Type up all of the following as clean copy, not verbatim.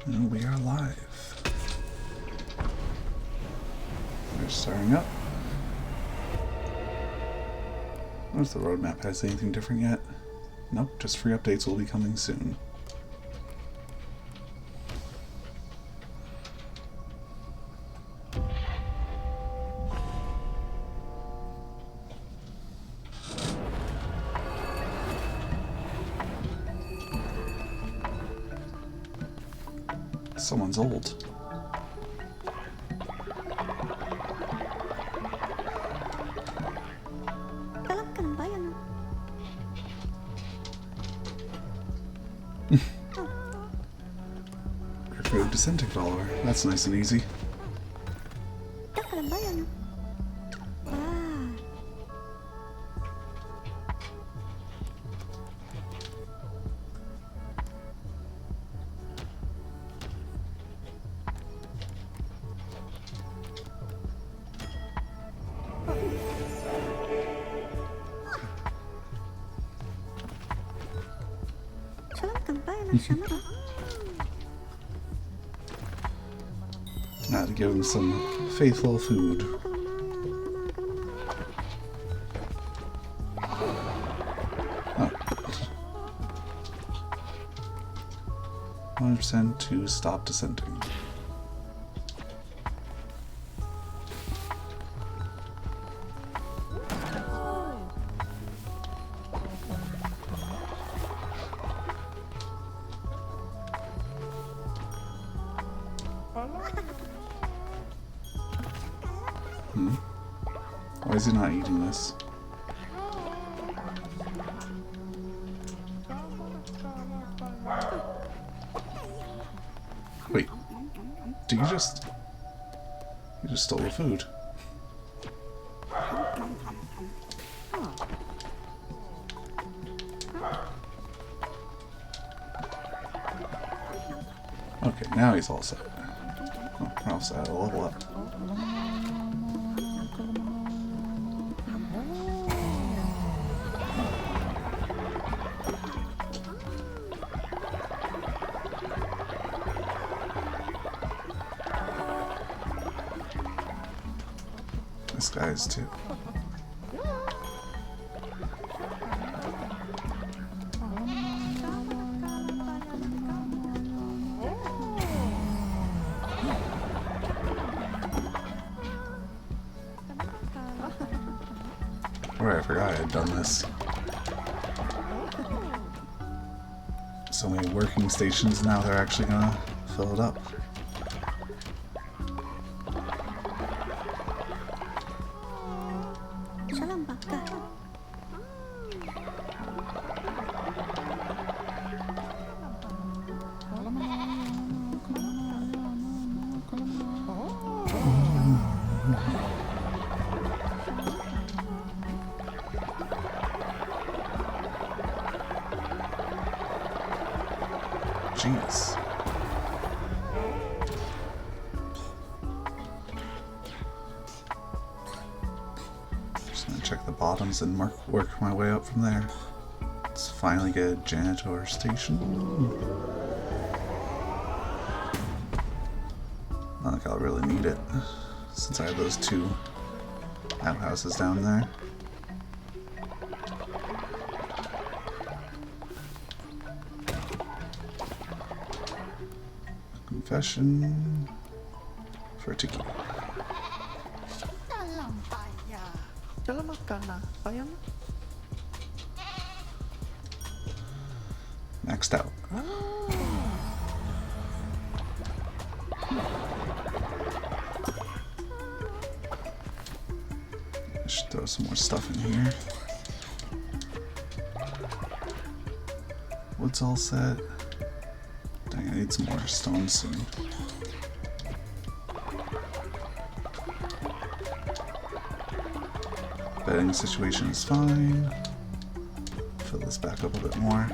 And we are live. We're starting up. I wonder if the roadmap has anything different yet. Nope, just free updates will be coming soon. Someone's old. Recruit dissenting follower. That's nice and easy. Now to give him some faithful food. Oh. 100% to stop dissenting. Why is he not eating this? Wait, do you just... You just stole the food. Okay, now he's all set. Oh, we're all set. I'll level up. This guy is too. Right, I forgot I had done this. So many working stations now, they're actually gonna fill it up. Jeez. Just gonna check the bottoms and work my way up from there. Let's finally get a janitor station. Not like I'll really need it, since I have those two outhouses down there. Confession for Tiki. Maxed out. I should throw some more stuff in here. Wood's all set. Dang, I need some more stone soon. Bedding situation is fine. Fill this back up a bit more.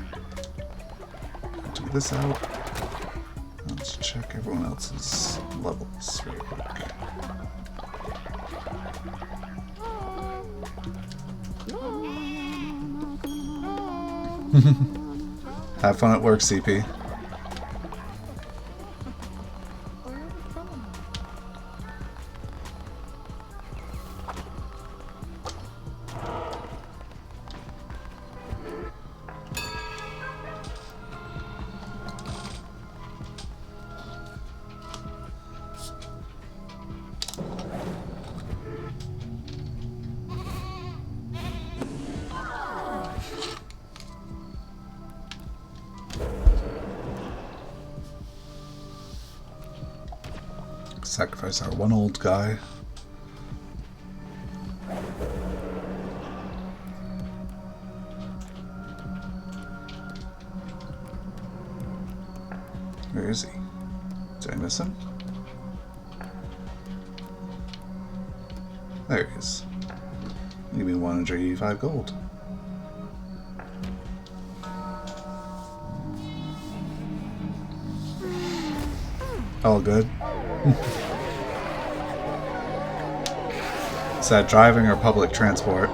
Do this out. Let's check everyone else's levels real quick. Have fun at work, CP. Sacrifice our one old guy. Where is he? Did I miss him? There he is. Give me 185 gold. All good. Is that driving or public transport?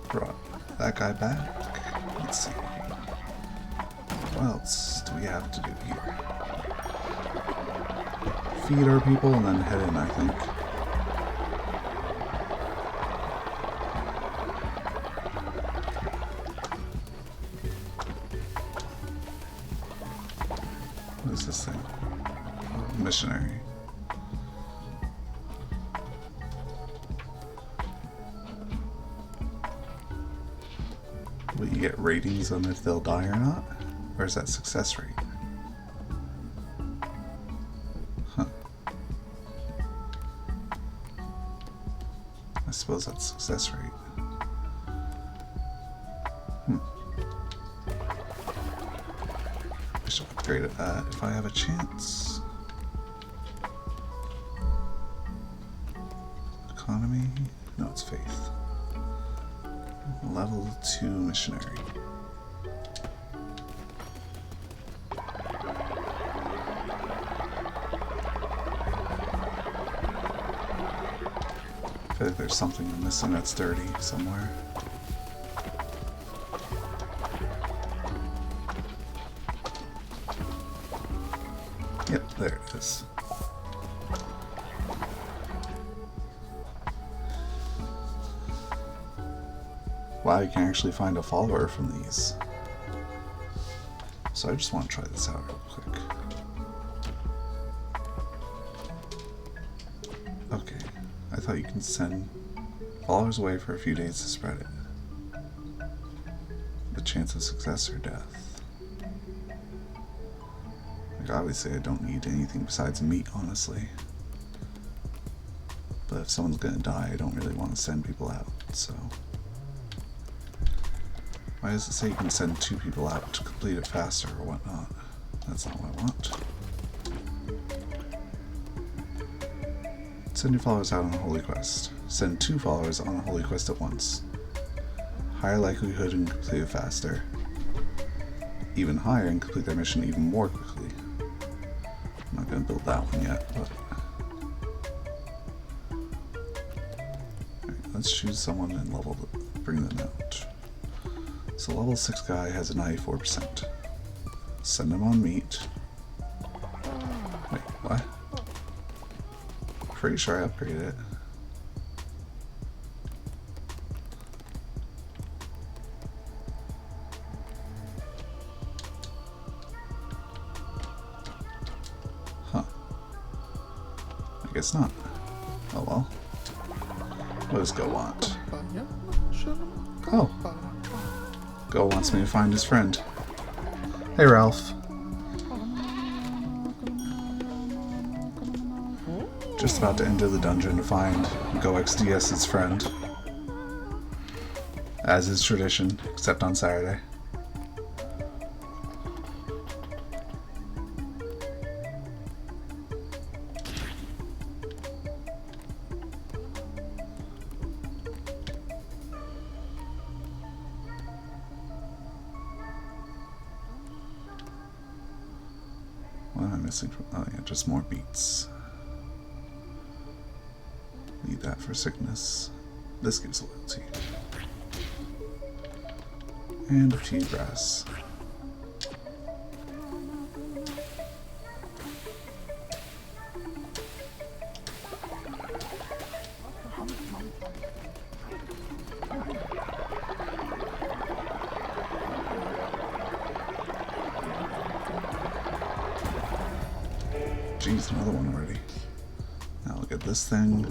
Brought that guy back. Let's see. What else do we have to do here? Feed our people and then head in, I think. What is this thing? Oh, missionary. Will you get ratings on if they'll die or not? Or is that success rate? Huh. I suppose that's success rate. I should upgrade it if I have a chance. Economy? No, it's faith. Level 2 missionary. I feel like there's something I'm missing that's dirty somewhere. Yep, there it is. Wow, you can actually find a follower from these. So I just want to try this out real quick. Okay, I thought you can send followers away for a few days to spread it. The chance of success or death. Like, obviously I don't need anything besides meat, honestly. But if someone's gonna die, I don't really want to send people out, so... Why does it say you can send 2 people out to complete it faster or whatnot? That's not what I want. Send your followers out on a holy quest. Send 2 followers on a holy quest at once. Higher likelihood and complete it faster. Even higher and complete their mission even more quickly. I'm not going to build that one yet, but... Alright, let's choose someone and bring them out. So level 6 guy has a 94%. Send him on meat. Wait, what? Pretty sure I upgraded it. Huh. I guess not. Oh well. What does Go want? Oh. Go wants me to find his friend. Hey, Ralph. Just about to enter the dungeon to find Go XDS's friend. As is tradition, except on Saturday. What am I missing from? Oh yeah, just more beets. Need that for sickness. This gives loyalty. And a few grass. Jeez, another one already. Now look at this thing.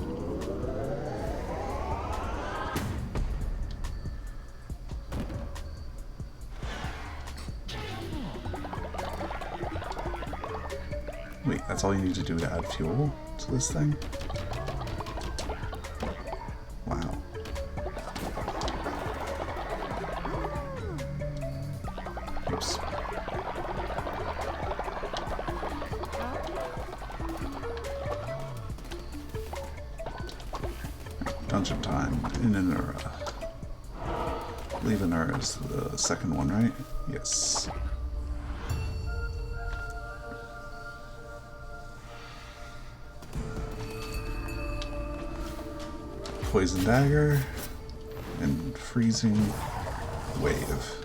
Wait, that's all you need to do to add fuel to this thing? Wow. Oops. Dungeon time in Anura. I believe Anura is the second one, right? Yes. Poison dagger and freezing wave.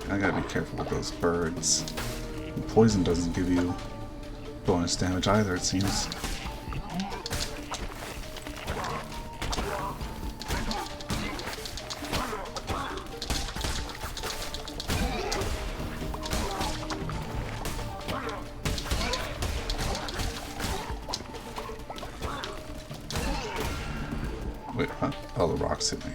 I gotta be careful with those birds. The poison doesn't give you bonus damage either, it seems. Wait, huh? Oh, the rocks hit me.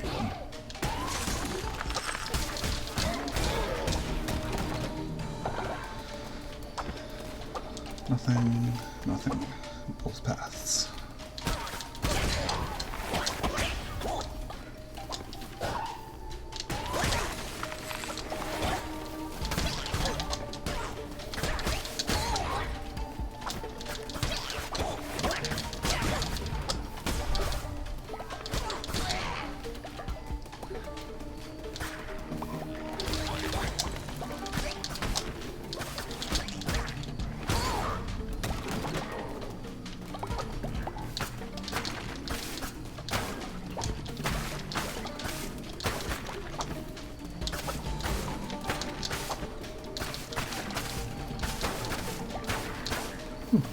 Nothing, nothing. Both paths.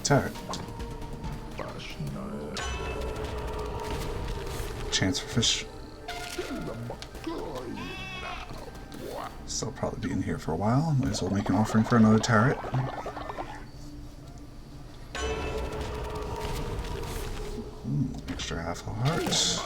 Turret. Chance for fish. So I'll probably be in here for a while. Might as well make an offering for another turret. Extra half a heart.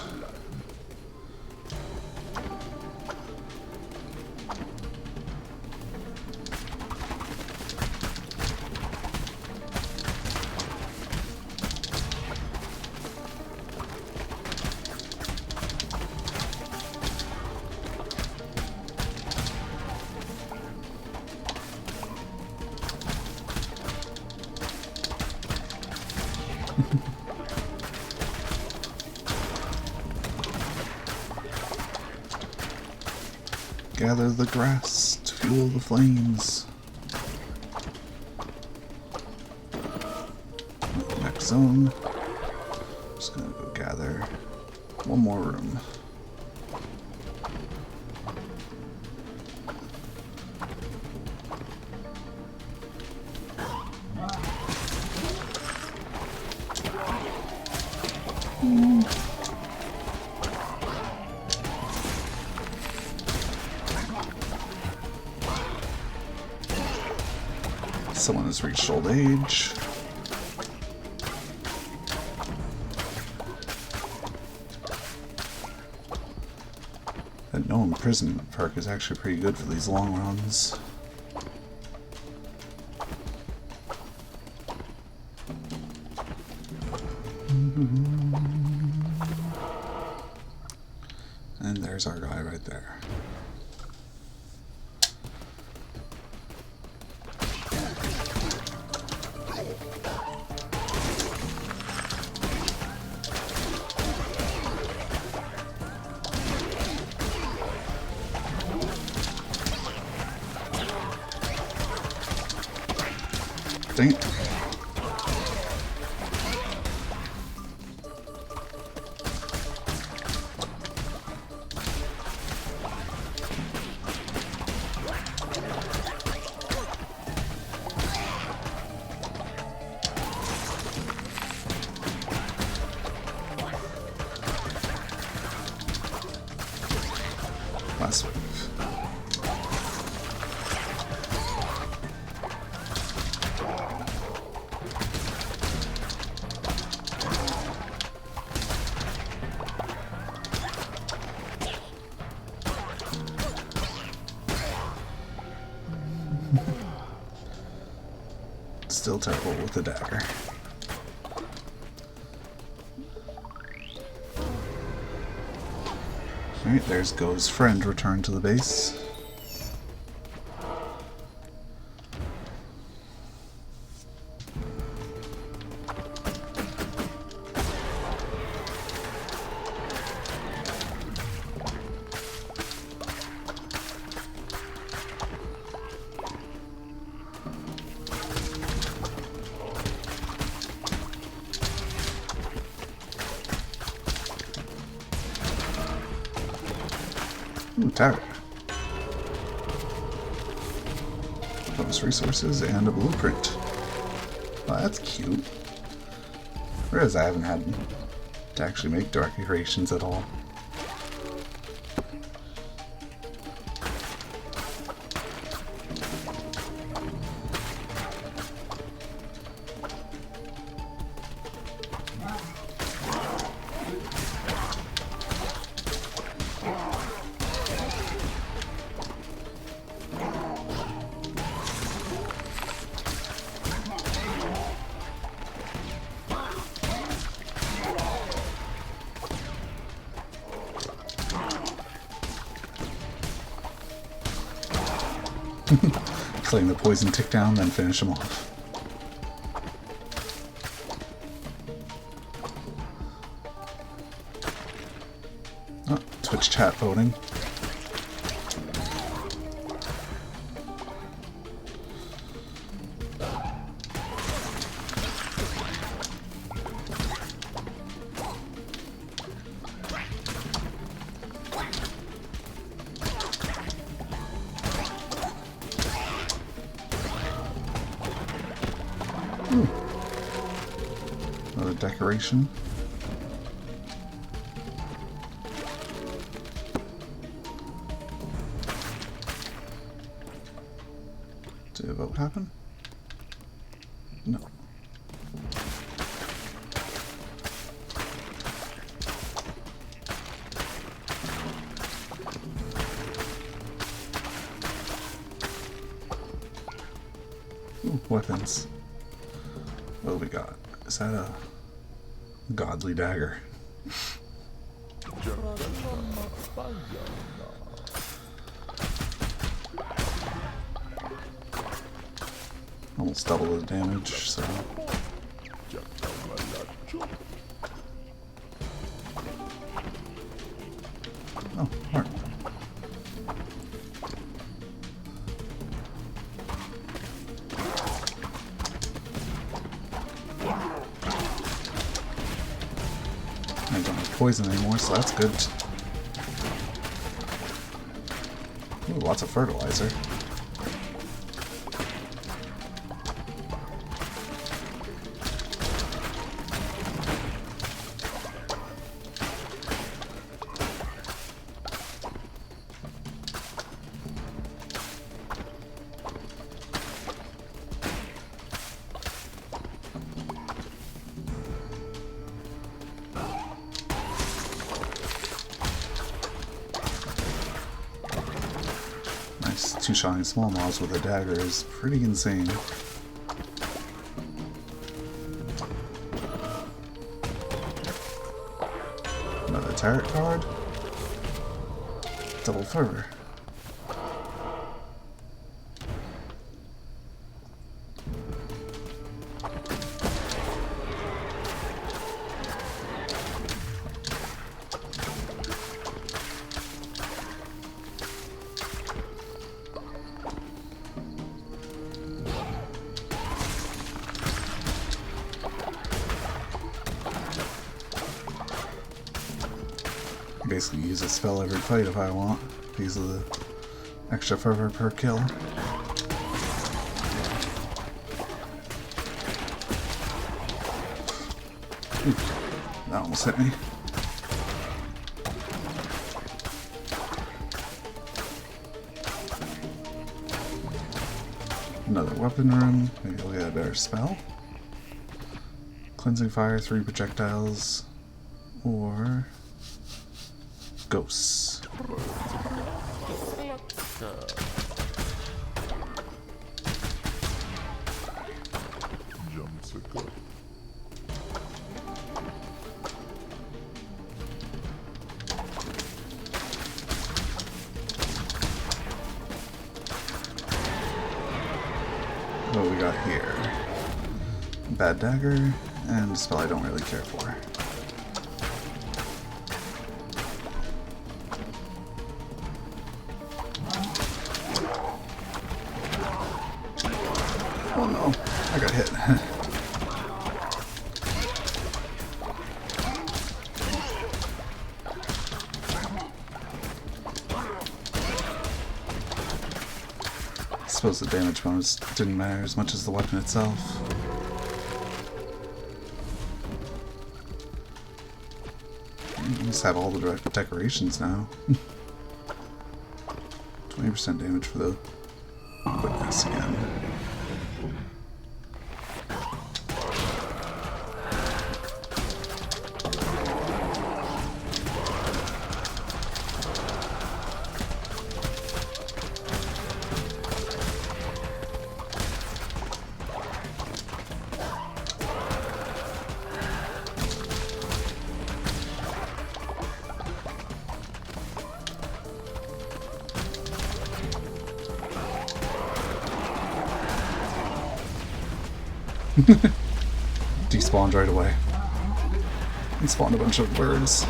Gather the grass to fuel the flames. Next zone. Just gonna go gather one more room. Someone has reached old age. That no imprisonment perk is actually pretty good for these long runs. And there's our guy right there. Dang it. Last wave. Still terrible with the dagger. Alright, there's Go's friend returned to the base. Ooh, turret. Bonus resources and a blueprint. Well, that's cute. Whereas I haven't had to actually make decorations at all. Just letting the poison tick down, then finish him off. Oh, Twitch chat voting. Another decoration. Did a vote happen? No. Ooh, weapons. What do we got? Is that a godly dagger? Almost double the damage, so... Oh, heart. I don't have poison anymore, so that's good. Ooh, lots of fertilizer. Two-shotting small mobs with a dagger is pretty insane. Another tarot card. Double fervor. basically use a spell every fight if I want, because of the extra fervor per kill. Ooh, that almost hit me. Another weapon room. Maybe I'll get a better spell. Cleansing fire, 3 projectiles, or ghosts. What do we got here? Bad dagger, and a spell I don't really care for. Oh no, I got hit. I suppose the damage bonus didn't matter as much as the weapon itself. I just have all the decorations now. 20% damage for the witness again. Despawned right away. And spawned a bunch of birds.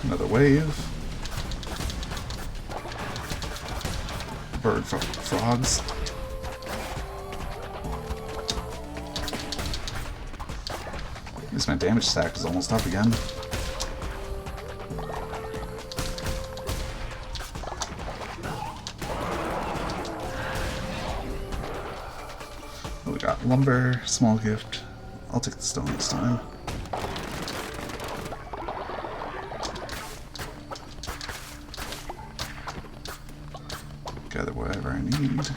Another wave. Bird frogs. At least my damage stack is almost up again. Oh, we got lumber, small gift. I'll take the stone this time. Gather whatever I need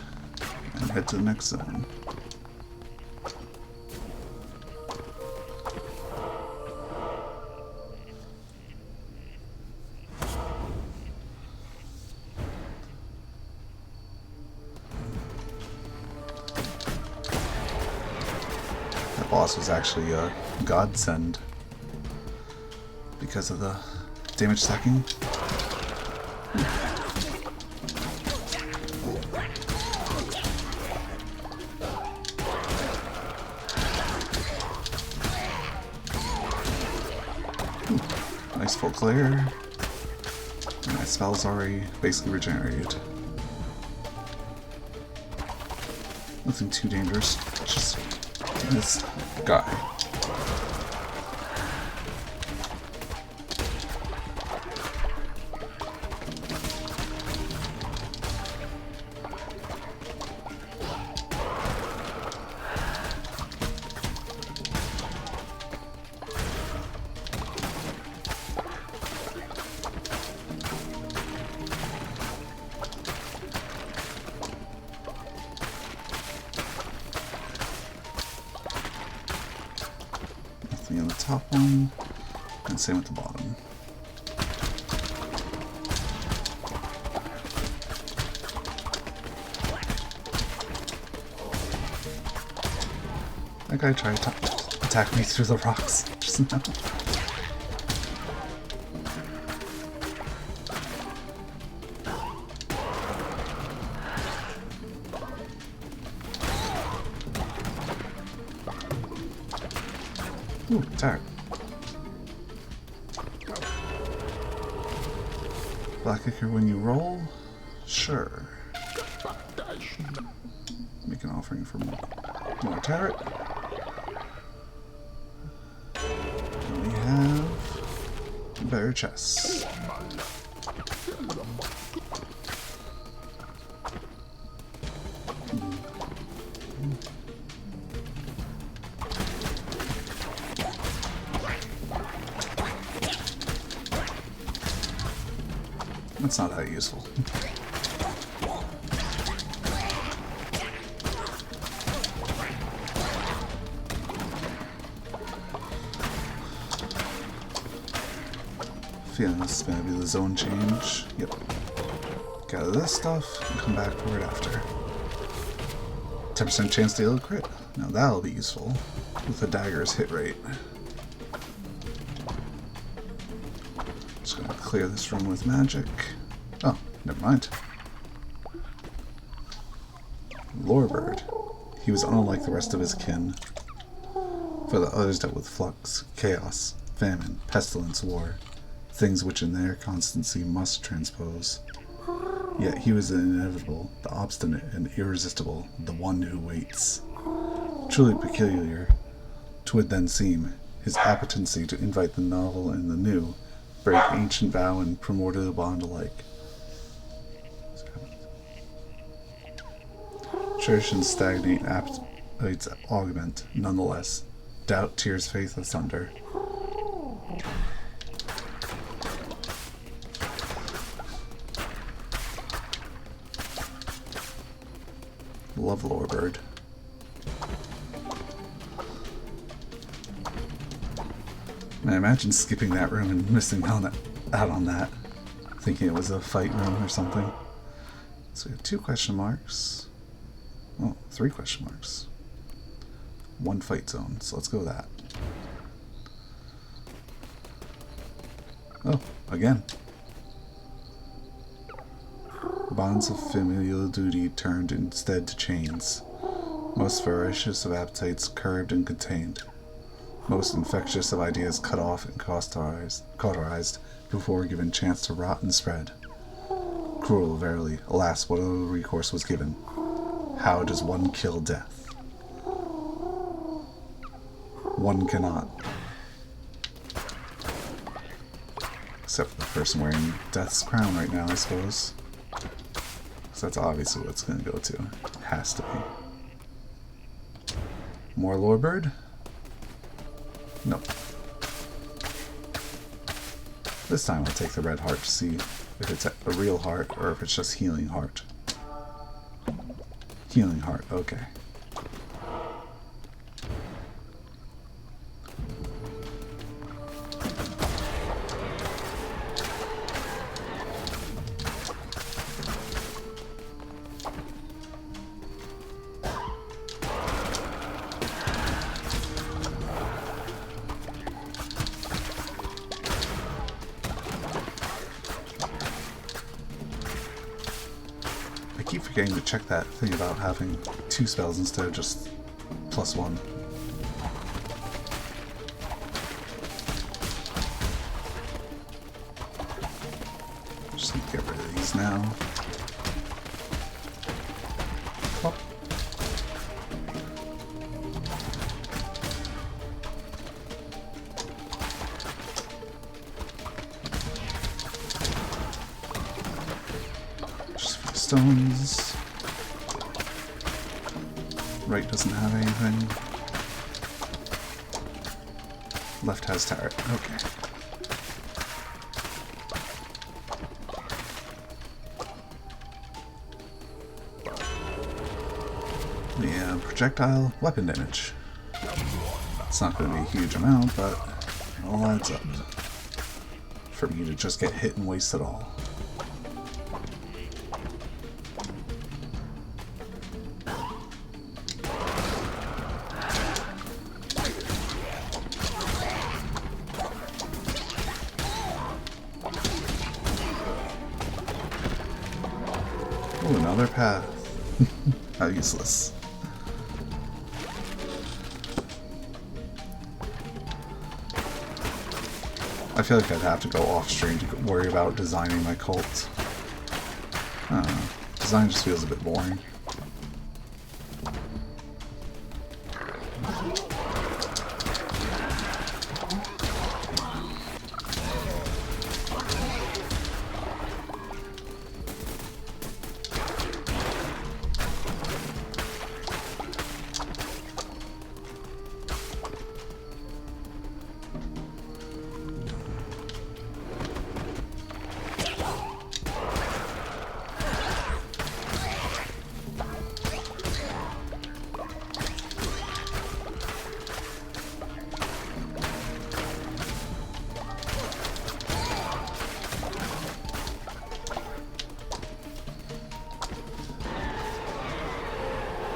and head to the next zone. That boss was actually a godsend because of the damage stacking. Nice full clear. And my spell's already basically regenerated. Nothing too dangerous, just this guy. In the top one, and same at the bottom. That guy tried to attack me through the rocks just now. Ooh, attack. Black Ichor when you roll? Sure. Make an offering for more tarot. And we have better chests. That's not that useful. Feeling this is gonna be the zone change. Yep. Gather this stuff and come back for it after. 10% chance to deal a crit. Now that'll be useful with the dagger's hit rate. Just gonna clear this room with magic. Oh, never mind. Lorebird. He was unlike the rest of his kin. For the others dealt with flux, chaos, famine, pestilence, war. Things which in their constancy must transpose. Yet he was the inevitable, the obstinate and irresistible, the one who waits. Truly peculiar, 'twould then seem, his appetency to invite the novel and the new, break ancient vow and primordial bond alike. Cherish and stagnate appetites augment, nonetheless. Doubt tears faith asunder. Love Lorebird. I imagine skipping that room and missing out on that, thinking it was a fight room or something. So we have 2 question marks. Oh, 3 question marks. 1 fight zone, so let's go with that. Oh, again. Bonds of familial duty turned instead to chains. Most voracious of appetites curbed and contained. Most infectious of ideas cut off and cauterized before given chance to rot and spread. Cruel, verily. Alas, what other recourse was given? How does one kill death? One cannot. Except for the person wearing Death's crown right now, I suppose. So that's obviously what it's going to go to. It has to be. More Lorebird? Nope. This time I'll take the red heart to see if it's a real heart or if it's just healing heart. Healing heart, okay. I keep forgetting to check that thing about having 2 spells instead of just +1. Just need to get rid of these now. Oh. Stones. Right doesn't have anything. Left has turret. Okay. The projectile weapon damage. It's not going to be a huge amount, but it all adds up. For me to just get hit and waste it all. Ooh, another path. How useless. I feel like I'd have to go off stream to worry about designing my cult. I don't know. Design just feels a bit boring.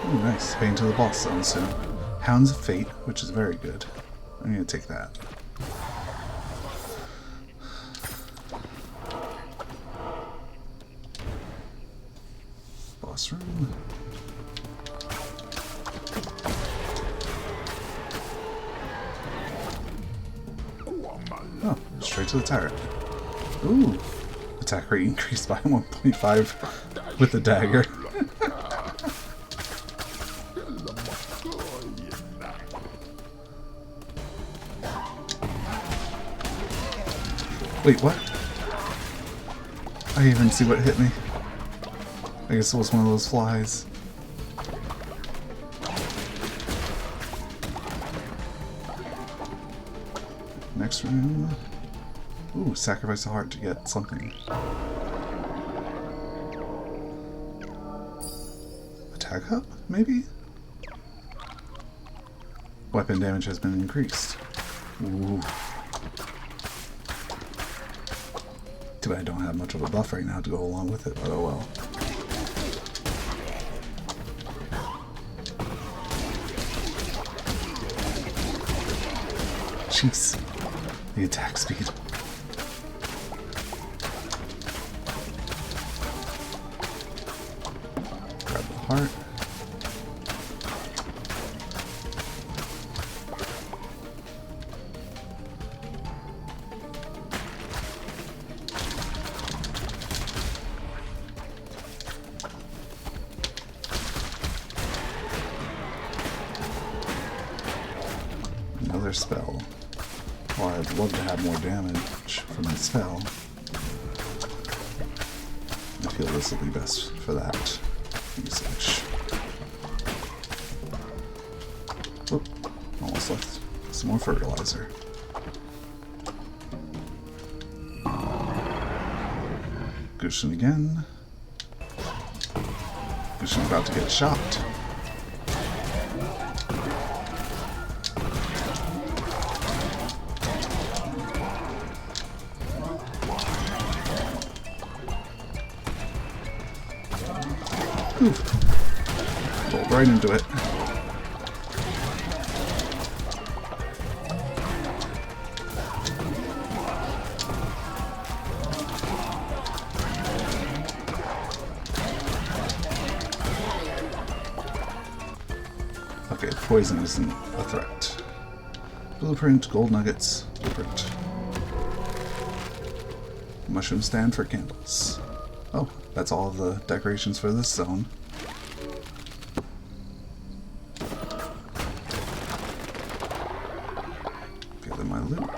Ooh, nice. Heading to the boss zone soon. Hounds of Fate, which is very good. I'm gonna take that. Boss room. Oh, straight to the turret. Ooh. Attack rate increased by 1.5 with the dagger. Wait, what? I didn't even see what hit me. I guess it was one of those flies. Next room. Ooh, sacrifice a heart to get something. Attack hub, maybe? Weapon damage has been increased. Ooh. Too bad I don't have much of a buff right now to go along with it, but oh well. Jeez. The attack speed. Grab the heart. Another spell. Well, I'd love to have more damage from the spell. I feel this will be best for that usage. Whoop, almost left some more fertilizer. Gusion again. Gusion about to get shot. Rolled right into it. Okay, poison isn't a threat. Blueprint, gold nuggets, blueprint. Mushroom stand for candles. Oh, that's all of the decorations for this zone. Gather my loot.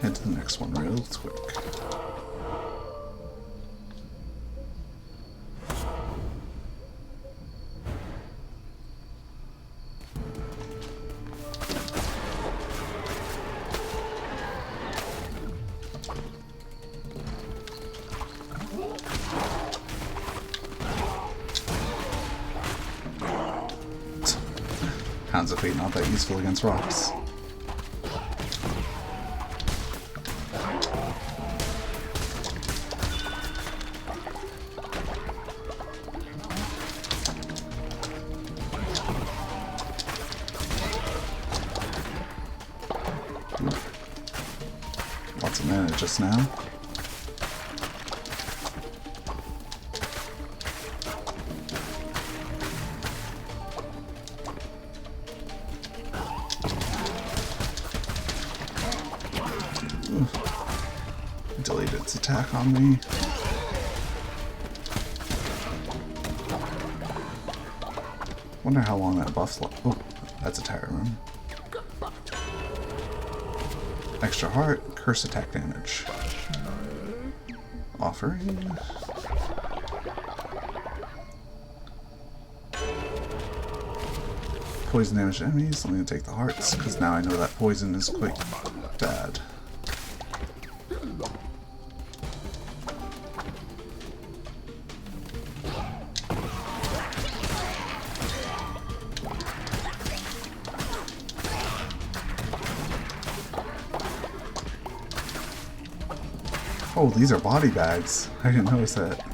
Head to the next one real quick. Hounds of Fate not that useful against rocks. Lots of mana just now. its attack on me. Wonder how long that buff's lasts. Oh, that's a tire room. Extra heart, curse attack damage. Offering. Poison damage to enemies. I'm going to take the hearts because now I know that poison is quite bad. Oh, these are body bags. I didn't notice that.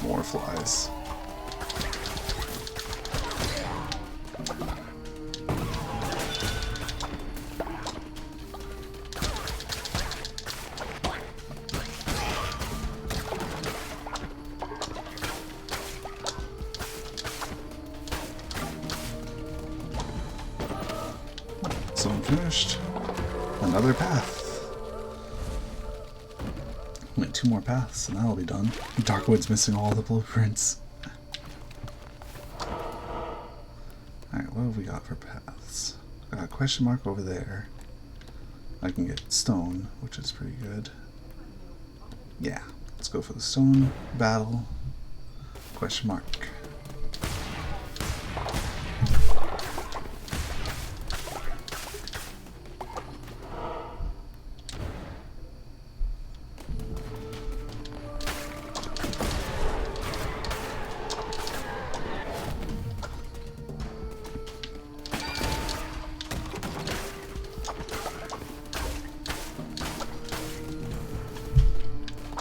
More flies. So I'm finished. Another path. Wait, 2 more paths and that'll be done. Darkwood's missing all the blueprints. Alright, what have we got for paths? Got a question mark over there. I can get stone, which is pretty good. Yeah, let's go for the stone battle. Question mark.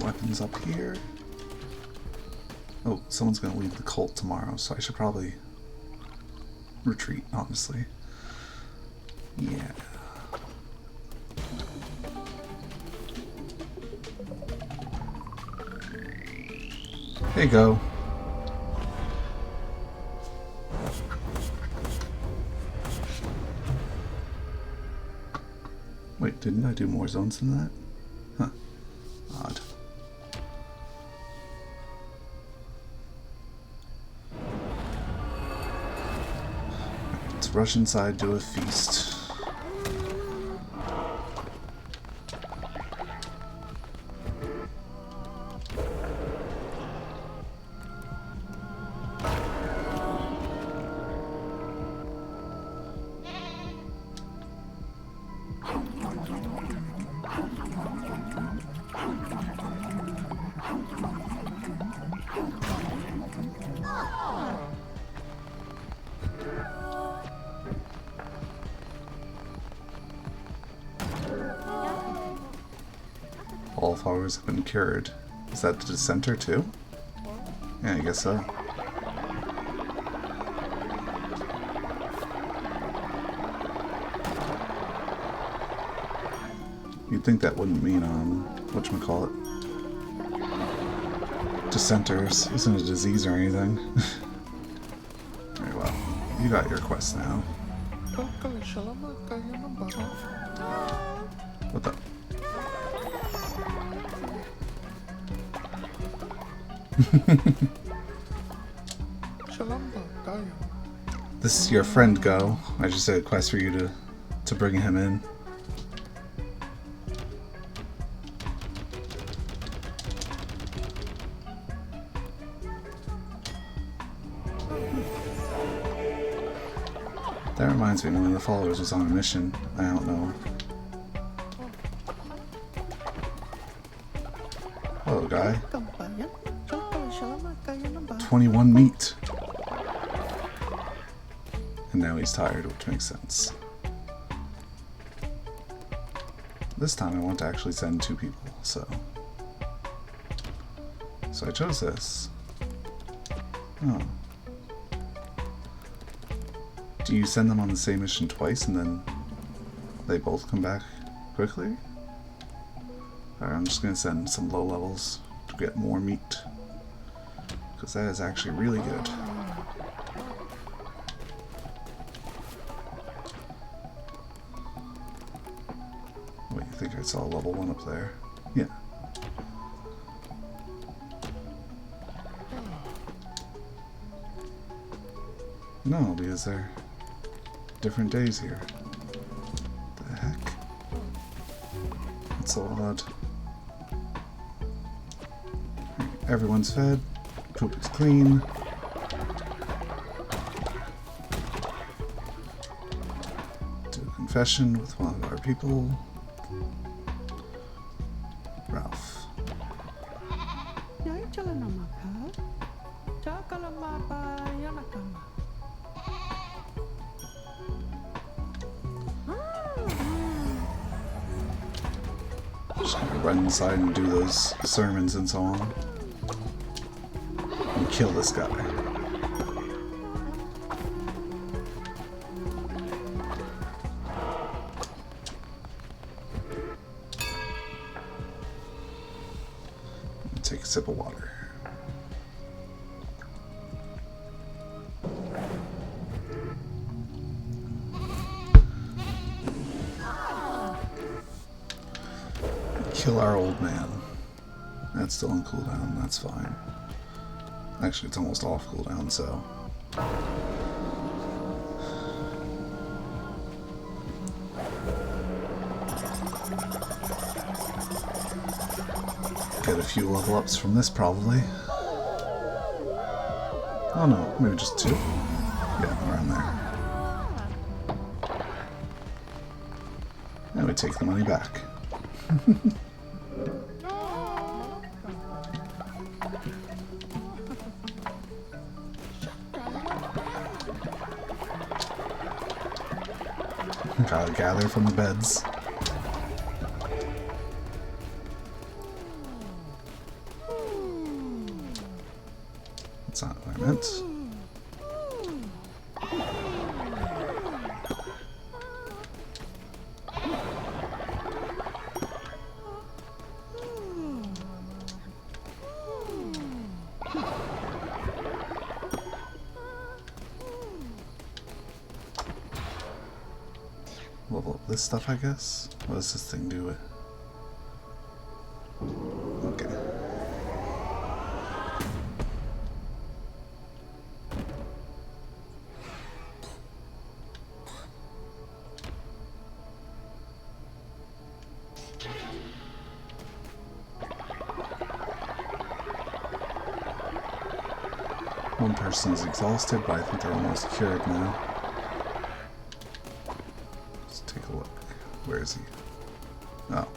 Weapons up here. Oh, someone's gonna leave the cult tomorrow, so I should probably retreat, honestly. Yeah. There you go. Wait, didn't I do more zones than that? Huh. Odd. Let's rush inside, do a feast. All followers have been cured. Is that the dissenter too? Yeah, I guess so. You'd think that wouldn't mean, whatchamacallit? Dissenters isn't a disease or anything. Very well. You got your quest now. What the? This is your friend Go. I just did a quest for you to bring him in. That reminds me, one of the followers was on a mission. I don't know. Hello, guy. 21 meat. And now he's tired, which makes sense. this time I want to actually send 2 people, so I chose this. Oh. Do you send them on the same mission twice and then they both come back quickly? Alright, I'm just gonna send some low levels to get more meat, because that is actually really good. Wait, you think I saw level 1 up there? Yeah. No, because they're different days here. The heck? That's so odd. Everyone's fed. Poop is clean. Do a confession with one of our people. Ralph. Just gonna run inside and do those sermons and so on. And kill this guy. And take a sip of water. Kill our old man. That's still on cooldown, that's fine. Actually, it's almost off cooldown, so. Get a few level ups from this, probably. Oh no, maybe just 2? Yeah, around there. And we take the money back. Gotta gather from the beds. That's not what I meant. Level up this stuff, I guess? What does this thing do? Okay. One person is exhausted, but I think they're almost cured now. Where is he? Oh.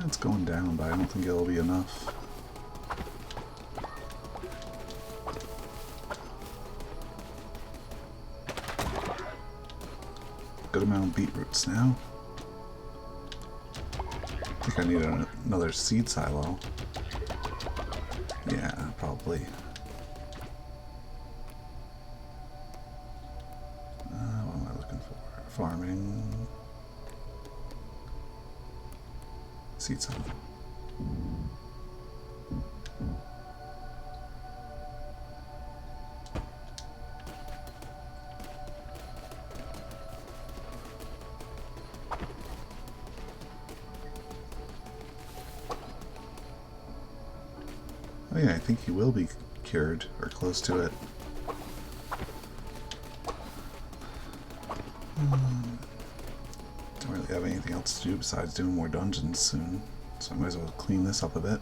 It's going down, but I don't think it'll be enough. Good amount of beetroots now. I think I need another seed silo. Yeah, probably. What am I looking for? Farming. Seed silo. Oh yeah, I think he will be cured, or close to it. Don't really have anything else to do besides doing more dungeons soon, so I might as well clean this up a bit.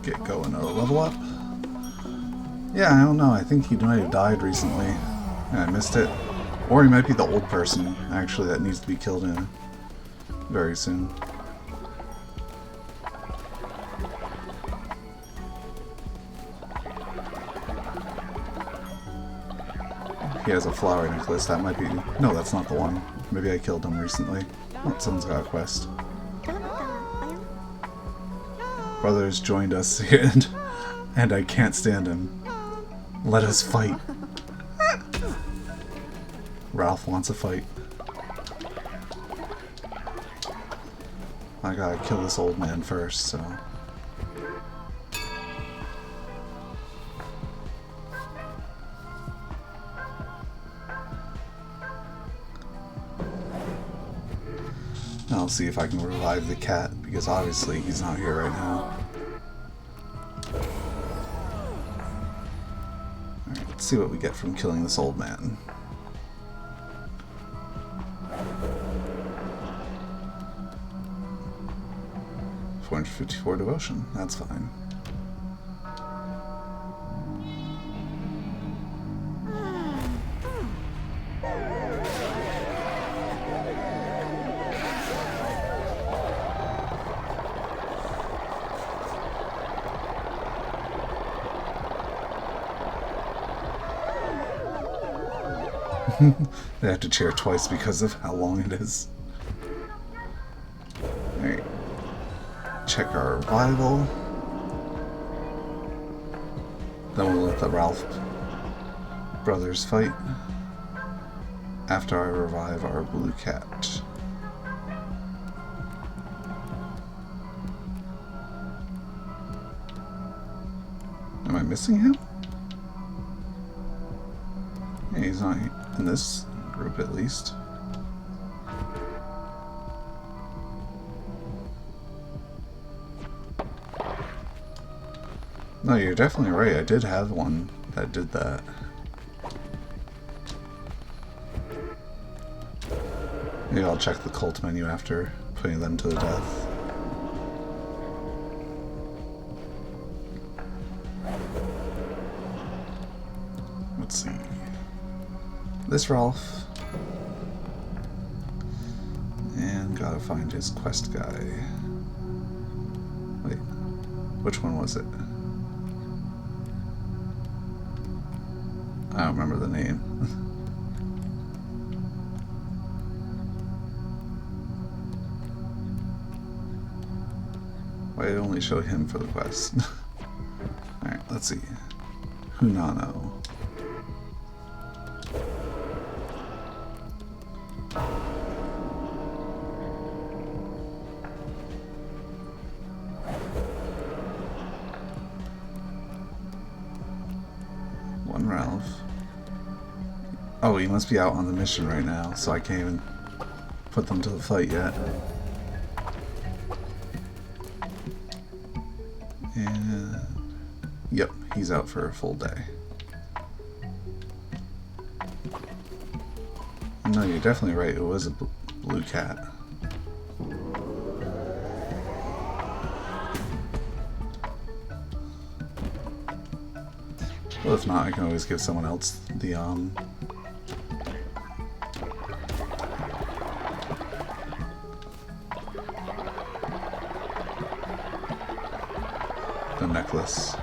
get going to level up. Yeah, I don't know. I think he might have died recently. And I missed it. Or he might be the old person, actually, that needs to be killed in very soon. He has a flower necklace. That might be... No, that's not the one. Maybe I killed him recently. Oh, someone's got a quest. Brothers joined us and I can't stand him. Let us fight. Ralph wants a fight. I gotta kill this old man first, so... I'll see if I can revive the cat, because obviously he's not here right now. Alright, let's see what we get from killing this old man. $454 devotion, that's fine. They have to cheer twice because of how long it is. Alright. Check our revival. Then we'll let the Ralph brothers fight. After I revive our blue cat. Am I missing him? Yeah, he's not in this group at least. No, you're definitely right. I did have one that did that. Maybe I'll check the cult menu after putting them to the death. Let's see. This Ralph. And gotta find his quest guy. Wait, which one was it? I don't remember the name. Why did it only show him for the quest? Alright, let's see. Hunano. One Ralph. Oh, he must be out on the mission right now, so I can't even put them to the fight yet. And... yep, he's out for a full day. No, you're definitely right, it was a blue cat. Well, if not, I can always give someone else the necklace.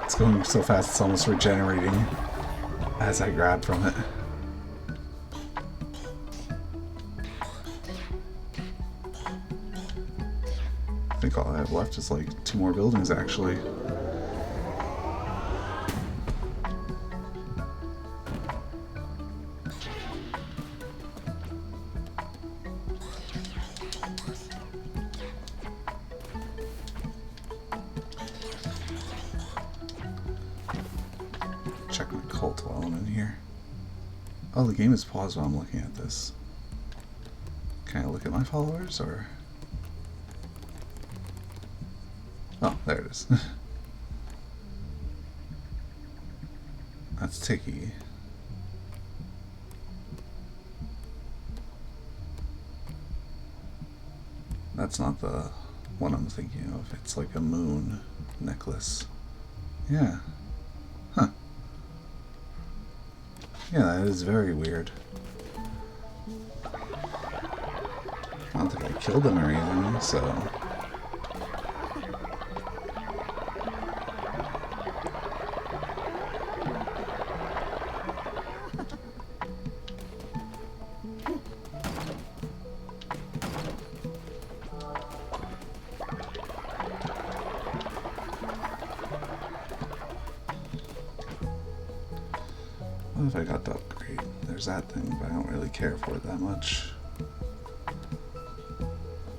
It's going so fast it's almost regenerating as I grab from it. I think all I have left is like 2 more buildings actually. Check my cult while I'm in here. Oh, the game is paused while I'm looking at this. Can I look at my followers, or... Oh, there it is. That's Tiki. That's not the one I'm thinking of. It's like a moon necklace. Yeah. Huh. Yeah, that is very weird. I don't think I killed him or anything, so... What if I got to upgrade? There's that thing, but I don't really care for it that much.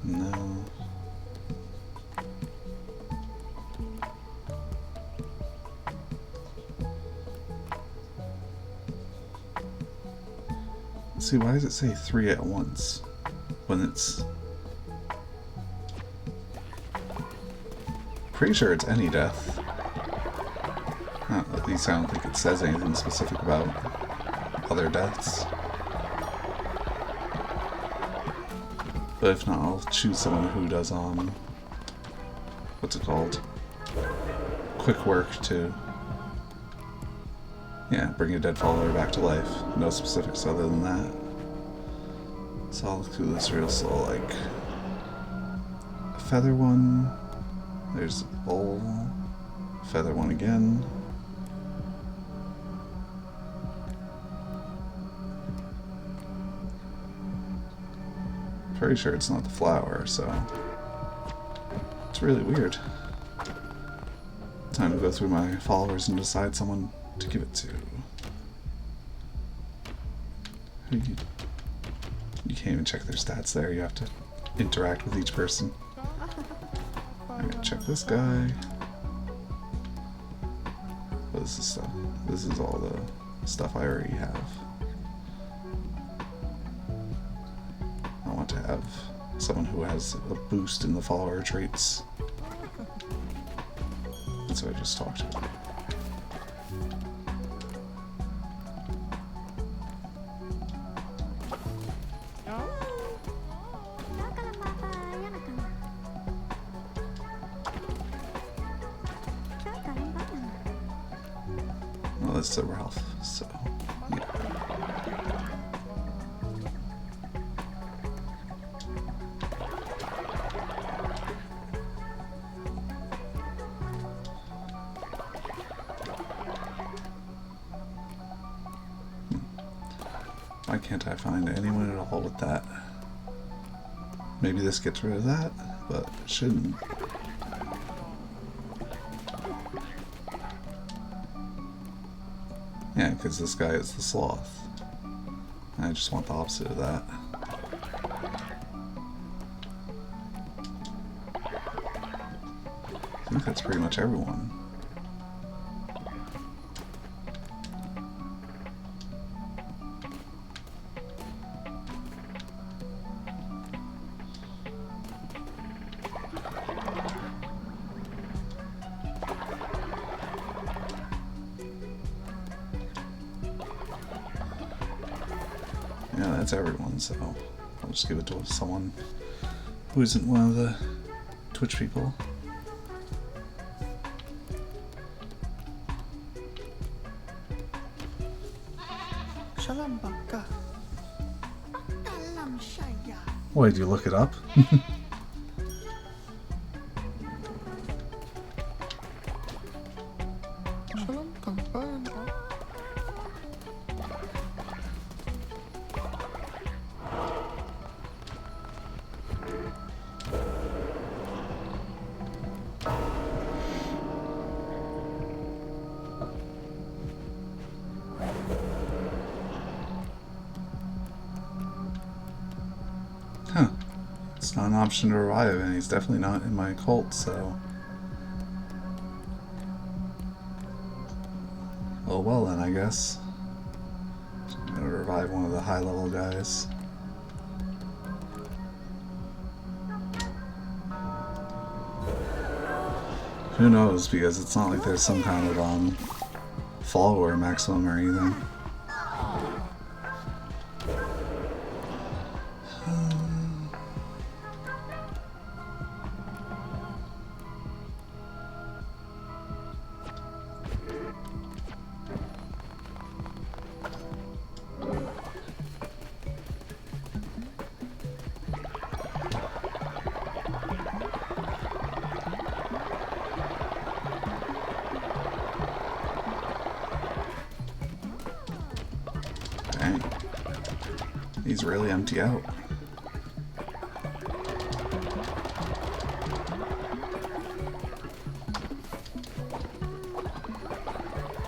No. See, why does it say 3 at once when it's... Pretty sure it's any death. At least I don't think it says anything specific about other deaths. But if not, I'll choose someone who does, what's it called? Quick work to, yeah, bring a dead follower back to life. No specifics other than that. So I'll look through this real slow, like a feather one, there's a bowl, feather one again. Pretty sure it's not the flower, so it's really weird. Time to go through my followers and decide someone to give it to. You can't even check their stats there, you have to interact with each person. I'm gonna check this guy. What is this stuff? This is all the stuff I already have. I want to have someone who has a boost in the follower traits. That's what I just talked about. Well, that's Ralph, so yeah. Why can't I find anyone at all with that? Maybe this gets rid of that, but it shouldn't. Yeah, because this guy is the sloth. I just want the opposite of that. I think that's pretty much everyone. Yeah, that's everyone, so I'll just give it to someone who isn't one of the Twitch people. Why, did you look it up? Huh. It's not an option to revive, and he's definitely not in my cult, so... Oh well then, I guess. I'm gonna revive one of the high-level guys. Who knows, because it's not like there's some kind of follower maximum or anything. Dang. He's really empty out.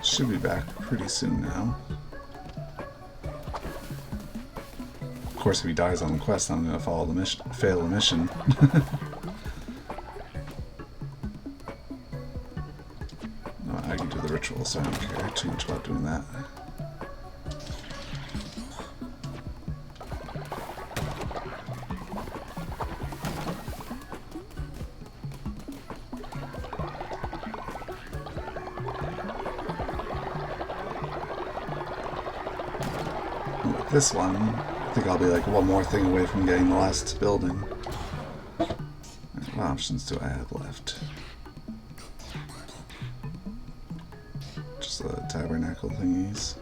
Should be back pretty soon now. Of course, if he dies on the quest, I'm gonna follow the mission, fail the mission. No, I can do the ritual, so I don't care too much about doing that. This one, I think I'll be like one more thing away from getting the last building. What options do I have left? Just the tabernacle thingies.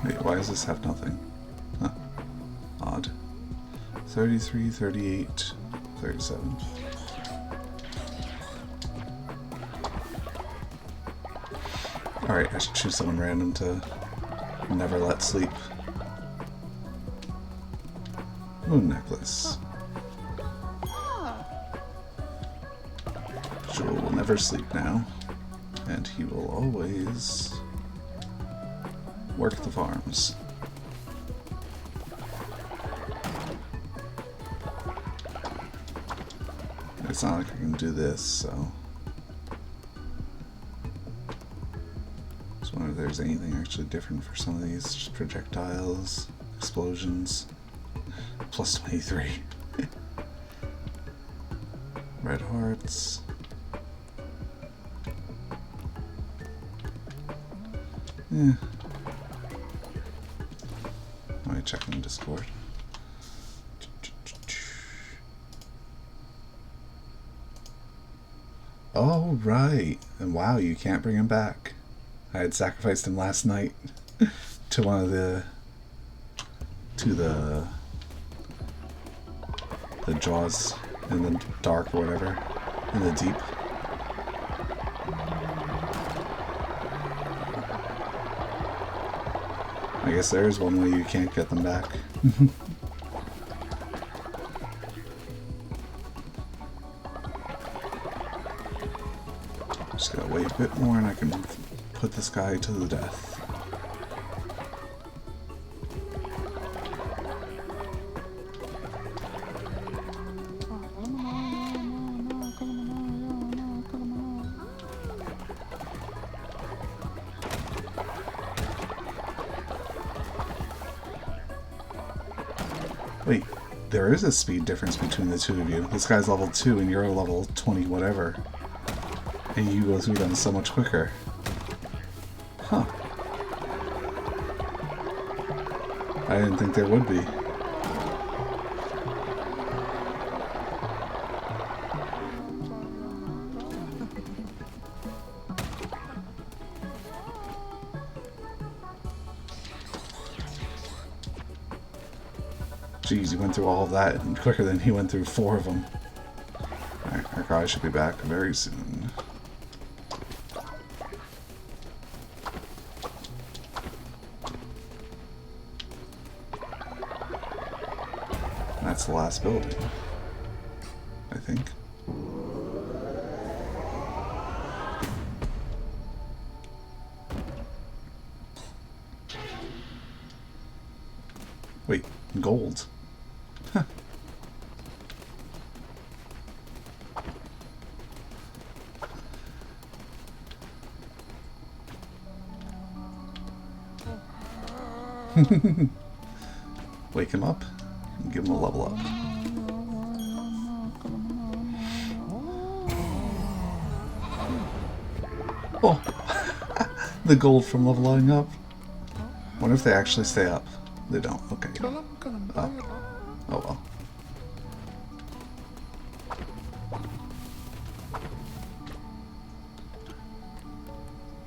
Wait, why does this have nothing? Huh. Odd. 33, 38, 37. Alright, I should choose someone random to never let sleep. Moon necklace. Joel will never sleep now, and he will always work the farms. It's not like I can do this, so just wonder if there's anything actually different for some of these. Just projectiles, explosions, plus 23. Red hearts. Yeah. Let me check in Discord. Oh, right. And wow, you can't bring him back. I had sacrificed him last night to one of the jaws in the dark or whatever, in the deep. I guess there is one way you can't get them back. Just gotta wait a bit more and I can put this guy to the death. Wait, there is a speed difference between the two of you. This guy's level 2 and you're level 20 whatever. And you go through them so much quicker. Huh. I didn't think there would be. Jeez, you went through all of that quicker than he went through 4 of them. Alright, our guy should be back very soon. That's the last building. I think. Wait, gold. Huh. Wake him up and give him a level up. Oh, the gold from leveling up. Wonder if they actually stay up. They don't. Okay. Oh, oh well.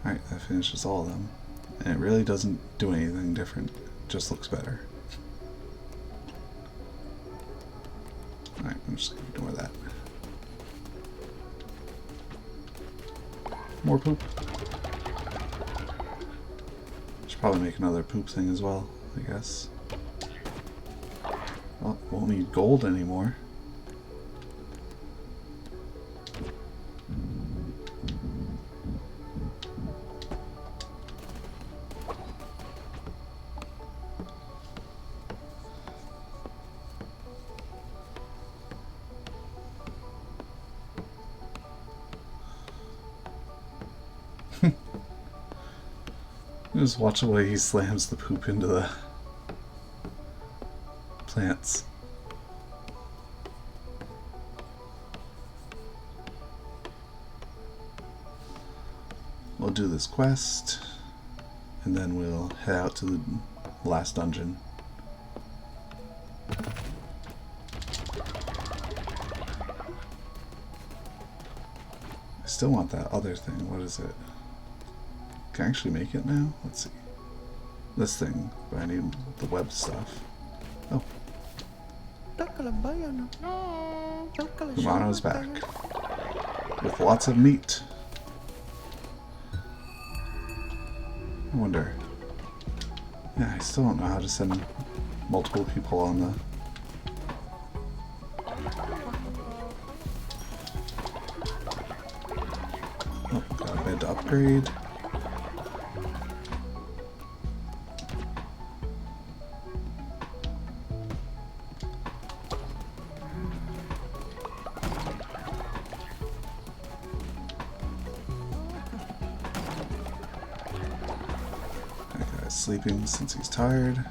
Alright, that finishes all of them. And it really doesn't do anything different. It just looks better. Alright, I'm just gonna ignore that. More poop. Should probably make another poop thing as well, I guess. Well, won't need gold anymore. Just watch the way he slams the poop into the plants. We'll do this quest, and then we'll head out to the last dungeon. I still want that other thing. What is it? Can I actually make it now? Let's see. This thing, but I need the web stuff. Oh. Kumano's back. With lots of meat. I wonder. Yeah, I still don't know how to send multiple people on the... Oh, got a bed to upgrade. Sleeping since he's tired.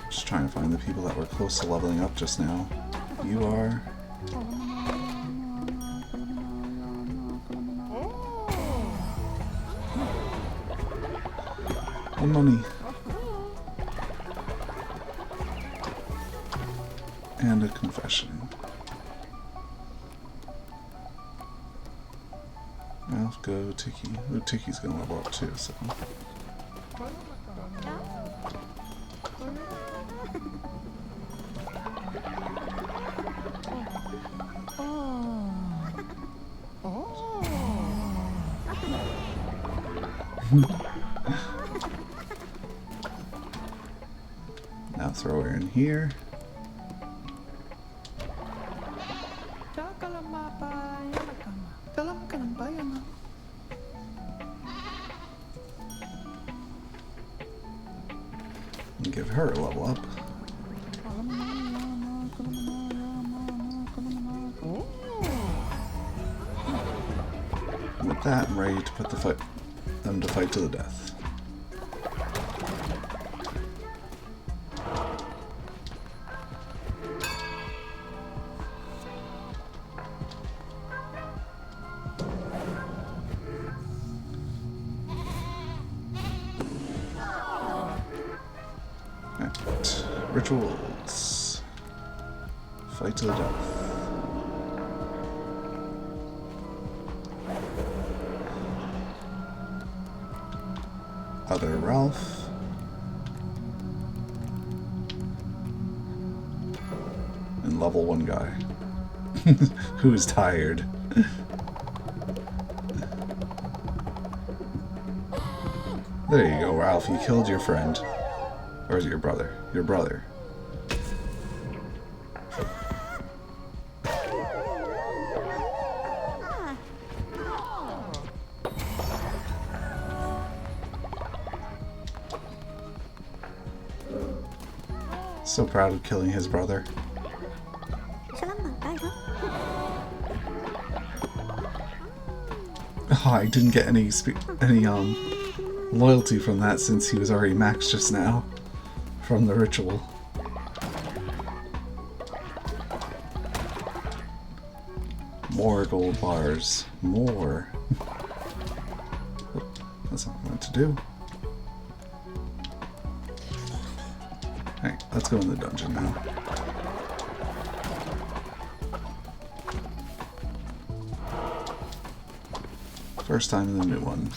Just trying to find the people that were close to leveling up just now. You are. And money. And a confession. I'll go Tiki. Oh, Tiki's gonna level up too, so. Now throw her in here. And give her a level up. And with that, I'm ready to put them to fight to the death. Rituals. Fight to the death. Other Ralph. And level 1 guy. Who is tired. There you go, Ralph. You killed your friend. Or is it your brother? Your brother. So proud of killing his brother. Oh, I didn't get any loyalty from that since he was already maxed just now from the ritual. More gold bars. More. That's not what I meant to do. Alright, let's go in the dungeon now. First time in the new one.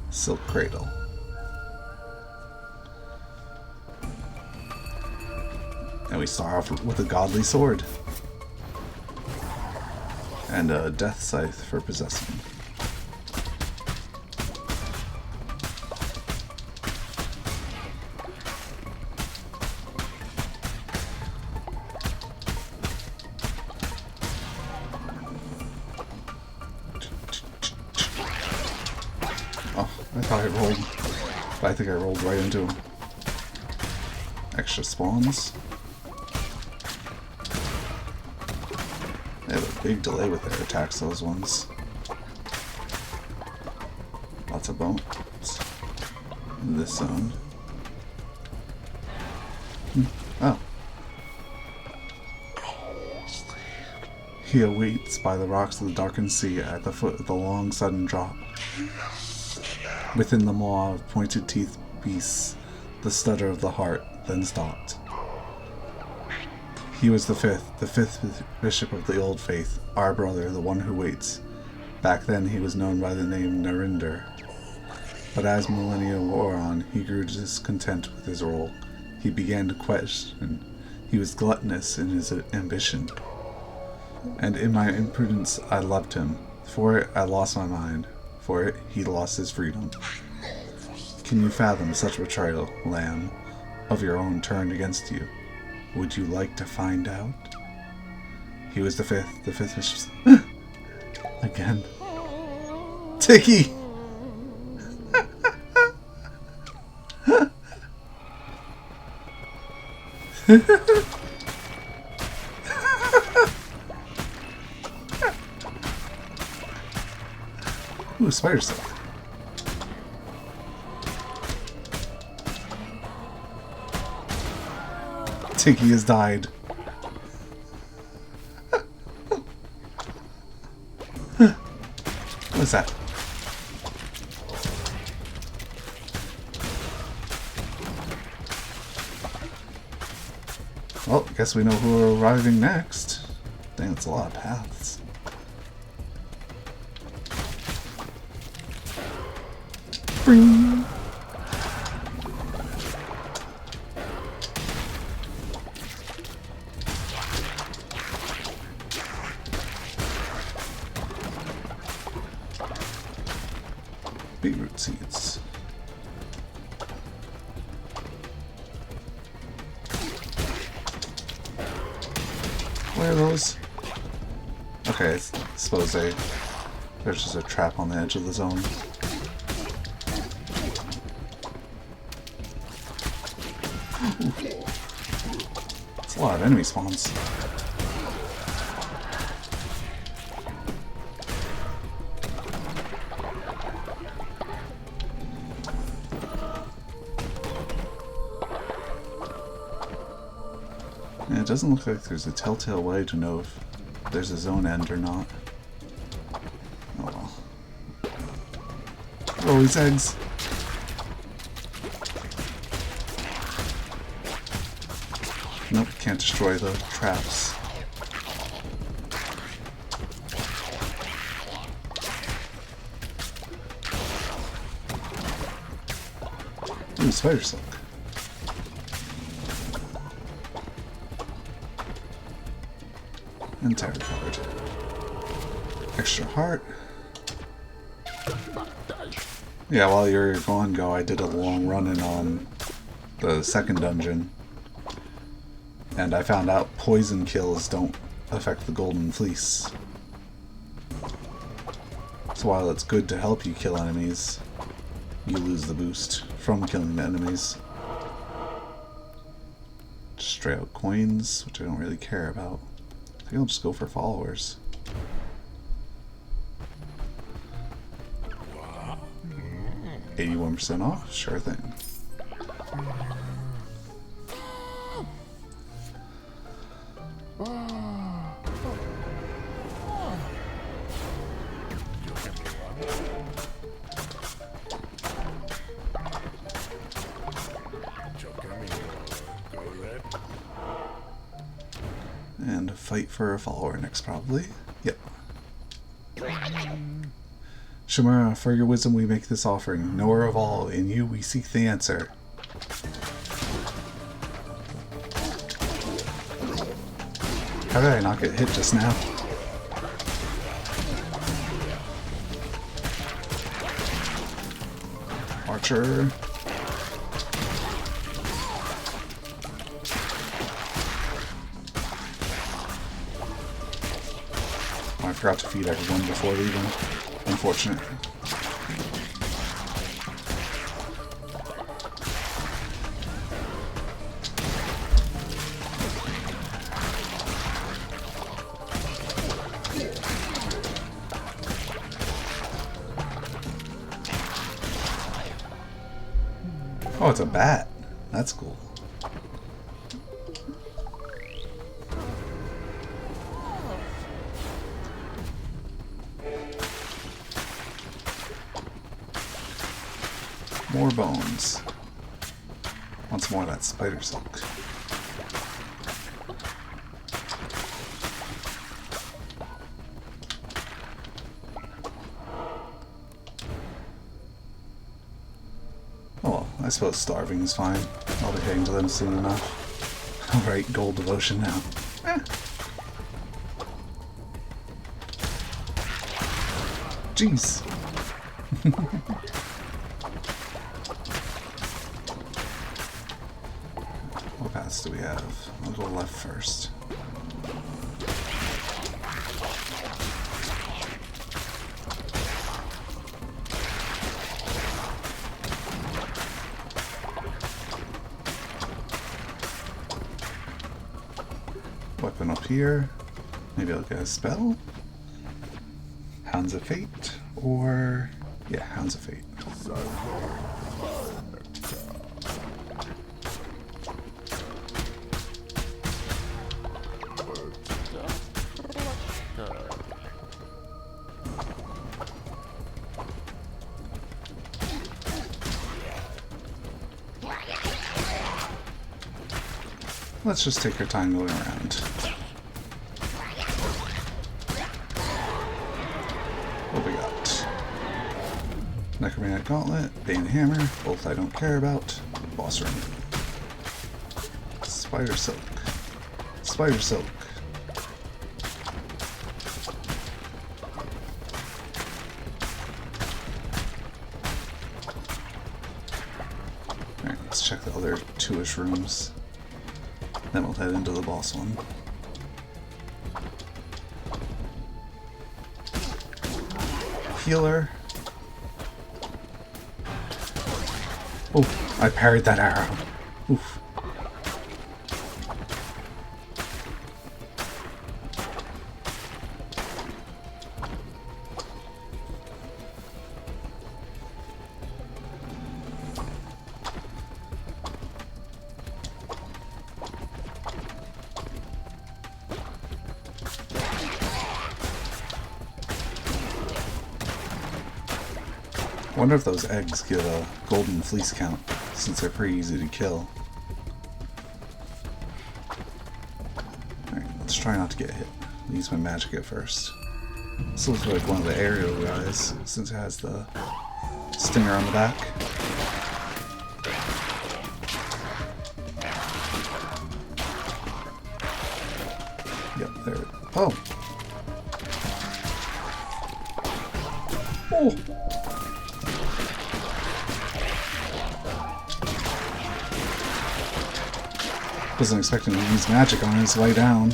Silk Cradle. And we start off with a godly sword. And a death scythe for possessing. Oh, I thought I rolled, but I think I rolled right into him. Extra spawns. They have a big delay with their attacks, those ones. Lots of bones in this zone. Oh. He awaits by the rocks of the darkened sea at the foot of the long sudden drop. Within the maw of pointed teeth beasts, the stutter of the heart then stopped. He was the fifth bishop of the old faith, our brother, the one who waits. Back then he was known by the name Narinder. But as millennia wore on, he grew discontent with his role. He began to question. He was gluttonous in his ambition. And in my imprudence I loved him. For it I lost my mind. For it he lost his freedom. Can you fathom such betrayal, lamb, of your own turned against you? Would you like to find out? He was the fifth bishop. Again. Tiki! Ooh, spider silk. Tiki has died. What is that? Well, I guess we know who are arriving next. Dang, that's a lot of paths. Bring. Beetroot seeds. Where are those? Okay, I suppose there's just a trap on the edge of the zone. It's a lot of enemy spawns. Yeah, it doesn't look like there's a telltale way to know if there's a zone end or not. Oh well. Oh, these eggs. Nope, can't destroy the traps. Ooh, spider silk. And tarot card. Extra heart. Yeah, while you were gone, I did a long run in the second dungeon, and I found out poison kills don't affect the Golden Fleece. So while it's good to help you kill enemies, you lose the boost from killing the enemies. Just straight out coins, which I don't really care about. I think I'll just go for followers. $81% off? Sure thing. And fight for a follower next, probably. Yep. Shamura, for your wisdom we make this offering. Knower of all, in you we seek the answer. How did I not get hit just now? Archer. Oh, I forgot to feed everyone before leaving. Unfortunate. Oh, it's a bat. That's cool. More bones. Want some more of that spider silk. Oh well, I suppose starving is fine. I'll be heading to them soon enough. Alright, gold devotion now. Jeez. What paths do we have? I'll go left first. Weapon up here. Maybe I'll get a spell. Hounds of Fate, or yeah, Hounds of Fate. Let's just take our time going around. What we got? Necromantic Gauntlet, Bane Hammer, both I don't care about. Boss Room. Spider Silk. Spider Silk. Alright, let's check the other two-ish rooms. Then we'll head into the boss one. Healer. Oh, I parried that arrow. Oof. I wonder if those eggs give a golden fleece count, since they're pretty easy to kill. Alright, let's try not to get hit. Use my magic at first. This looks like one of the aerial guys, since it has the stinger on the back. Yep, there. Oh! Oh! Wasn't expecting to use magic on his way down.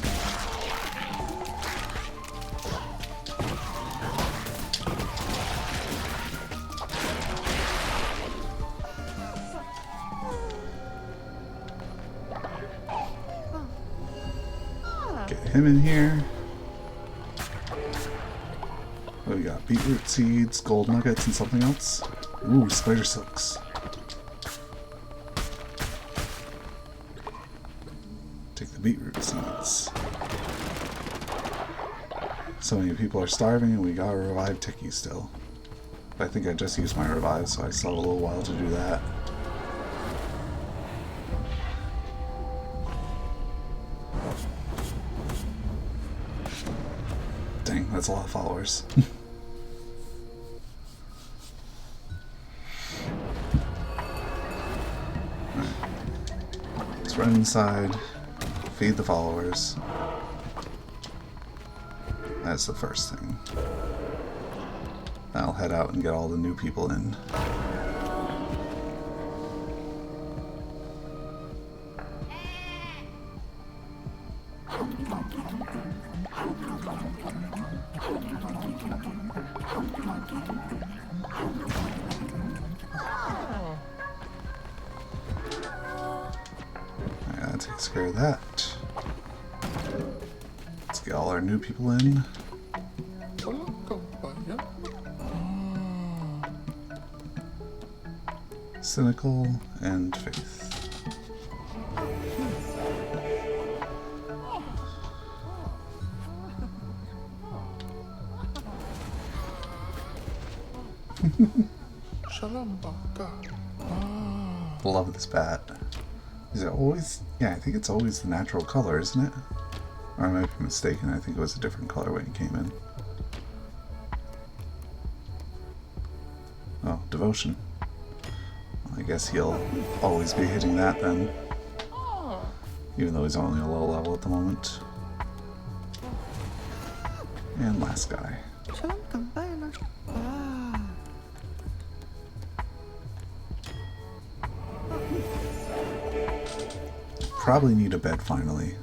Get him in here. Oh, we got beetroot seeds, gold nuggets, and something else. Ooh, spider silks. Take the beetroot seeds. So many people are starving and we gotta revive Tiki still. I think I just used my revive, so I still have a little while to do that. Dang, that's a lot of followers. Let's run inside, feed the followers. That's the first thing. I'll head out and get all the new people in. That takes care of that. Let's get all our new people in. Cynical and Faith. Love this bat. Is it always? Yeah, I think it's always the natural color, isn't it? Or I might be mistaken. I think it was a different color when it came in. Oh, devotion. I guess he'll always be hitting that then. Even though he's only a low level at the moment. And last guy. Probably need a bed finally.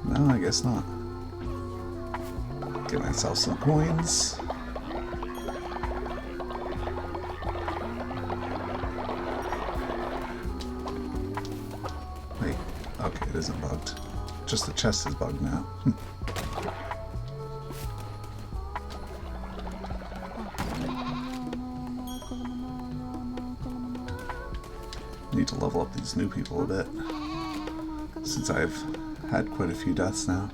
No, I guess not. Get myself some coins. Wait, okay, it isn't bugged. Just the chest is bugged now. Need to level up these new people a bit, since I've had quite a few deaths now.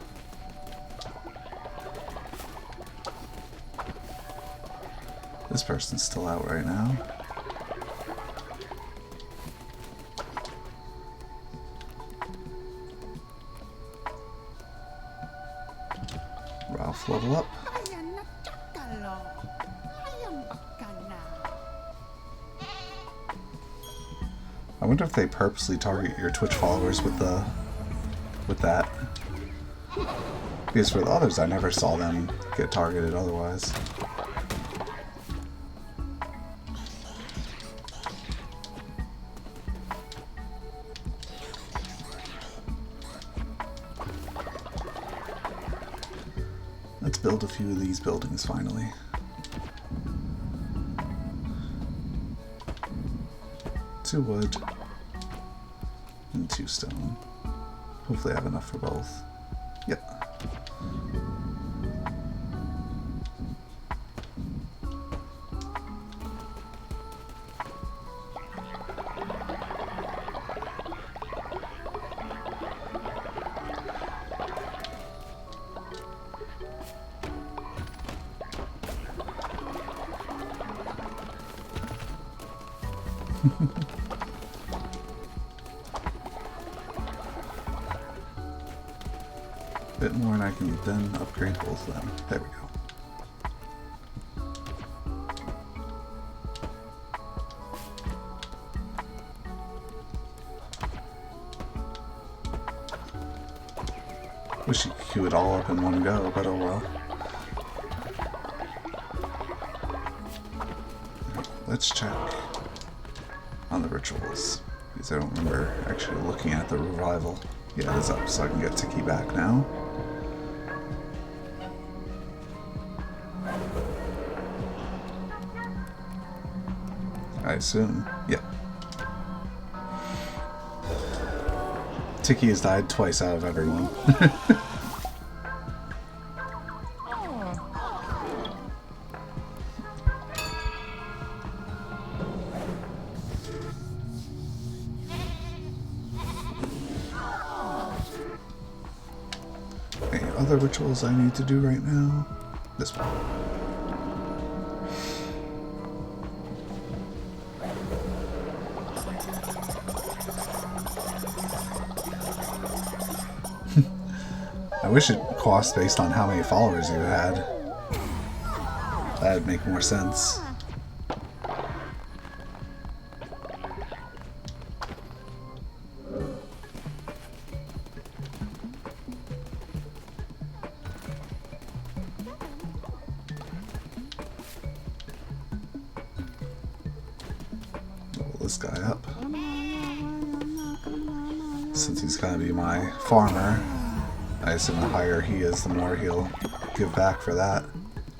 This person's still out right now. Ralph, level up. I wonder if they purposely target your Twitch followers with that. Because for the others, I never saw them get targeted otherwise. Let's build a few of these buildings finally. Two wood and 2 stone. Hopefully I have enough for both. Yep. Bit more and I can then upgrade both of them. There we go. Wish you could queue it all up in one go, but oh well. Let's check. on the rituals. Because I don't remember actually looking at the revival. Yeah, it is up, so I can get Tiki back now. I assume. Yeah. Tiki has died twice out of everyone. Any other rituals I need to do right now? This one. I wish it cost based on how many followers you had. That'd make more sense. Level this guy up. Since he's gonna be my farmer, I assume the higher he is, the more he'll give back for that.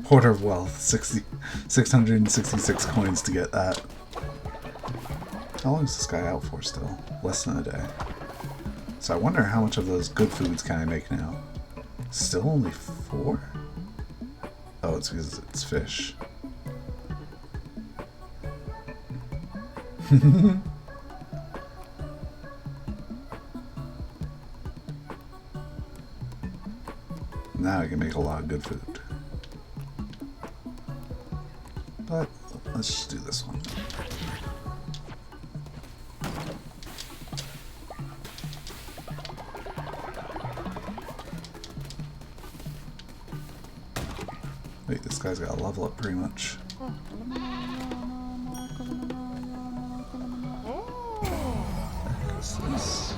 Hoarder of Wealth, 666 coins to get that. How long is this guy out for still? Less than a day. So I wonder how much of those good foods can I make now? Still only 4? Oh, it's because it's fish. Now I can make a lot of good food. But let's just do this one. Wait, this guy's got a level up pretty much. What is this?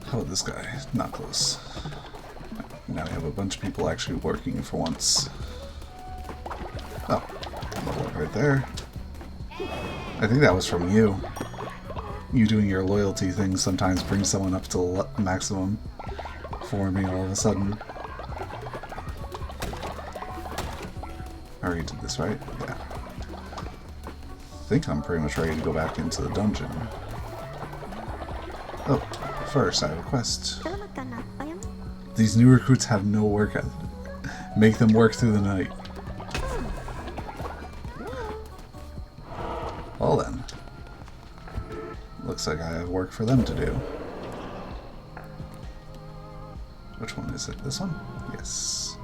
How about this guy? Not close. Now we have a bunch of people actually working for once. Oh, level up right there. I think that was from you. You doing your loyalty thing sometimes brings someone up to the maximum for me all of a sudden. I already did this, right? Yeah. I think I'm pretty much ready to go back into the dungeon. Oh, first I have a quest. These new recruits have no work ethic. Make them work through the night. Well then. Looks like I have work for them to do. Which one is it? This one? Yes.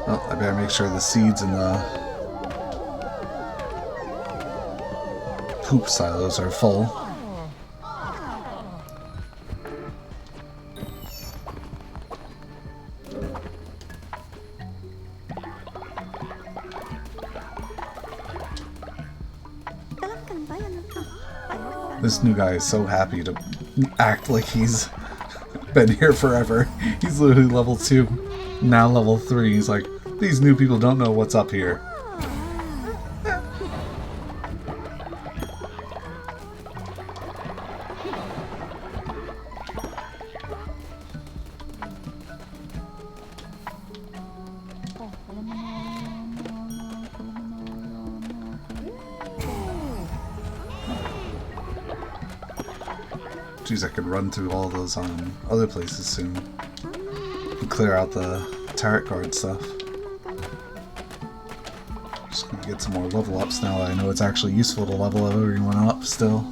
Oh, I better make sure the seeds in the poop silos are full. This new guy is so happy to act like he's been here forever. He's literally level 2, now level 3. He's like, these new people don't know what's up here. Jeez, I could run through all those other places soon. And clear out the tarot card stuff. Just gonna get some more level ups now that I know it's actually useful to level everyone up still.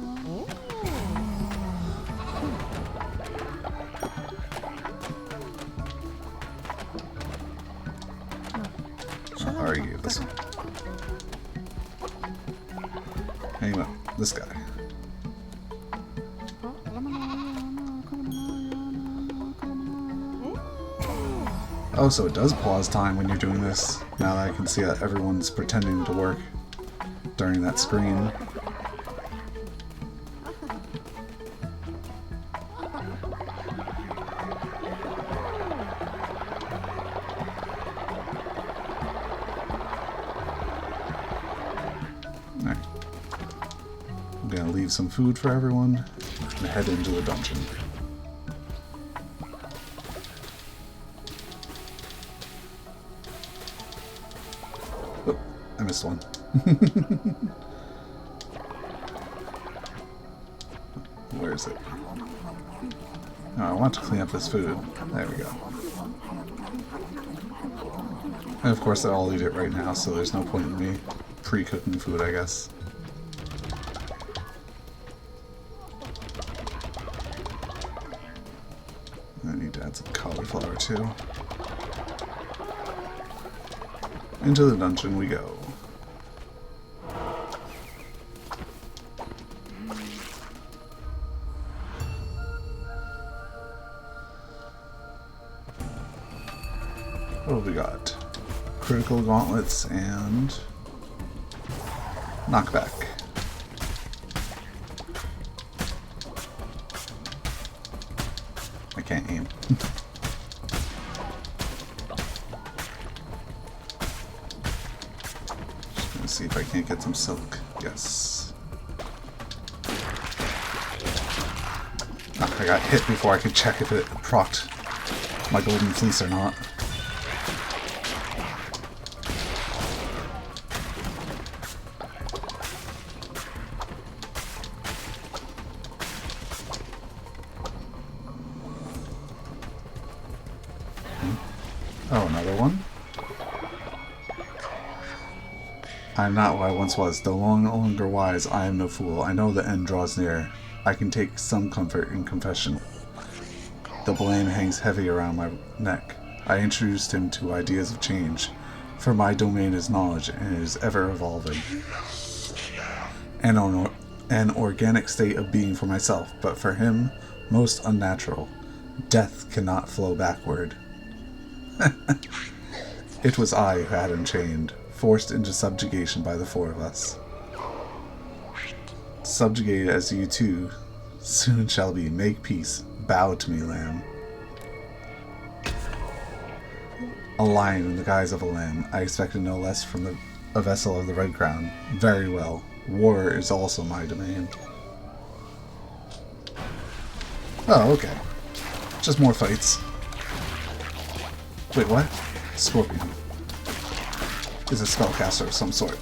I already gave this one. Anyway, this guy. Oh, so it does pause time when you're doing this, now that I can see that everyone's pretending to work during that screen. leave some food for everyone, and head into the dungeon. Oh, I missed one. Where is it? Oh, I want to clean up this food. There we go. And of course I'll eat it right now, so there's no point in me pre-cooking food, I guess. I need to add some cauliflower too. Into the dungeon we go. What have we got? Critical gauntlets and knockback. I can't aim. Just gonna see if I can't get some silk. Yes. I got hit before I could check if it procced my golden fleece or not. Oh, another one? I am not what I once was, though no longer wise, I am no fool. I know the end draws near. I can take some comfort in confession. The blame hangs heavy around my neck. I introduced him to ideas of change, for my domain is knowledge and it is ever evolving. And an organic state of being for myself, but for him, most unnatural. Death cannot flow backward. It was I who had him chained, forced into subjugation by the four of us. Subjugated as you too soon shall be. Make peace. Bow to me, lamb. A lion in the guise of a lamb. I expected no less from a vessel of the Red Crown. Very well. War is also my domain. Oh, okay. Just more fights. Wait, what? Scorpion. Is a spellcaster of some sort.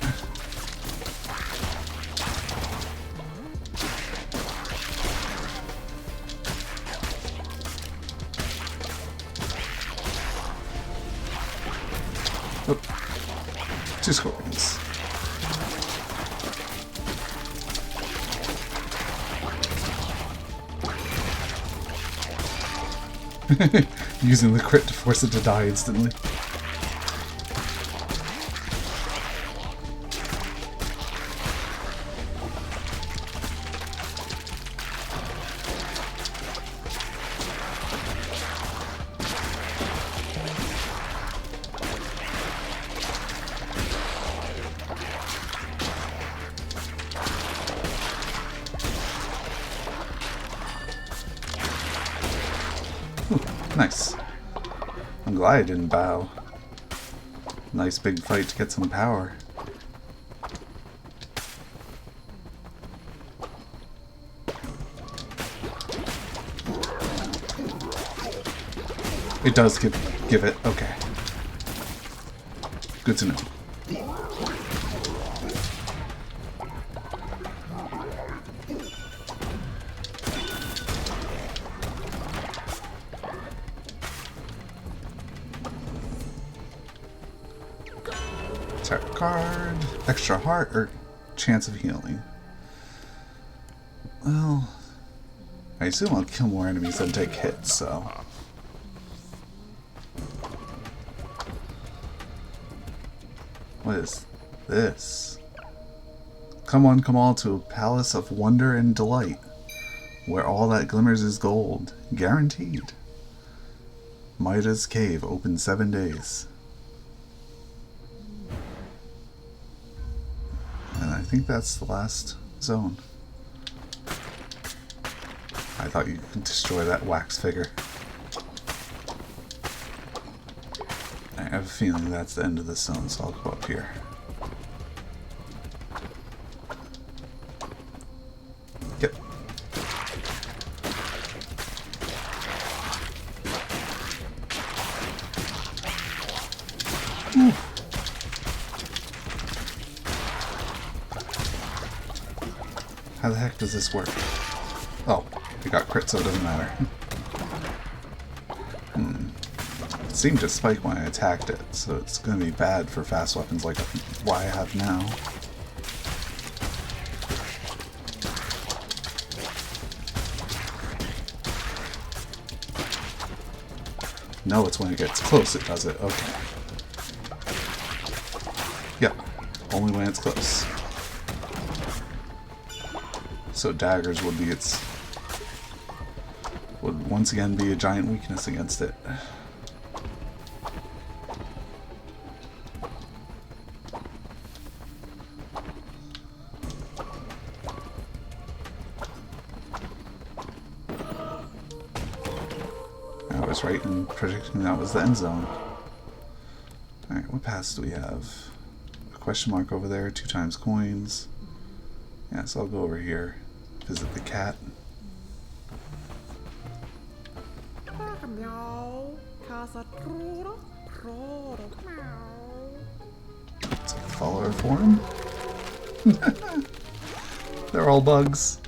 Oh. 2 scorpions. Using the crit to force it to die instantly. Nice. I'm glad I didn't bow. Nice big fight to get some power. It does give it. Okay. Good to know. Tarot card, extra heart, or chance of healing. Well, I assume I'll kill more enemies than take hits, so. What is this? Come on, come all to a palace of wonder and delight, where all that glimmers is gold, guaranteed. Midas Cave, open 7 days. I think that's the last zone. I thought you could destroy that wax figure. I have a feeling that's the end of this zone, so I'll go up here. How the heck does this work? Oh, it got crit, so it doesn't matter. It seemed to spike when I attacked it, so it's going to be bad for fast weapons like what I have now. No, it's when it gets close it does it. Okay. Yep, only when it's close. So daggers would be would once again be a giant weakness against it. I was right in predicting that was the end zone. Alright, what paths do we have? A question mark over there, 2 times coins. Yeah, so I'll go over here, visit the cat. It's like a follower form. They're all bugs.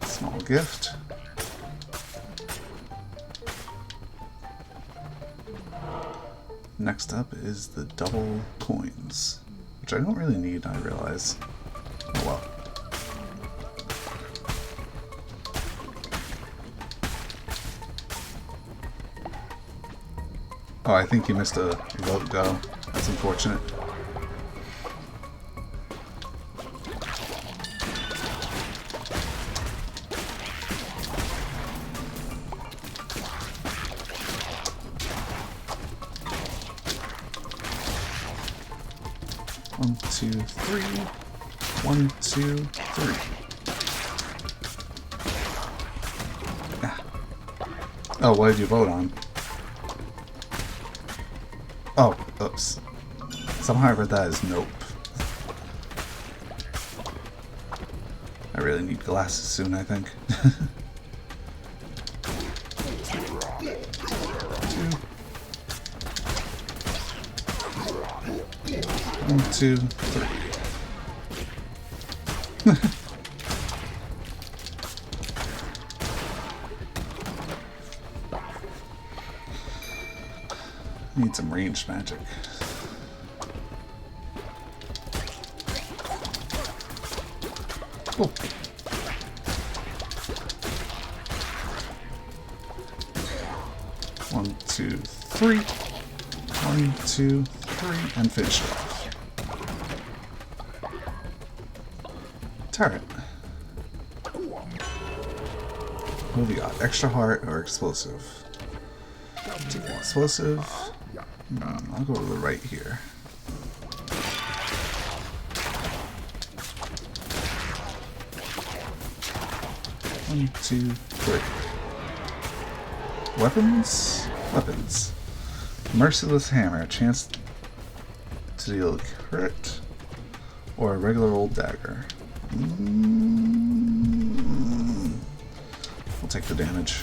Small gift. Next up is the double coins, which I don't really need, I realize. Oh well. Oh, I think you missed a vote go. That's unfortunate. One, two, three. 1, 2, 3. Ah. Oh, what did you vote on? Oh, oops. Somehow I read that as nope. I really need glasses soon, I think. 1, 2, 3. Need some ranged magic. Oh. One, two, three. 1, 2, 3, and finish it off. Turret. What have we got? Extra heart or explosive? Take the explosive. I'll go to the right here. One, two, three. Weapons? Weapons. Merciless hammer. Chance to deal crit. Or a regular old dagger. I'll take the damage.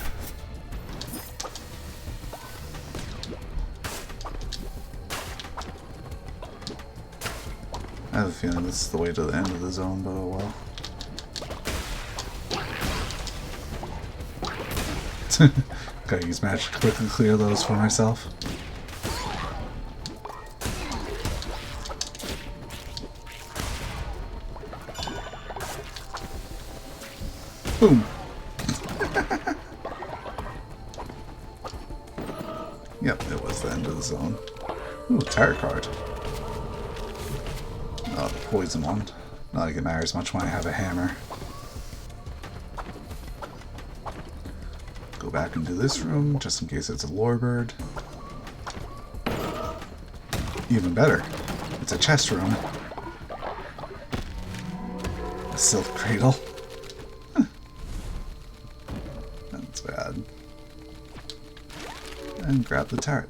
I have a feeling this is the way to the end of the zone, but oh well. Gotta use magic to quickly clear those for myself. Boom! Yep, it was the end of the zone. Ooh, tarot card. Oh, the poison one. Not like it matters much when I have a hammer. Go back into this room, just in case it's a Lorebird. Even better, it's a chest room. A silk cradle. That's bad. And grab the turret.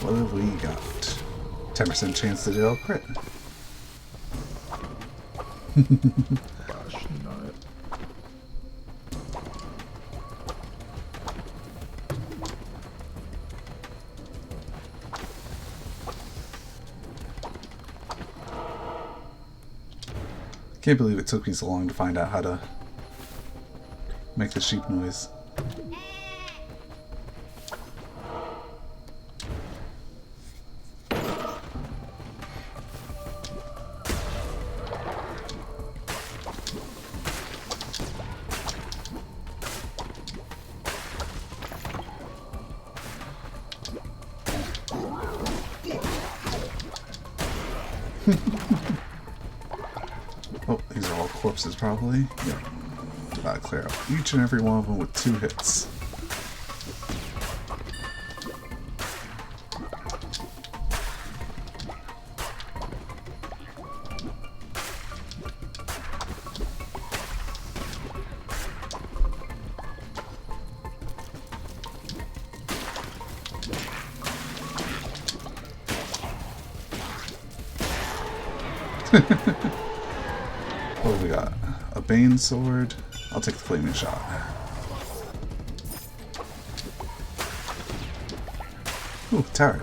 What have we got? 10% chance to deal crit. Gosh, not. Can't believe it took me so long to find out how to make the sheep noise. Oh, these are all corpses, probably. Yep. Gotta clear out each and every one of them with 2 hits. What do we got? A Bane sword. I'll take the flaming shot. Ooh, turret.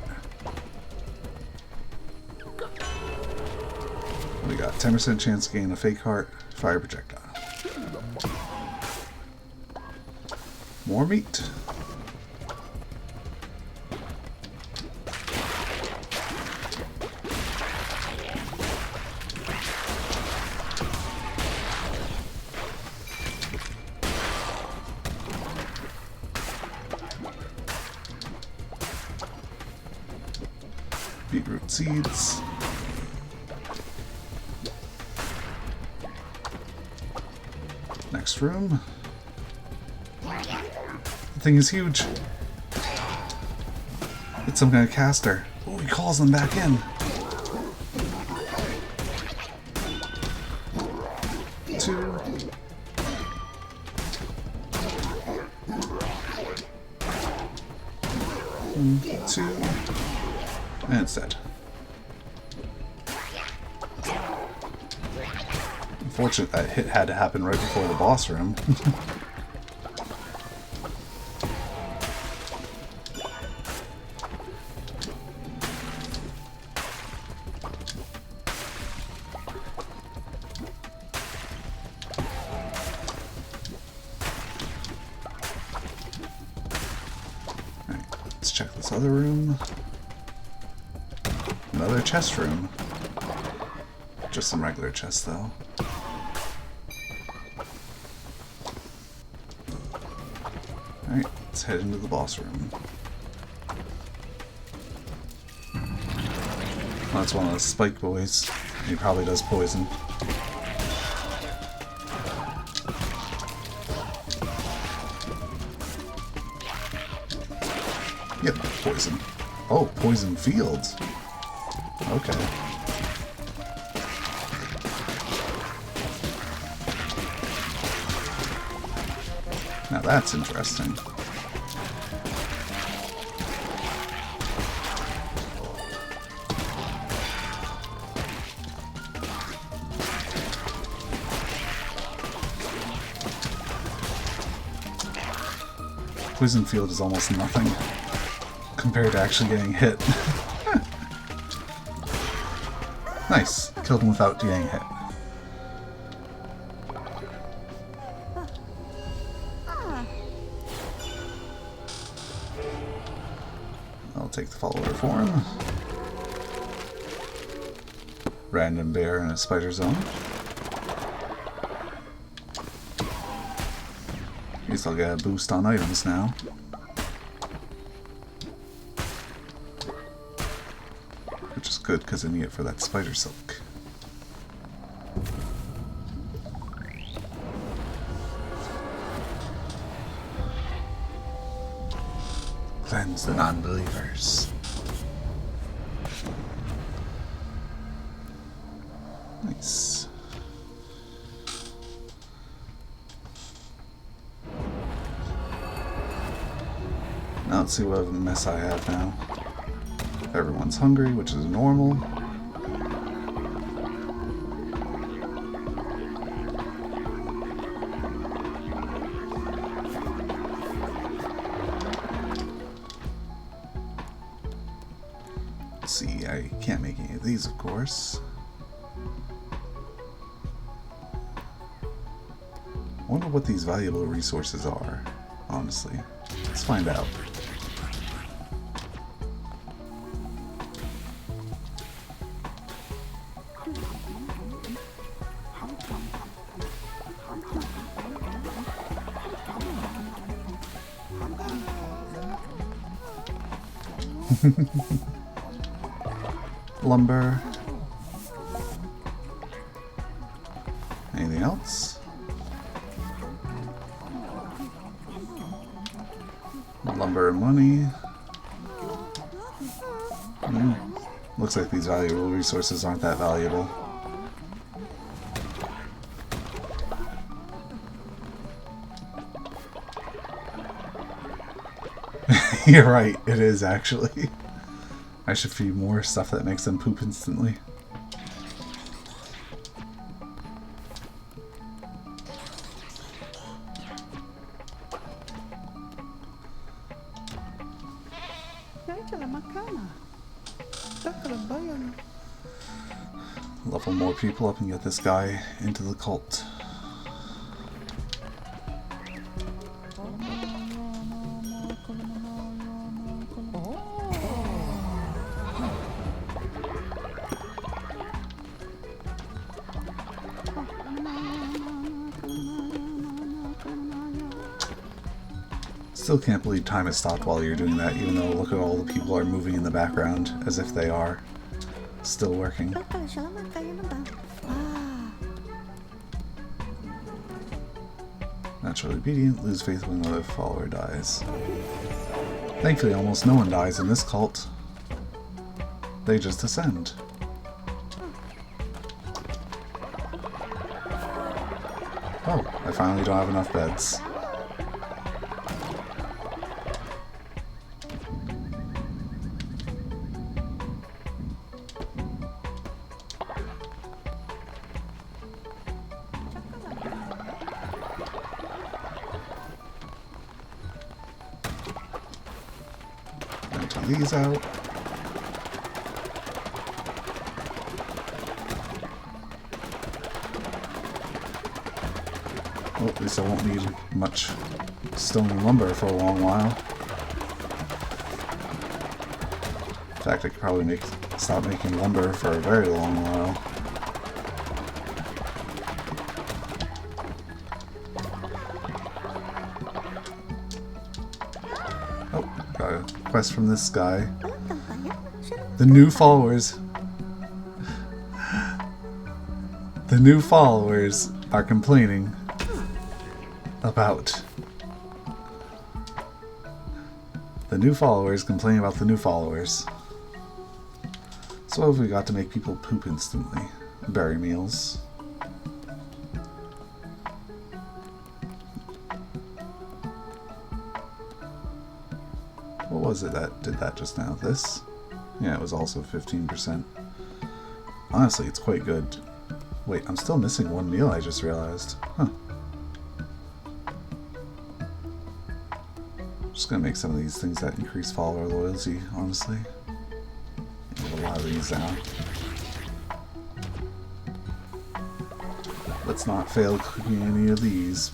We got 10% chance to gain a fake heart, fire projectile. More meat. Beetroot seeds. Next room. The thing is huge. It's some kind of caster. Oh, he calls them back in. 2. 2. And it's dead. Unfortunate that hit had to happen right before the boss room. Alright, let's check this other room. Another chest room. Just some regular chests, though. Alright, let's head into the boss room. Well, that's one of those spike boys. He probably does poison. Yep, poison. Oh, poison fields. Okay. Now that's interesting. Poison field is almost nothing compared to actually getting hit. Nice. Killed him without getting hit. I'll take the follower form. Random bear in a spider zone. At least I'll get a boost on items now. Which is good because I need it for that spider silk. Cleanse the non-believers. Nice. Now let's see what other mess I have now. Everyone's hungry, which is normal. Let's see, I can't make any of these, of course. I wonder what these valuable resources are, honestly. Let's find out. Lumber. Anything else? Lumber and money. Looks like these valuable resources aren't that valuable. You're right, it is actually. I should feed more stuff that makes them poop instantly. Level more people up and get this guy into the cult. Still can't believe time has stopped while you're doing that, even though look at all the people are moving in the background as if they are still working. Naturally obedient, lose faith when another follower dies. Thankfully, almost no one dies in this cult. They just ascend. Oh, I finally don't have enough beds. These out. Well, at least I won't need much stone and lumber for a long while. In fact, I could probably stop making lumber for a very long while. Oh, got a quest from this guy. The new followers are complaining about the new followers. So what have we got to make people poop instantly? Berry meals. What was it that did that just now? This? Yeah, it was also 15%. Honestly, it's quite good. Wait, I'm still missing one meal, I just realized. Huh. Just gonna make some of these things that increase follower loyalty, honestly. Get a lot of these now. Let's not fail cooking any of these.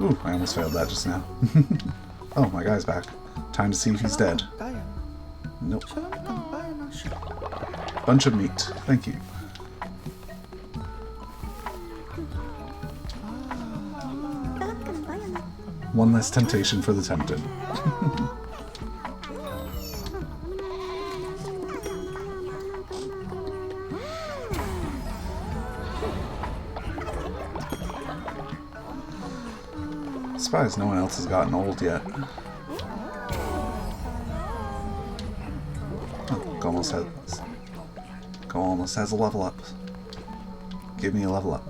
Ooh, I almost failed that just now. Oh, my guy's back. Time to see if he's dead. Nope. Bunch of meat. Thank you. One less temptation for the tempted. Surprised no one else has gotten old yet. Oh, Go almost has a level up. Give me a level up.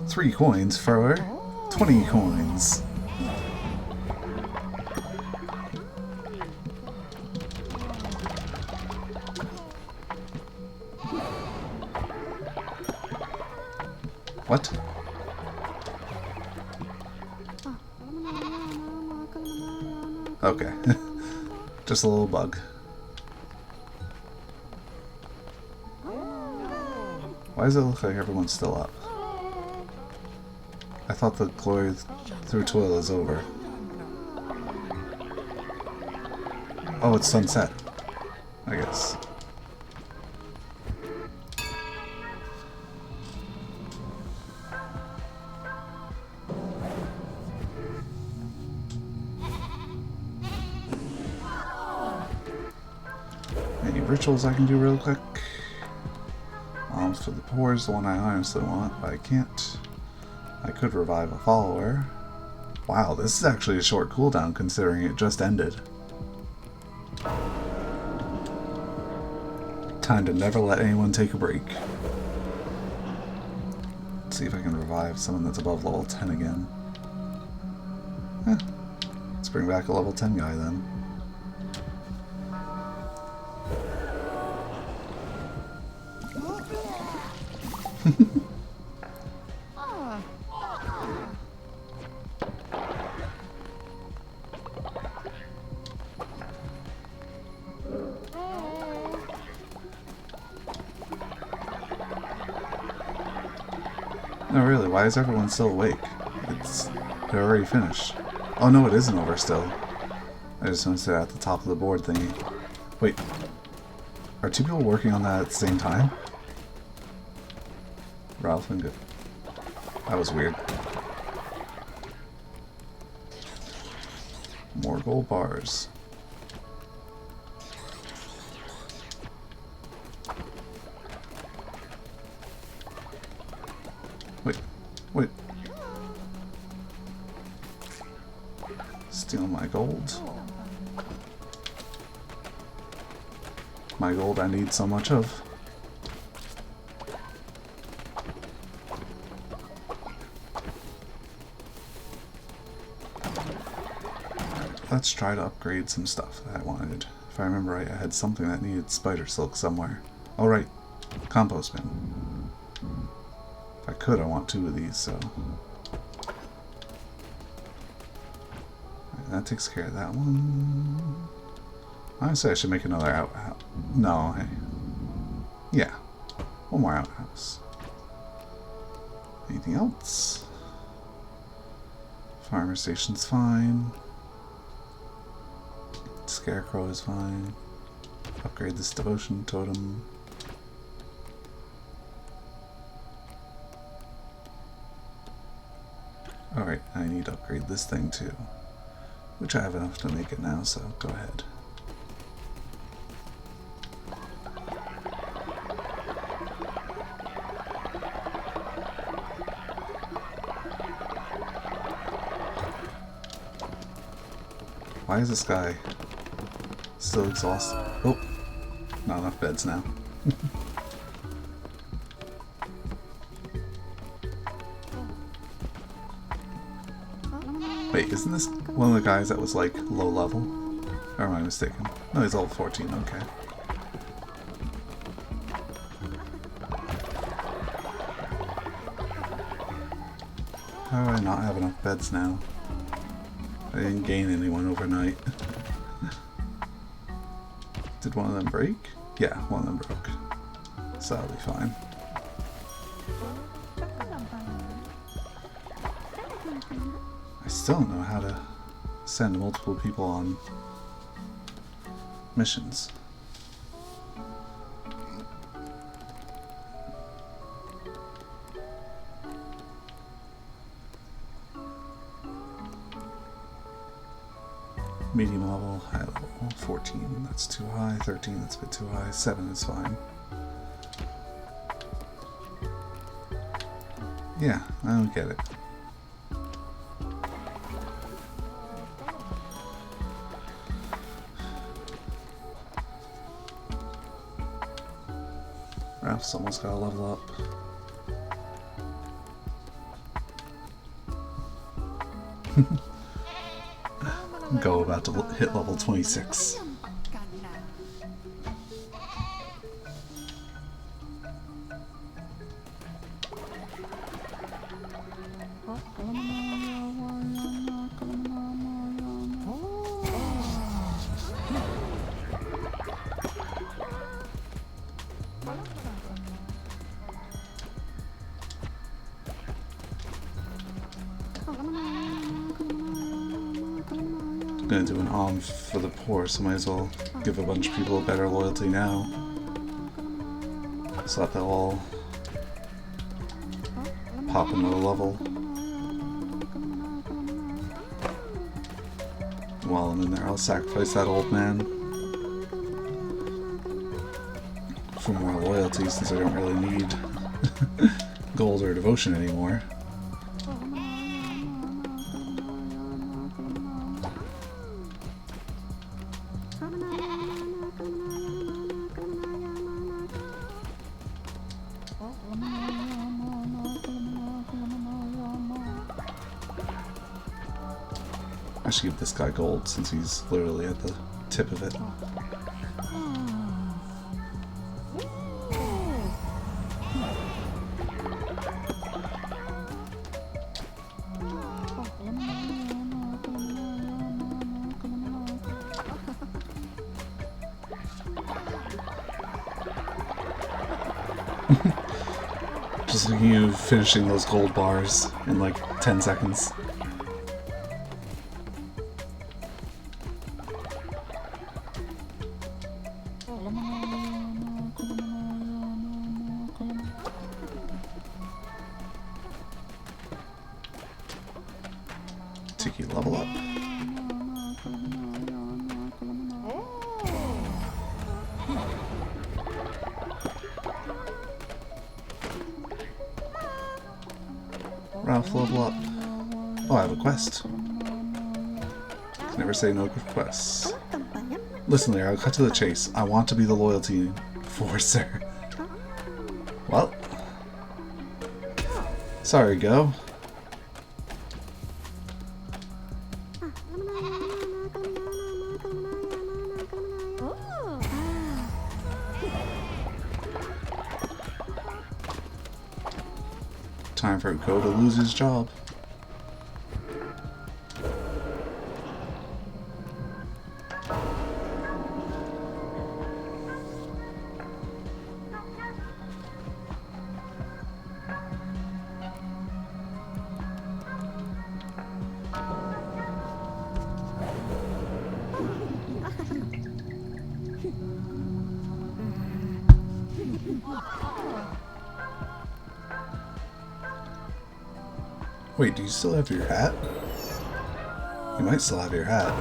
3 coins for 20 coins. What? Okay. Just a little bug. Why does it look like everyone's still up? I thought the glory through toil is over. Oh, it's sunset. I guess. Any rituals I can do real quick? Alms for the poor is the one I honestly want, but I can't. I could revive a follower. Wow, this is actually a short cooldown considering it just ended. Time to never let anyone take a break. Let's see if I can revive someone that's above level 10 again. Let's bring back a level 10 guy then. No, really, why is everyone still awake? They're already finished. Oh no, it isn't over still. I just noticed it at the top of the board thingy. Wait, are two people working on that at the same time? Ralph and Good. That was weird. More gold bars. Wait. Steal my gold. My gold I need so much of. Let's try to upgrade some stuff that I wanted. If I remember right, I had something that needed spider silk somewhere. Oh right, compost bin. If I could, I want 2 of these, so... Right, that takes care of that one. Honestly, I should make another outhouse. No, hey. Yeah, one more outhouse. Anything else? Farmer station's fine. Scarecrow is fine. Upgrade this devotion totem. Alright, I need to upgrade this thing too. Which I have enough to make it now, so go ahead. Why is this guy still exhausted? Oh, not enough beds now. Wait, isn't this one of the guys that was like low level? Or am I mistaken? No, he's level 14, okay. How do I not have enough beds now? I didn't gain anyone overnight. Did one of them break? Yeah, one of them broke. So that'll be fine. I still don't know how to send multiple people on missions. Medium level, high level, 14, that's too high, 13, that's a bit too high, 7 is fine. Yeah, I don't get it. Ralph's almost got to level up. Go about to hit level 26. I'm gonna do an for the poor, so might as well give a bunch of people better loyalty now. So that they'll all pop into the level. While I'm in there, I'll sacrifice that old man for more loyalty, since I don't really need gold or devotion anymore. I should give this guy gold, since he's literally at the tip of it. Just like you finishing those gold bars in like 10 seconds. Tiki, level up. Ralph, level up. Oh, I have a quest. Never say no requests. Listen, Lear, I'll cut to the chase. I want to be the loyalty enforcer. Well. Sorry, Go. Time for Go to lose his job. Wait, do you still have your hat? You might still have your hat.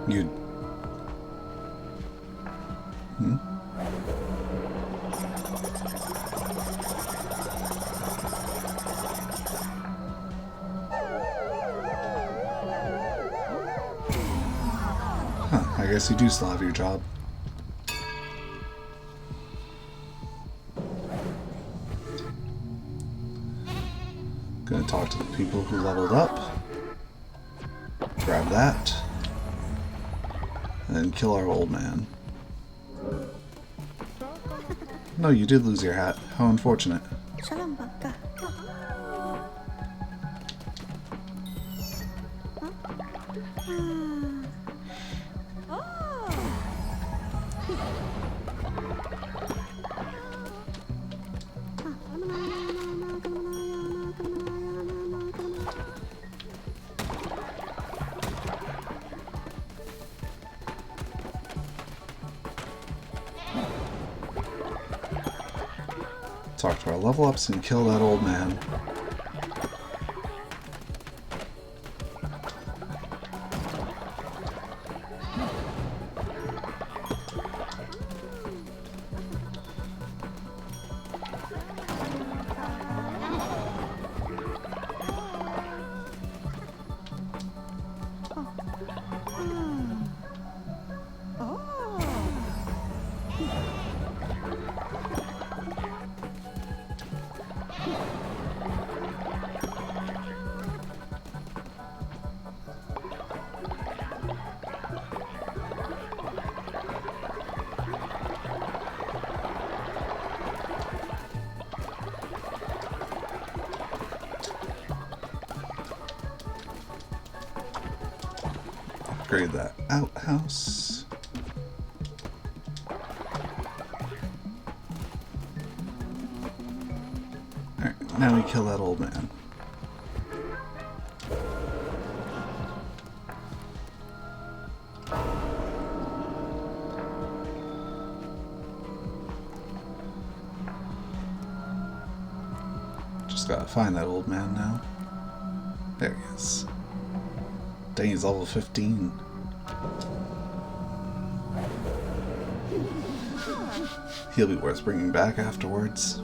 You... Hmm? Huh, I guess you do still have your job. Gonna talk to the people who leveled up. Grab that. And then kill our old man. No, you did lose your hat. How unfortunate. Talk to our level ups and kill that old man. Upgrade that outhouse. Alright, now we kill that old man. Just gotta find that old man now. There he is. Dang, he's level 15. He'll be worth bringing back afterwards.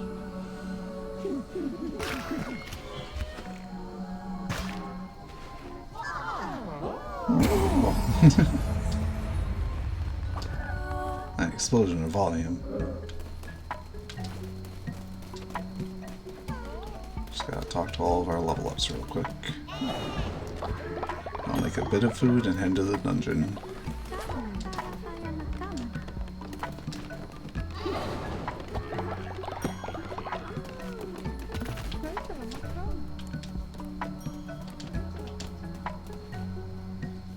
An explosion of volume. Just gotta talk to all of our level ups real quick. I'll make a bit of food and head to the dungeon.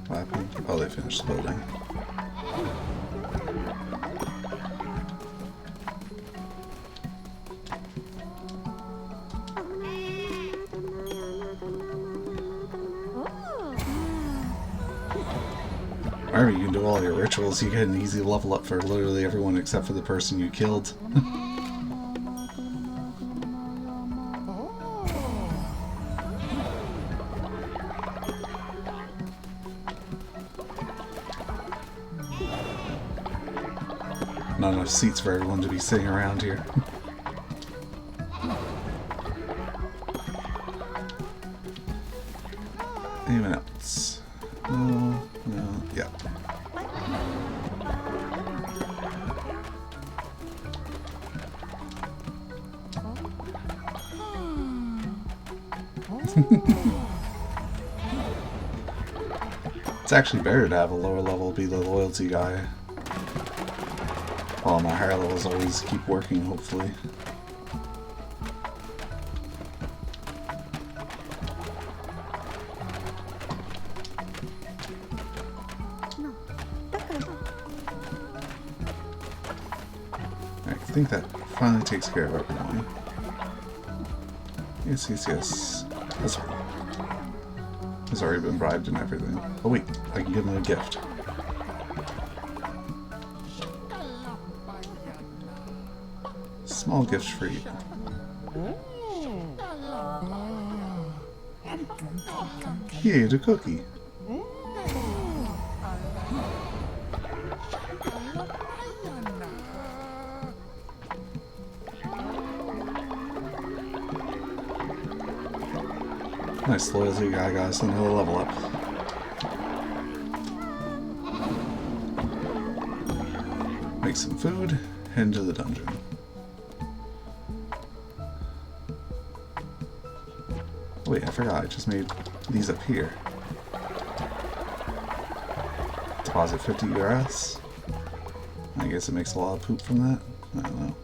What happened? Oh, they finished the building. Whenever you can do all your rituals, you get an easy level up for literally everyone except for the person you killed. Not enough seats for everyone to be sitting around here. Anyone else? No, no, yeah. It's actually better to have a lower level be the loyalty guy. While my higher levels always keep working, hopefully. I think that finally takes care of everyone. Yes, yes, yes. That's right. He's already been bribed and everything. Oh wait, I can give him a gift. Small gift for you. He ate a cookie. Nice loyalty guy got us another level up. Make some food, head into the dungeon. Wait, I forgot, I just made these up here. Deposit 50 URS. I guess it makes a lot of poop from that. I don't know.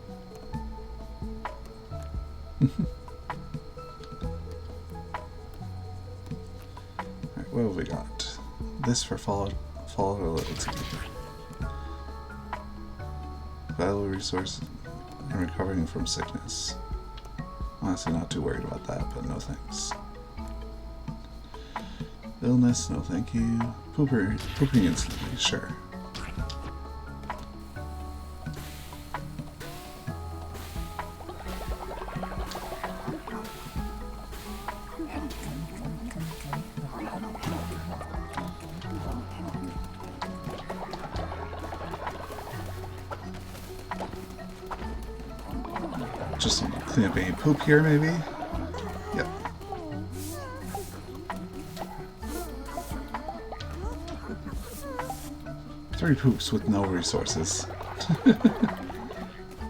Alright, what have we got? This for follow loyalty. Valuable resource and recovering from sickness. Honestly, not too worried about that, but no thanks. Illness, no thank you. Pooping instantly, sure. Just clean up any poop here, maybe? Yep. Three poops with no resources.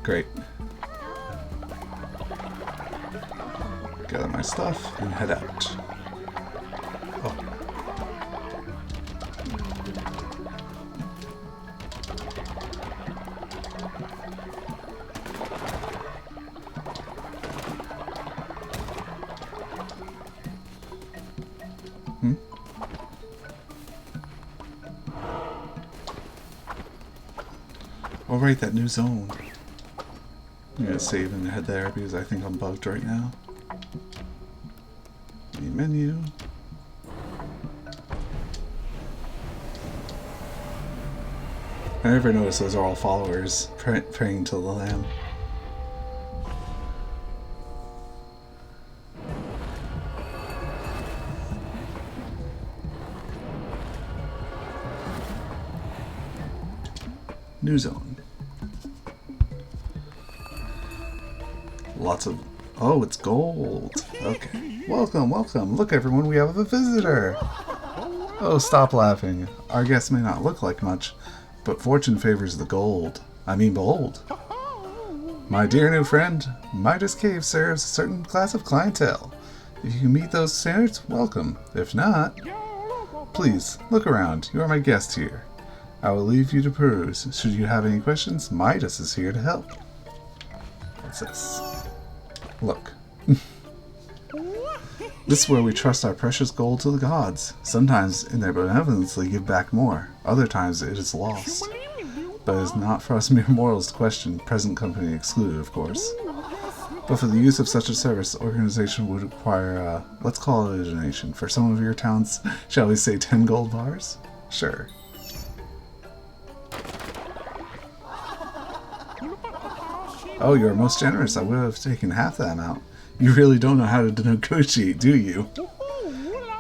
Great. Gather my stuff and head out. Oh. Oh right, that new zone. I'm gonna save and head there because I think I'm bugged right now. Main menu. I never noticed those are all followers praying to the lamb. New zone. Lots of... Oh, it's gold. Okay. Welcome, welcome. Look, everyone, we have a visitor. Oh, stop laughing. Our guest may not look like much, but fortune favors the gold. I mean bold. My dear new friend, Midas Cave serves a certain class of clientele. If you can meet those standards, welcome. If not, please, look around. You are my guest here. I will leave you to peruse. Should you have any questions, Midas is here to help. What's this? Look. This is where we trust our precious gold to the gods. Sometimes, in their benevolence, they give back more. Other times, it is lost. But it is not for us mere mortals to question, present company excluded, of course. But for the use of such a service, the organization would require, let's call it a donation. For some of your towns, shall we say 10 gold bars? Sure. Oh, you're most generous. I would have taken half that amount. You really don't know how to negotiate, do you?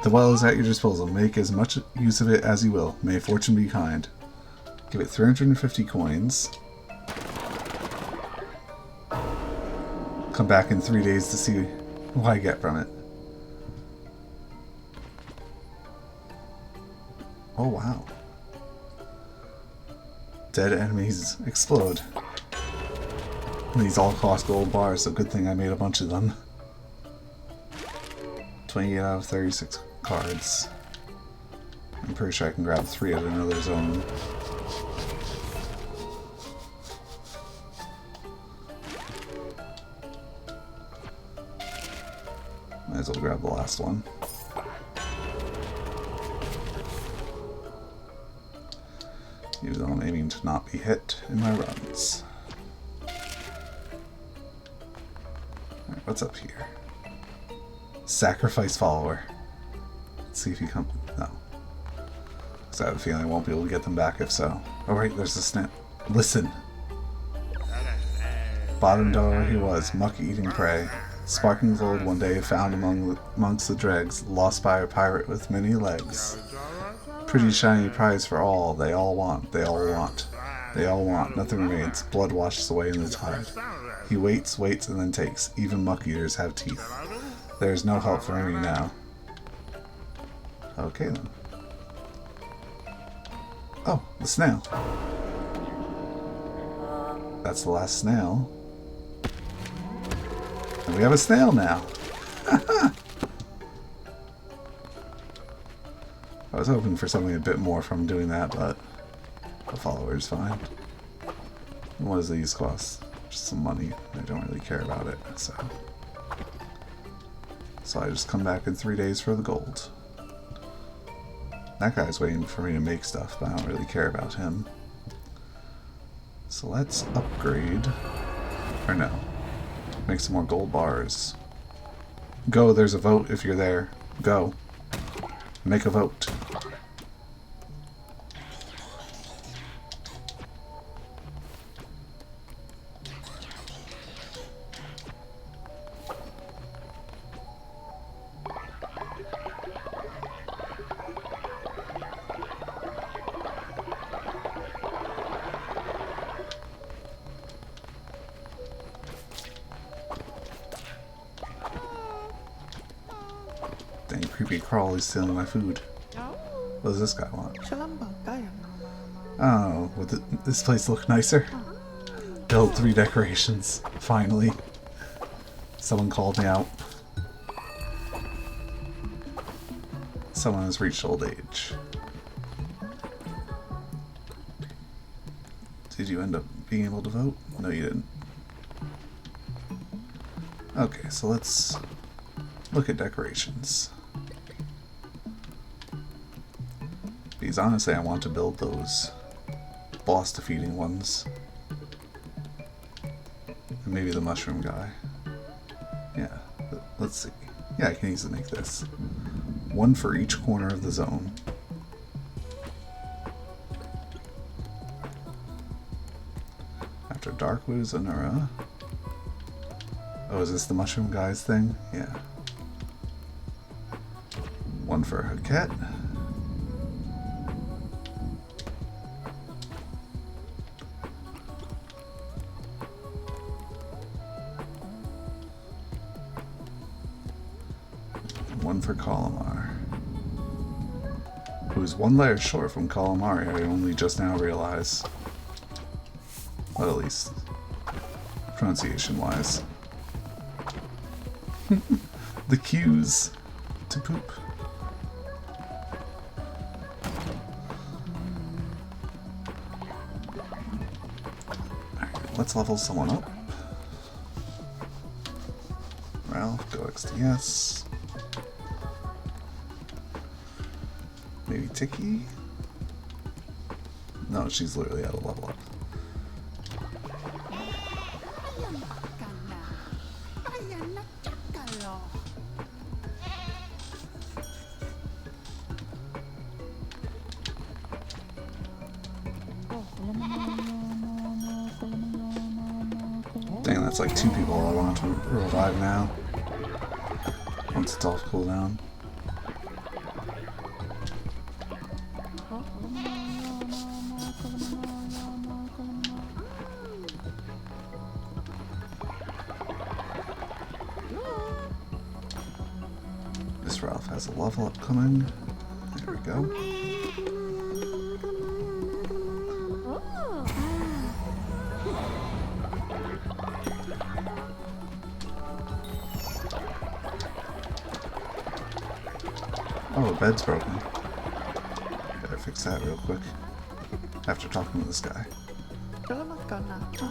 The well is at your disposal. Make as much use of it as you will. May fortune be kind. Give it 350 coins. Come back in 3 days to see what I get from it. Oh, wow. Dead enemies explode. These all cost gold bars, so good thing I made a bunch of them. 28 out of 36 cards. I'm pretty sure I can grab 3 out of another zone. Might as well grab the last one. Even though I'm aiming to not be hit in my runs. Alright, what's up here? Sacrifice follower. Let's see if he comes. No. Because I have a feeling I won't be able to get them back if so. Oh right, there's a snap. Listen. Bottom door he was, muck-eating prey. Sparking gold one day found amongst the dregs, lost by a pirate with many legs. Pretty shiny prize for all, they all want, they all want. They all want, nothing remains, blood washes away in the tide. He waits, and then takes. Even muck-eaters have teeth. There is no help for me now. Okay then. Oh, the snail. That's the last snail. And we have a snail now. I was hoping for something a bit more from doing that, but the follower's fine. And what does these cost? Just some money. I don't really care about it, so I just come back in 3 days for the gold. That guy's waiting for me to make stuff, but I don't really care about him. So let's upgrade. Or no. Make some more gold bars. Go, there's a vote if you're there. Go. Make a vote. Dang, creepy crawly's stealing my food. What does this guy want? Oh, would this place look nicer? Build 3 decorations. Finally. Someone called me out. Someone has reached old age. Did you end up being able to vote? No, you didn't. Okay, so let's look at decorations. Because honestly, I want to build those boss defeating ones. And maybe the mushroom guy. Yeah, let's see. Yeah, I can easily make this. 1 for each corner of the zone. After Darkwood, Zanura. Oh, is this the mushroom guy's thing? Yeah. 1 for Haket. one for Calamar. Who's one layer short from Calamari, I only just now realize. Well, at least pronunciation-wise. The cues to poop. Alright, let's level someone up. Ralph, go XDS. Maybe Tiki? No, she's literally out of level up. Dang, that's like 2 people I want to revive now. Once it's off cooldown. This Ralph has a level up coming. There we go. Oh, the bed's broken. Gotta fix that real quick. After talking to this guy.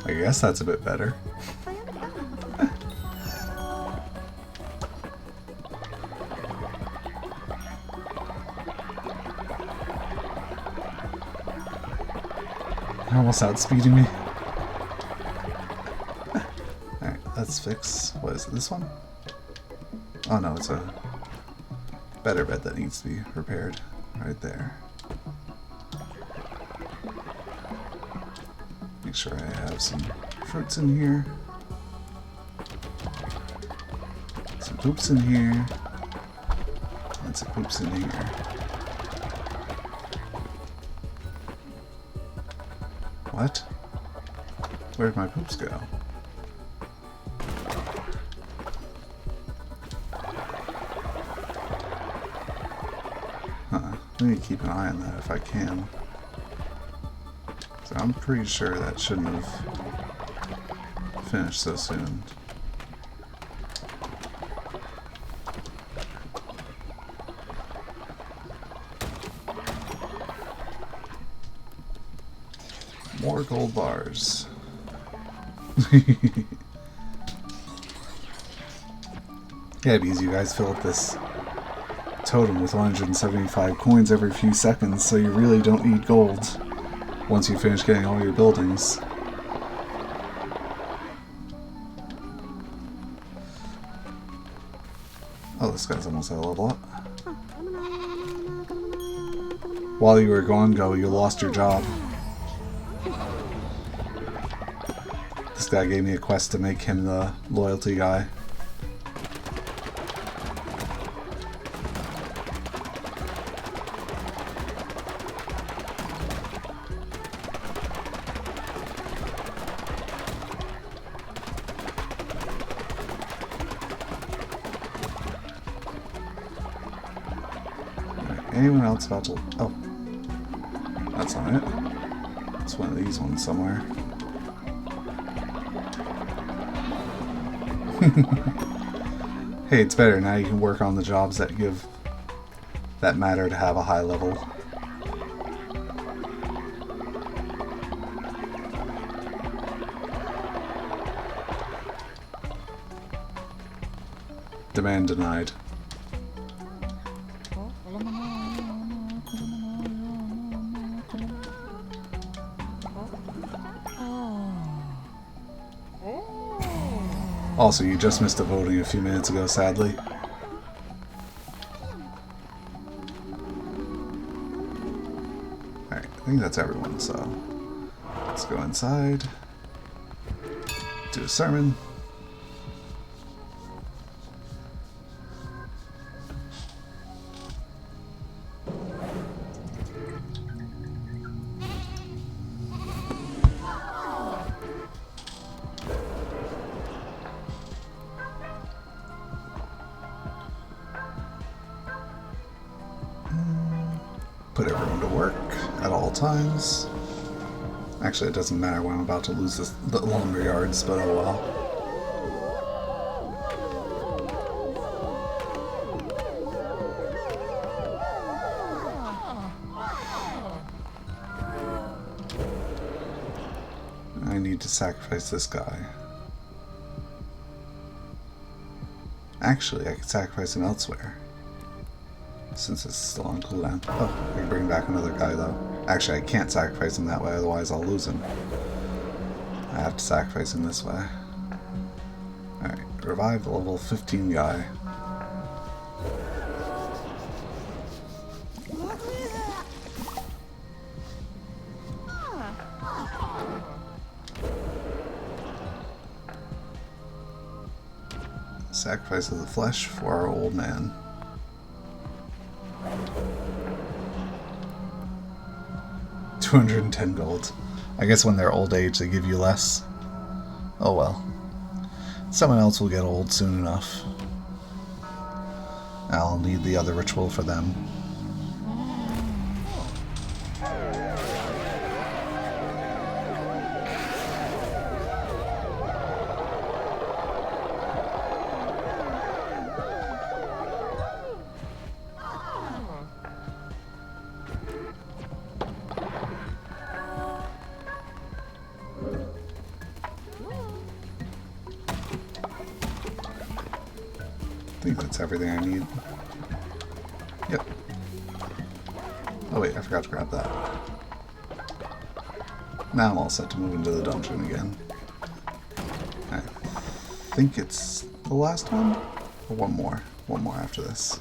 I guess that's a bit better. Almost outspeeding me. Alright, let's fix. What is it, this one? Oh no, it's a better bed that needs to be repaired. Right there. Make sure I have some fruits in here. Some poops in here. And some poops in here. What? Where'd my poops go? I need to keep an eye on that if I can. So I'm pretty sure that shouldn't have finished so soon. More gold bars. Yeah, because you guys fill up this totem with 175 coins every few seconds, so you really don't need gold once you finish getting all your buildings. Oh, this guy's almost out of level up. While you were gone, Go, you lost your job. This guy gave me a quest to make him the loyalty guy. Anyone else about to... Oh. That's not it. It's one of these ones somewhere. Hey, it's better. Now you can work on the jobs that matter to have a high level. Demand denied. Also, you just missed a voting a few minutes ago, sadly. Alright, I think that's everyone, so let's go inside, do a sermon. Put everyone to work at all times. Actually, it doesn't matter when I'm about to lose the lumber yards, but oh well. I need to sacrifice this guy. Actually, I could sacrifice him elsewhere, since it's still on cooldown. Oh, I can bring back another guy though. Actually, I can't sacrifice him that way, otherwise I'll lose him. I have to sacrifice him this way. Alright, revive the level 15 guy. Sacrifice of the flesh for our old man. $210 gold. I guess when they're old age they give you less. Oh well. Someone else will get old soon enough. I'll need the other ritual for them. I think that's everything I need. Yep. Oh wait, I forgot to grab that. Now I'm all set to move into the dungeon again. I think it's the last one? Or one more? One more after this.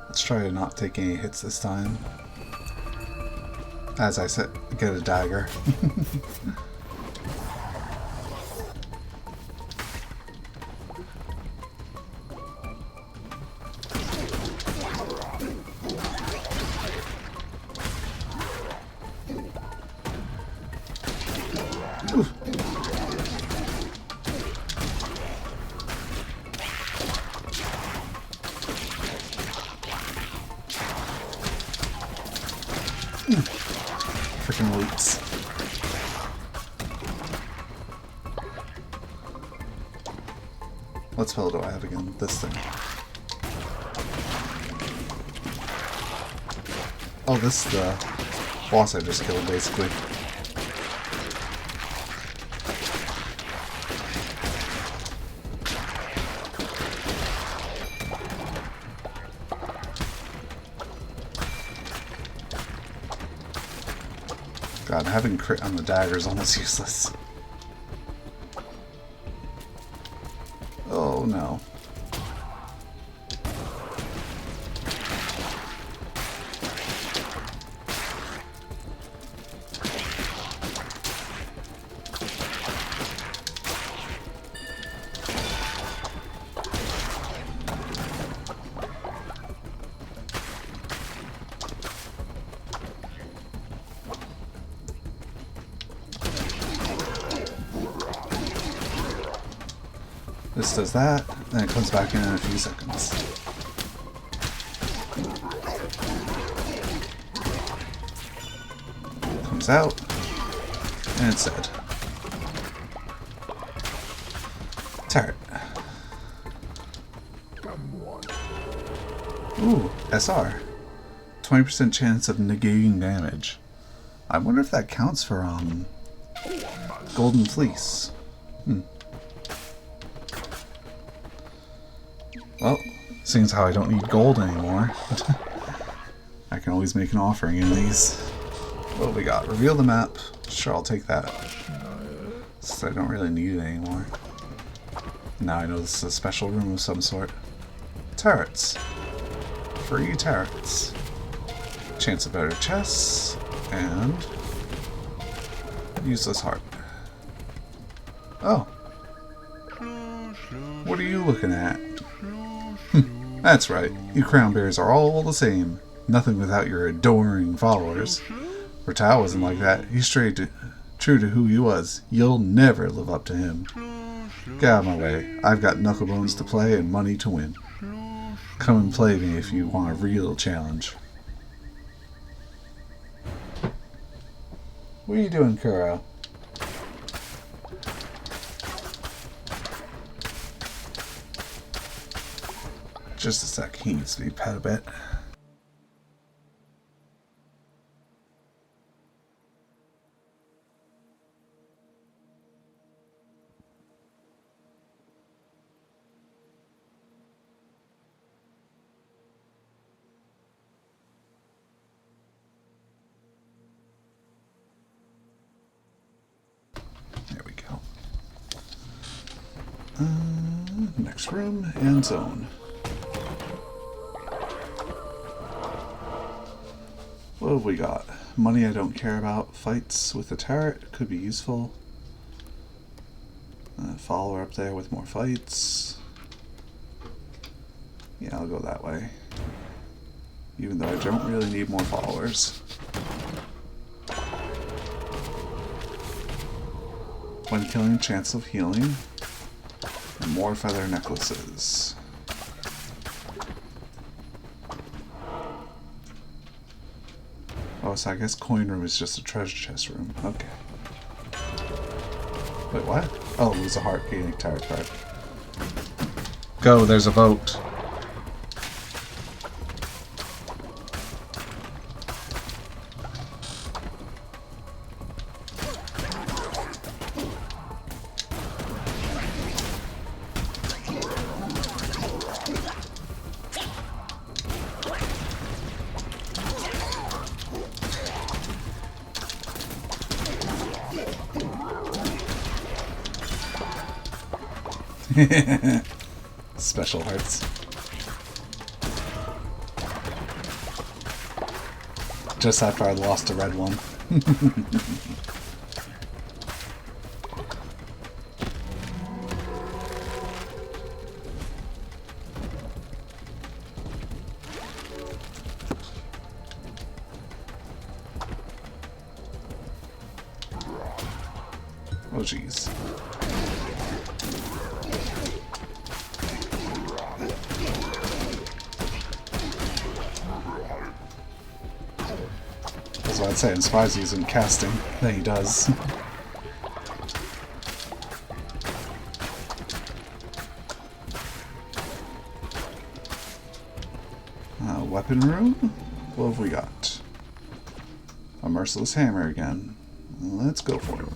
Let's try to not take any hits this time. As I said, get a dagger. Freaking weights. What spell do I have again? This thing. Oh, this is the boss I just killed, basically. God, having crit on the dagger is almost useless. Oh no. This does that, then it comes back in a few seconds. Comes out, and it's dead. Turret. Ooh, SR. 20% chance of negating damage. I wonder if that counts for, Golden Fleece. Well, seeing as how I don't need gold anymore, I can always make an offering in these. What do we got? Reveal the map. Sure, I'll take that. Since I don't really need it anymore. Now I know this is a special room of some sort. Turrets. Free turrets. Chance of better chests. And useless heart. Oh. What are you looking at? That's right, you crown bears are all the same. Nothing without your adoring followers. Rattau wasn't like that. He strayed true to who he was. You'll never live up to him. Get out of my way. I've got knucklebones to play and money to win. Come and play me if you want a real challenge. What are you doing, Kuro? Just a sec, he needs to be pet a bit. Next room and zone. What have we got? Money I don't care about. Fights with the turret could be useful. Follower up there with more fights. Yeah, I'll go that way. Even though I don't really need more followers. When killing, chance of healing. And more feather necklaces. Oh, so I guess coin room is just a treasure chest room. Okay. Wait, what? Oh, lose a heart, gaining tarot card. Go, there's a vote. Special hearts. Just after I lost a red one. Oh jeez. That's what I'd say, inspires he's in casting. Then he does. Weapon room? What have we got? A merciless hammer again. Let's go for it.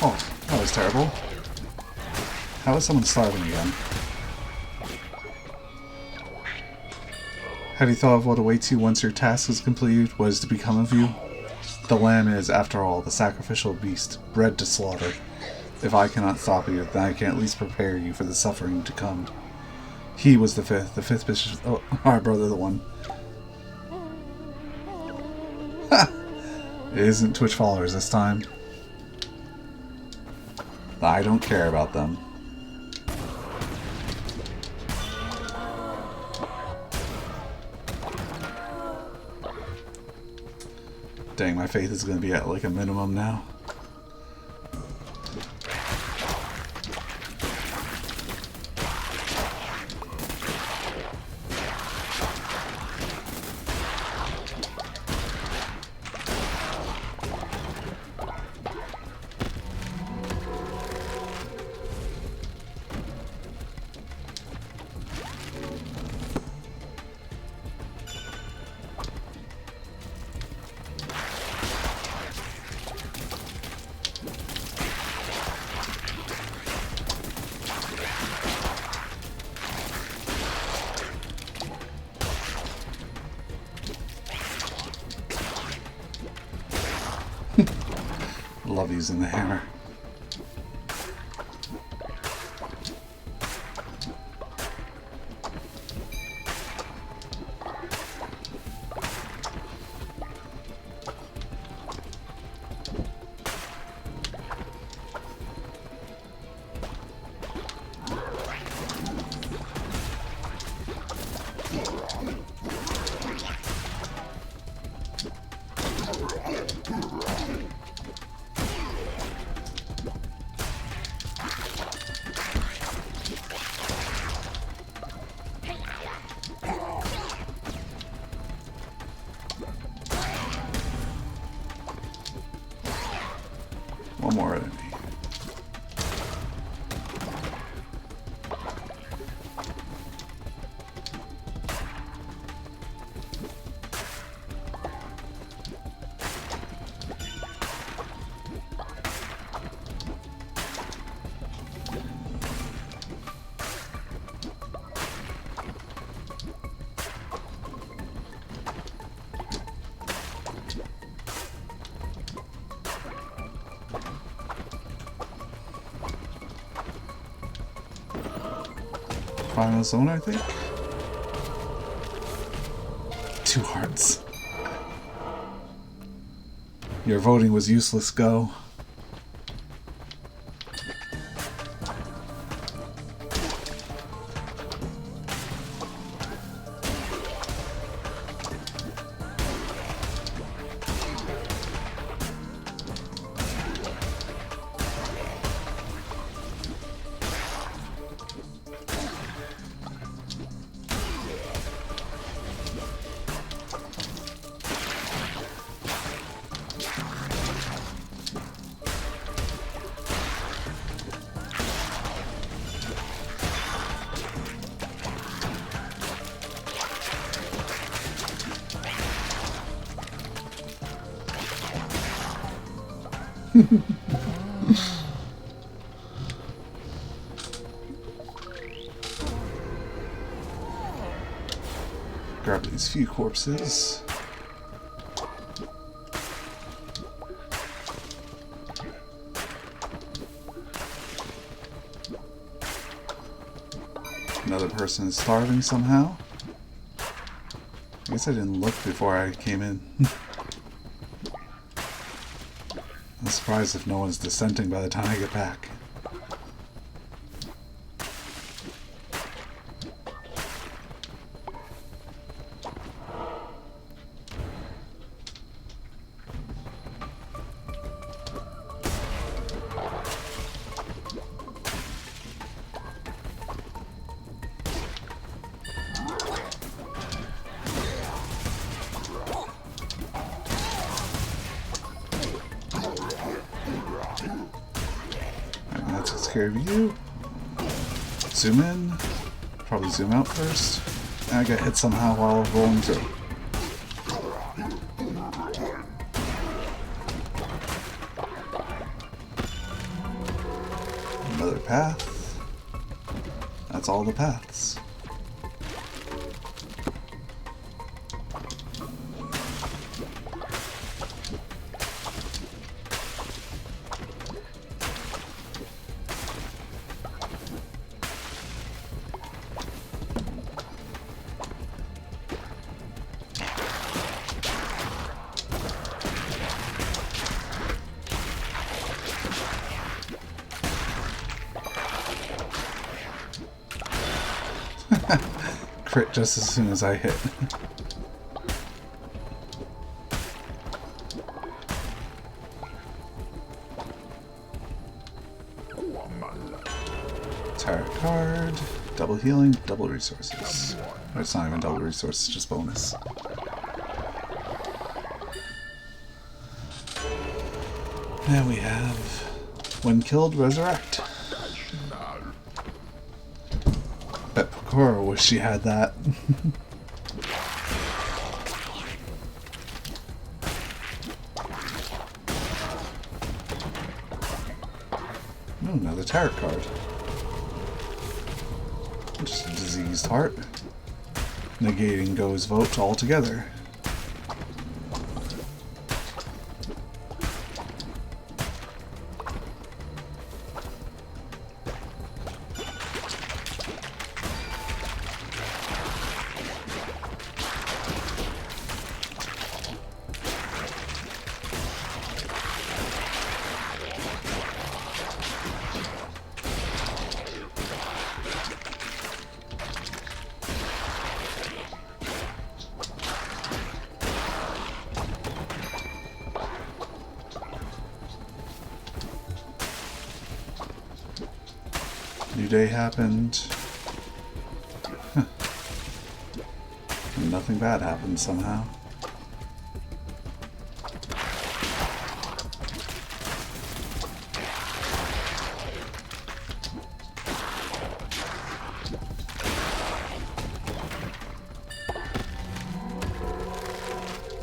Oh, that was terrible. How is someone starving again? Have you thought of what awaits you once your task is completed? What is to become of you? The lamb is, after all, the sacrificial beast, bred to slaughter. If I cannot stop you, then I can at least prepare you for the suffering to come. He was the fifth bishop. Oh, our brother, the one. Ha! It isn't Twitch followers this time. I don't care about them. Dang, my faith is going to be at like a minimum now. Love using the hammer. One more enemy. Final zone, I think. 2 hearts. Your voting was useless, go. Grab these few corpses. Another person is starving somehow. I guess I didn't look before I came in. I'm surprised if no one's dissenting by the time I get back. Care of you. Zoom in. Probably zoom out first. And I got hit somehow while rolling through. Another path. That's all the paths. Crit just as soon as I hit. Tarot card, double healing, double resources. Or it's not even double resources, just bonus. Now we have when killed, resurrect. Bet Pokora wish she had that. Oh, another tarot card. Just a diseased heart. Negating Go's vote altogether. New Day happened. Huh. And nothing bad happened somehow.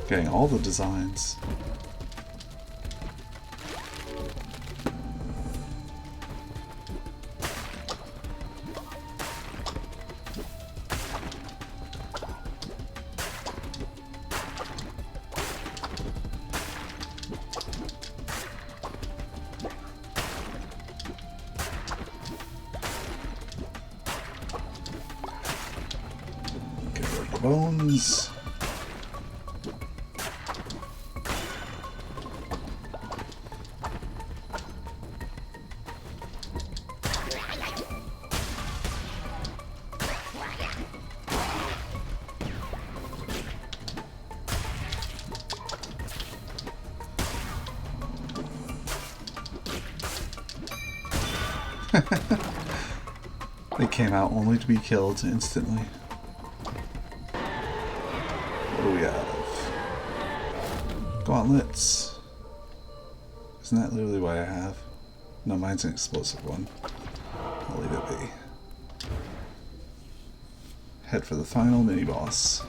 Getting all the designs. Get rid of the bones. They came out only to be killed instantly. What do we have? Gauntlets. Isn't that literally what I have? No, mine's an explosive one. I'll leave it be. Head for the final mini-boss.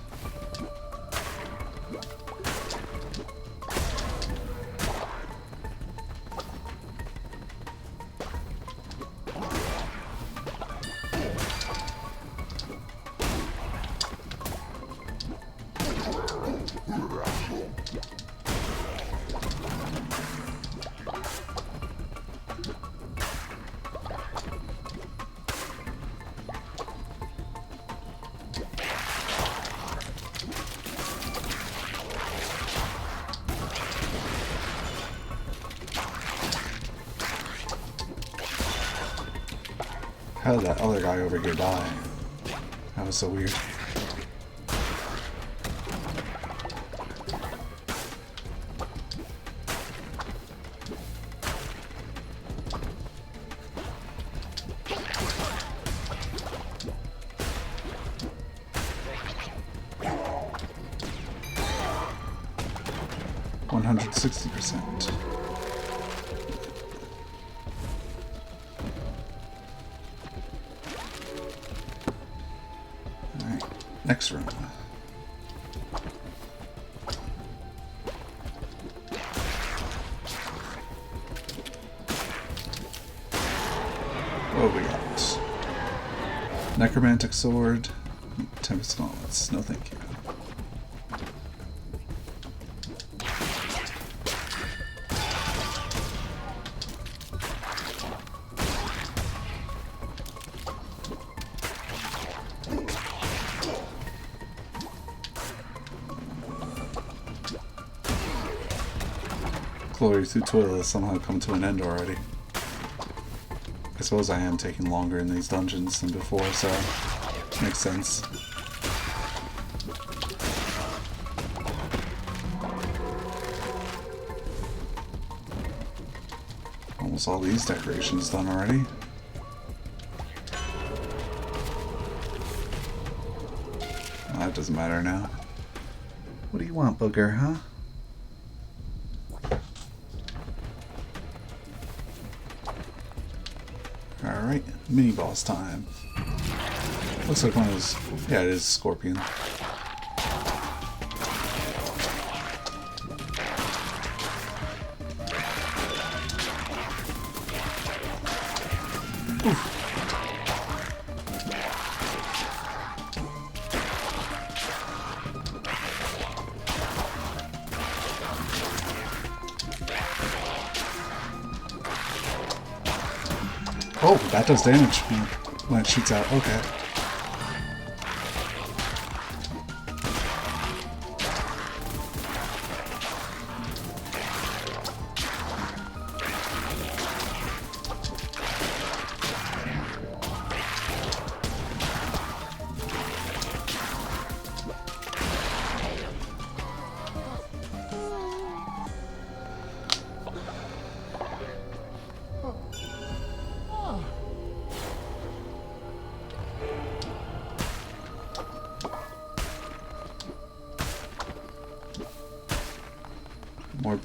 How did that other guy over here die? That was so weird. %. Alright, next room. What have we got? Necromantic Sword, Tempest Gauntlets. No thank you. Glory through toil has somehow come to an end already. I suppose I am taking longer in these dungeons than before, so makes sense. Almost all these decorations done already. Well, that doesn't matter now. What do you want, booger, huh? Alright, mini boss time. Looks like one of those. Yeah, it is Scorpion. Oof. Oh, that does damage when it shoots out. Okay.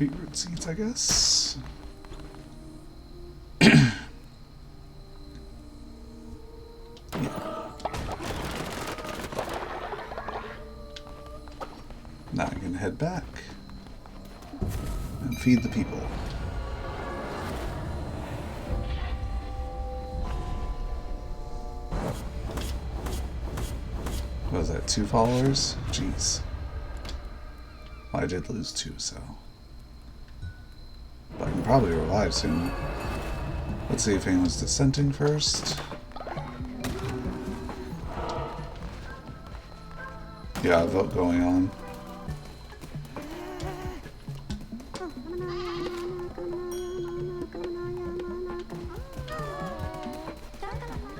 beetroot seeds, I guess. Now I can head back and feed the people. What was that, 2 followers? Jeez. Well, I did lose 2, so. But I can probably revive soon. Let's see if anyone's dissenting first. Yeah, a vote going on.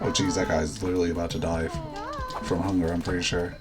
Oh geez, that guy's literally about to die from hunger, I'm pretty sure.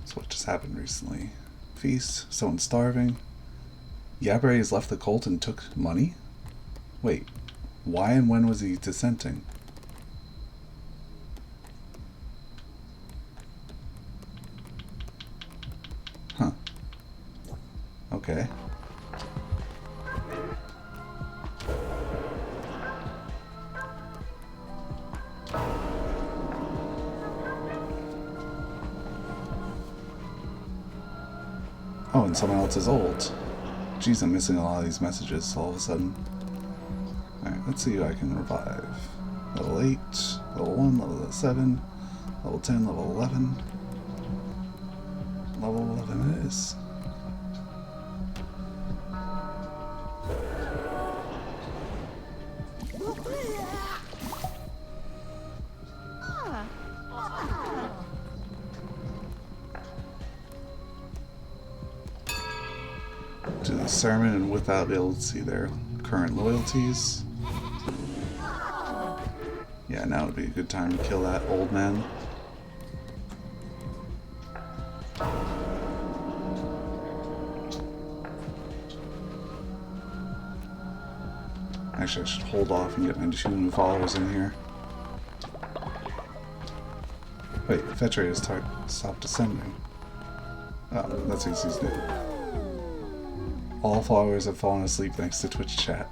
So what just happened recently? Feast, someone starving. Yabre has left the cult and took money? Wait, why and when was he dissenting? Huh. Okay. Oh, and someone else is old. Jeez, I'm missing a lot of these messages all of a sudden. Alright, let's see who I can revive. Level 8, level 1, level 7, level 10, level 11. Level 11 it is. Do the sermon and without be able to see their current loyalties. Yeah, now would be a good time to kill that old man. Actually, I should hold off and get my 2 new followers in here. Wait, fetch rate has stopped descending. Oh, that's easy to do. All followers have fallen asleep thanks to Twitch chat.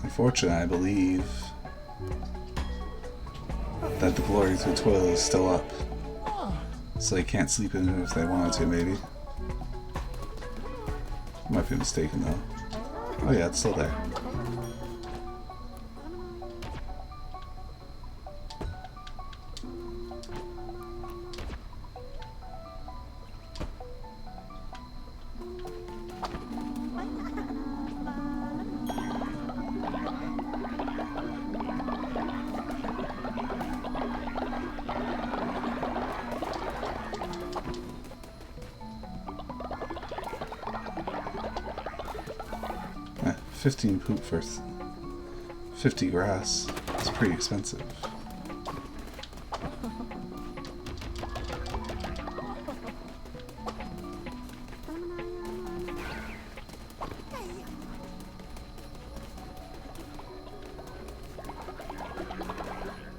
Unfortunately, I believe that the glory through toil is still up. So they can't sleep in it if they wanted to, maybe. Might be mistaken though. Oh yeah, it's still there. Eh, 15 poop for 50 grass. It's pretty expensive.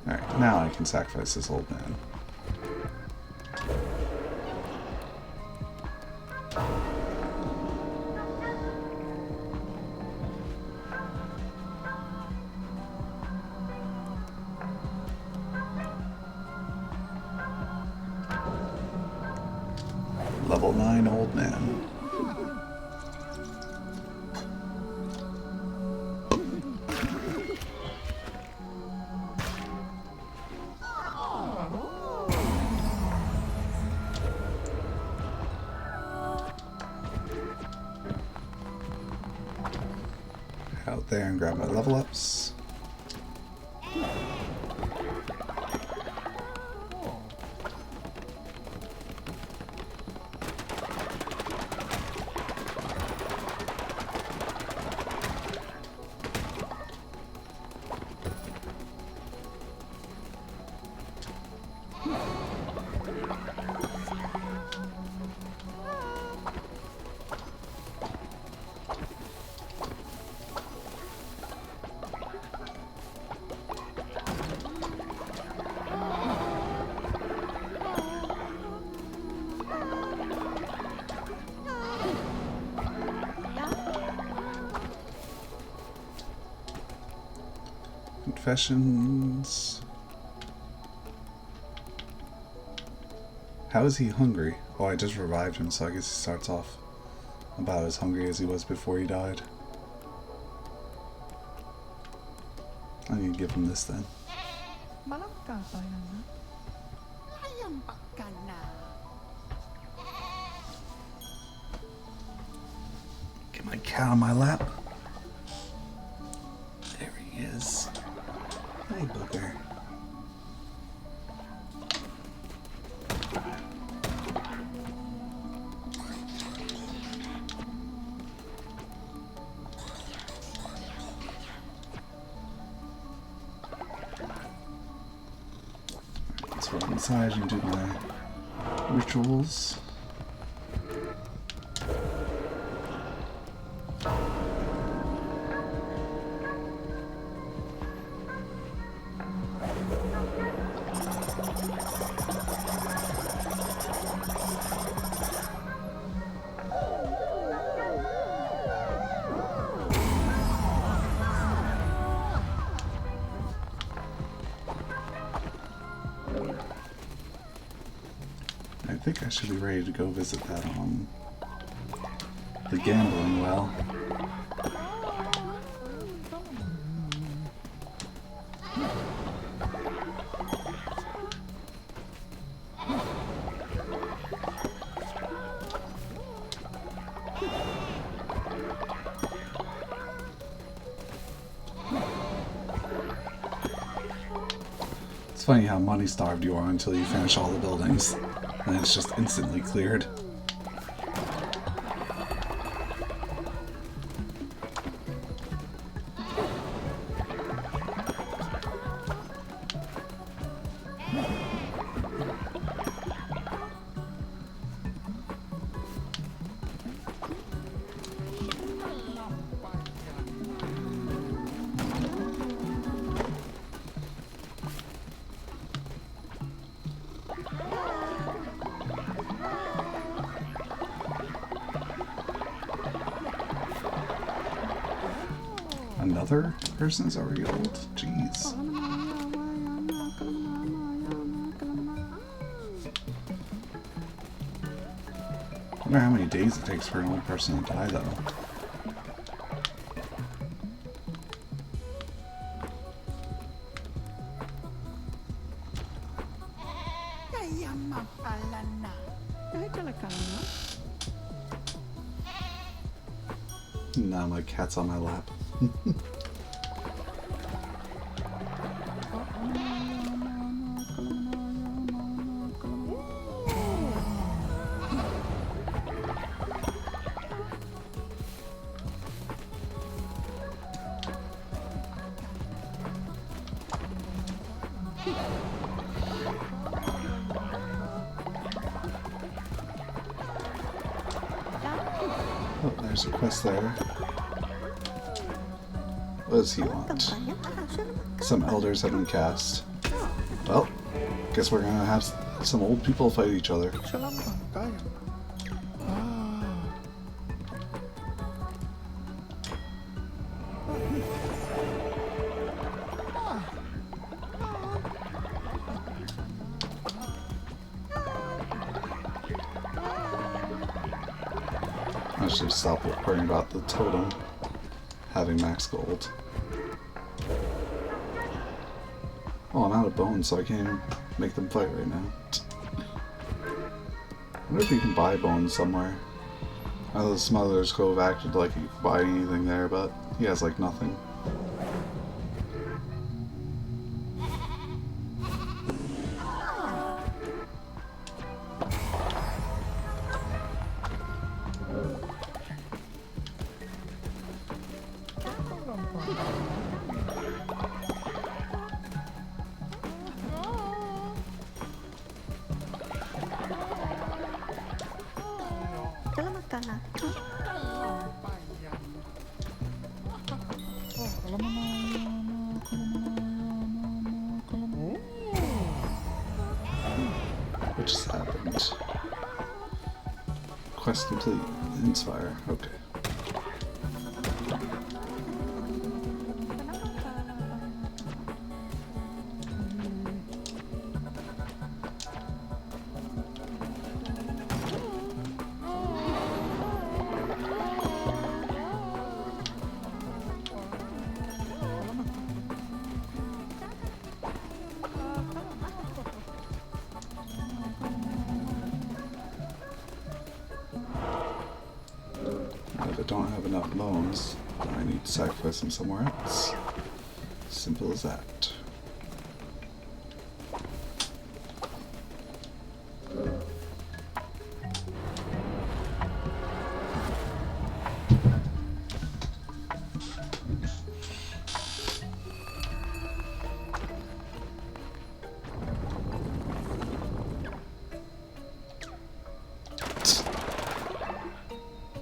Alright, now I can sacrifice this old man. Level 9 old man. Out there and grab my level ups. Confessions. How is he hungry? Oh, I just revived him, so I guess he starts off about as hungry as he was before he died. I need to give him this then. Get my cat on my lap. There he is. Hey, booger. Let's run inside and do my rituals. I think I should be ready to go visit that the gambling well. It's funny how money starved you are until you finish all the buildings. And it's just instantly cleared. Another person's already old? Jeez. I wonder how many days it takes for an old person to die, though. Now my cat's on my lap. Oh, there's a quest there. What does he want? Some elders have been cast. Well, guess we're gonna have some old people fight each other. I should stop worrying about the totem having max gold. Oh, I'm out of bones, so I can't even make them fight right now. I wonder if you can buy bones somewhere. I know the Smuggler's Cove acted like you could buy anything there, but he has like nothing. What just happened? Quest complete. Inspire. Okay. If I don't have enough bones, I need to sacrifice them somewhere else. Simple as that.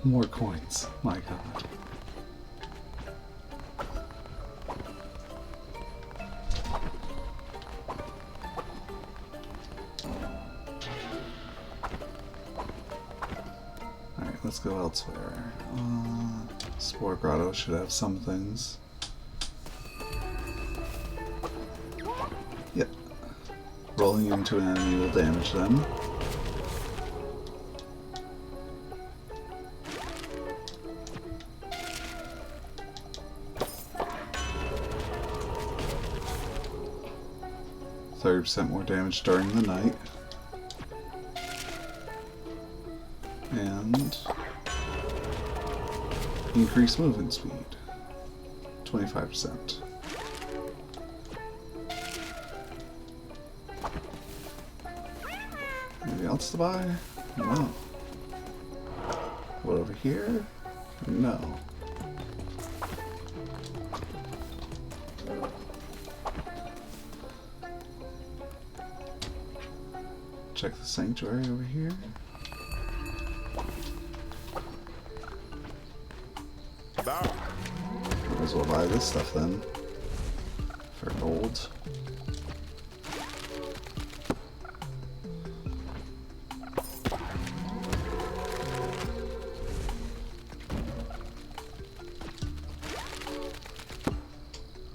More coins. My god. Alright, let's go elsewhere. Spore Grotto should have some things. Yep. Rolling into an enemy will damage them. 30% more damage during the night. And increase movement speed. 25%. Anything else to buy? No. What over here? No. Check the sanctuary over here. Might as well buy this stuff then. For gold.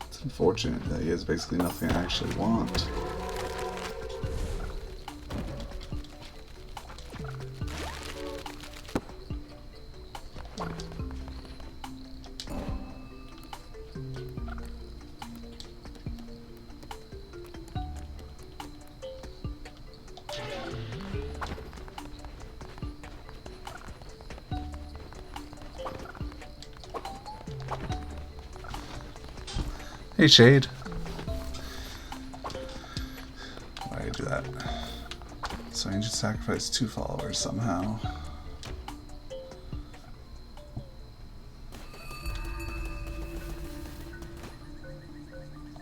It's unfortunate that he has basically nothing I actually want. Hey, Shade. Why did I do that? So I need to sacrifice 2 followers somehow.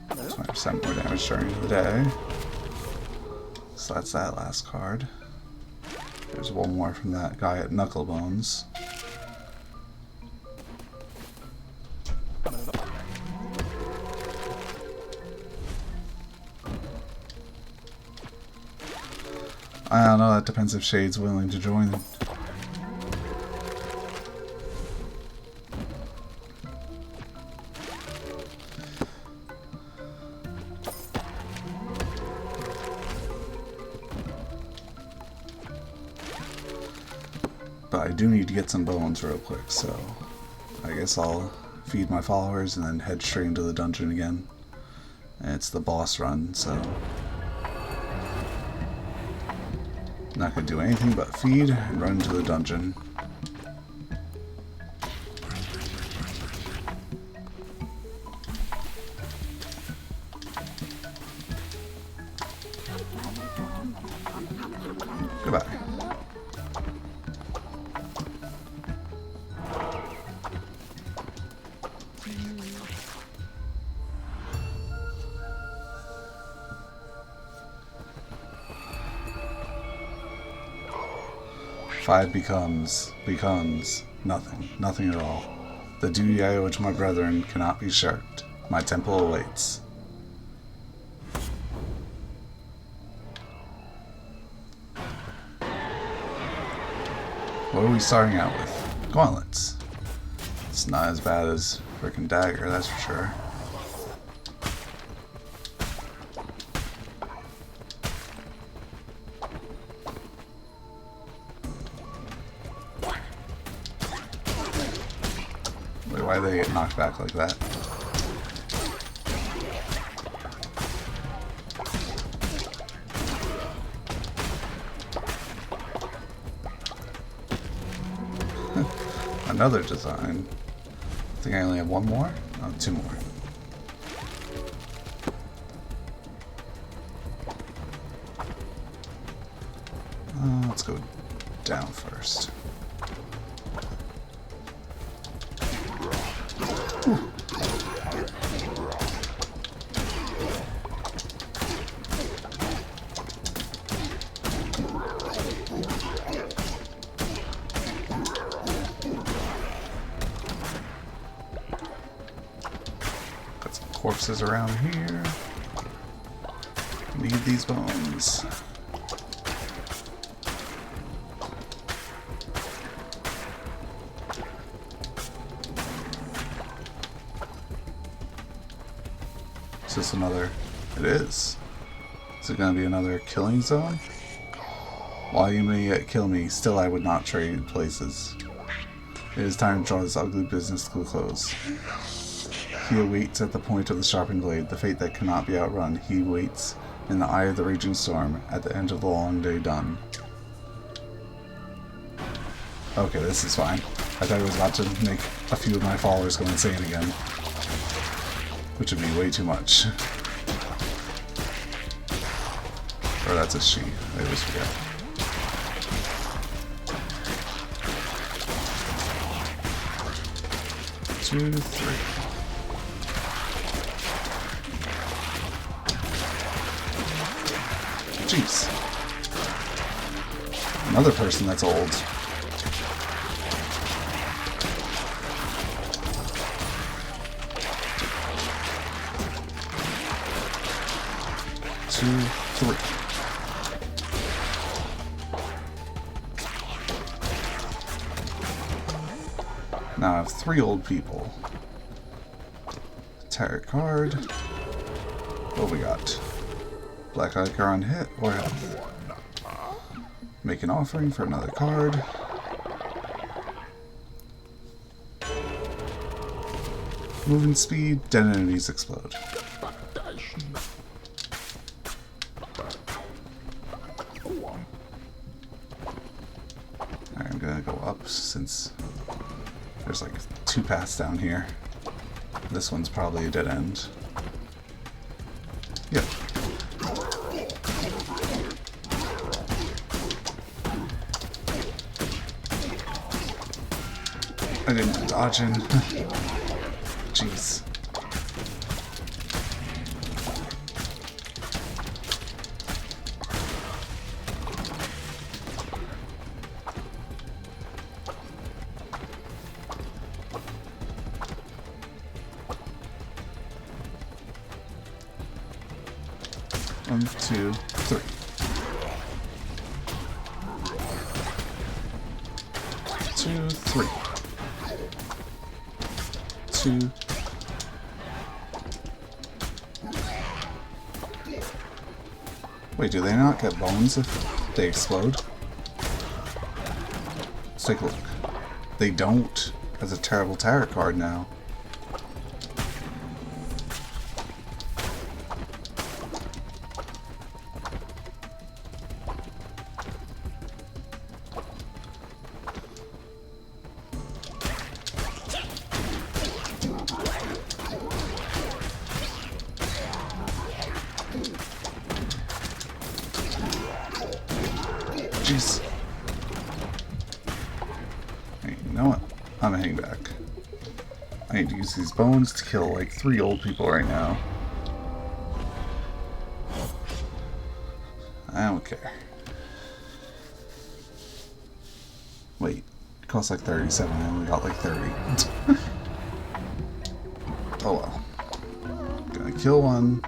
That's 20% more damage during the day. So that's that last card. There's one more from that guy at Knucklebones. I don't know, that depends if Shade's willing to join. But But I do need to get some bones real quick, so I guess I'll feed my followers and then head straight into the dungeon again. And it's the boss run, so not gonna do anything but feed and run into the dungeon. Goodbye. Five becomes nothing at all. The duty I owe to my brethren cannot be shirked. My temple awaits. What are we starting out with? Gauntlets. It's not as bad as frickin' dagger, that's for sure. Wait, why do they get knocked back like that? Another design. I think I only have one more? Oh, two more. Let's go down first. Ooh. Got some corpses around here. Need these bones. Is this another? It is. Is it going to be another killing zone? While you may yet kill me, still I would not trade places. It is time to draw this ugly business to a close. He awaits at the point of the sharpened blade, the fate that cannot be outrun. He waits in the eye of the raging storm, at the end of the long day done. Okay, this is fine. I thought I was about to make a few of my followers go insane again, which would be way too much. Or that's a she. I always forget. Two, three. Jeez. Another person that's old. Two, three. Now I have three old people. Tarot card. What we got? Black icon hit or health. Make an offering for another card. Moving speed, dead enemies explode. Alright, I'm gonna go up since there's like two paths down here. This one's probably a dead end. Yep. I didn't dodge in. Jeez. One, two, three. Two, three. Two. Wait, do they not get bones if they explode? Let's take a look. They don't. That's a terrible tarot card now. Jeez. Hey, you know what? I'm gonna hang back. I need to use these bones to kill like 3 old people right now. I don't care. Wait, it costs like 37. I only got like 30. Oh well. Gonna kill one.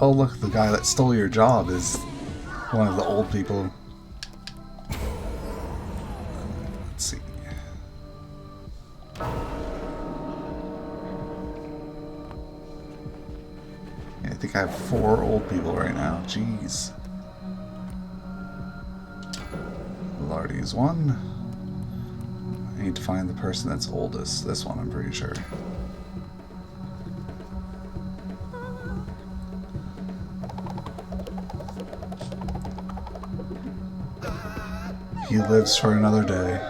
Oh look, the guy that stole your job is one of the old people. Let's see. Yeah, I think I have 4 old people right now. Jeez. Lardy's one. I need to find the person that's oldest. This one, I'm pretty sure. He lives for another day.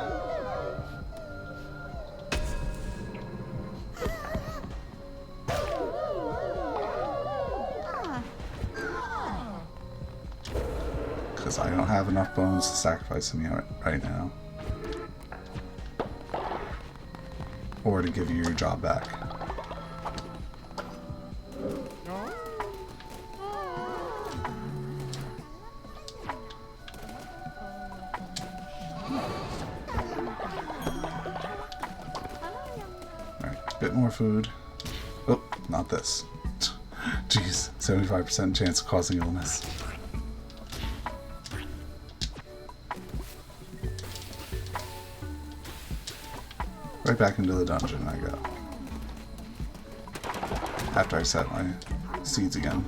Because I don't have enough bones to sacrifice him yet right now. Or to give you your job back. Bit more food. Oh, not this. Jeez, 75% chance of causing illness. Right back into the dungeon I go. After I set my seeds again.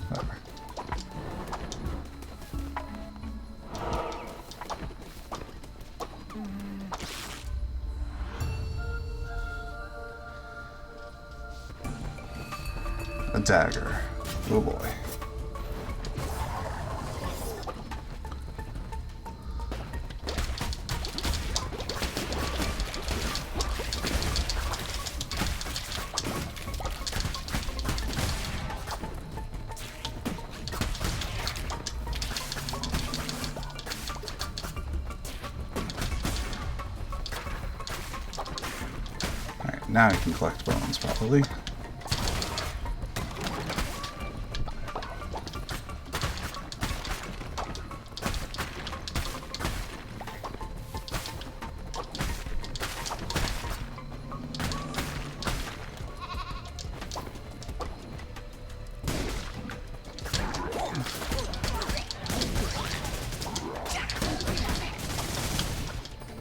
Whatever. A dagger. Oh boy. Alright, now I can collect bones properly.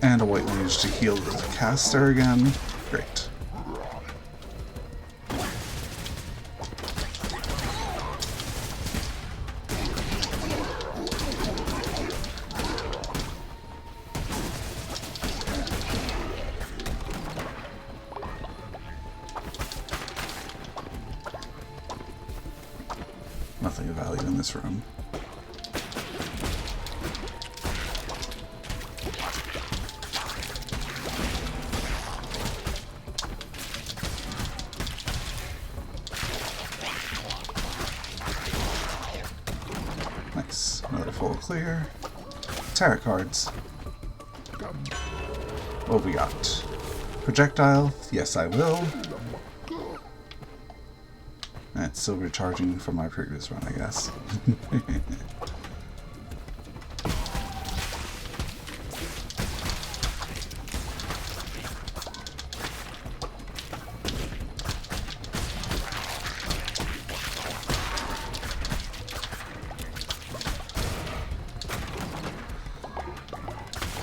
And a white mage to heal the caster again. Great. Nothing of value in this room. Nice. Another full clear. Tarot cards. What have we got? Projectile. Yes, I will. That's still recharging from my previous run, I guess.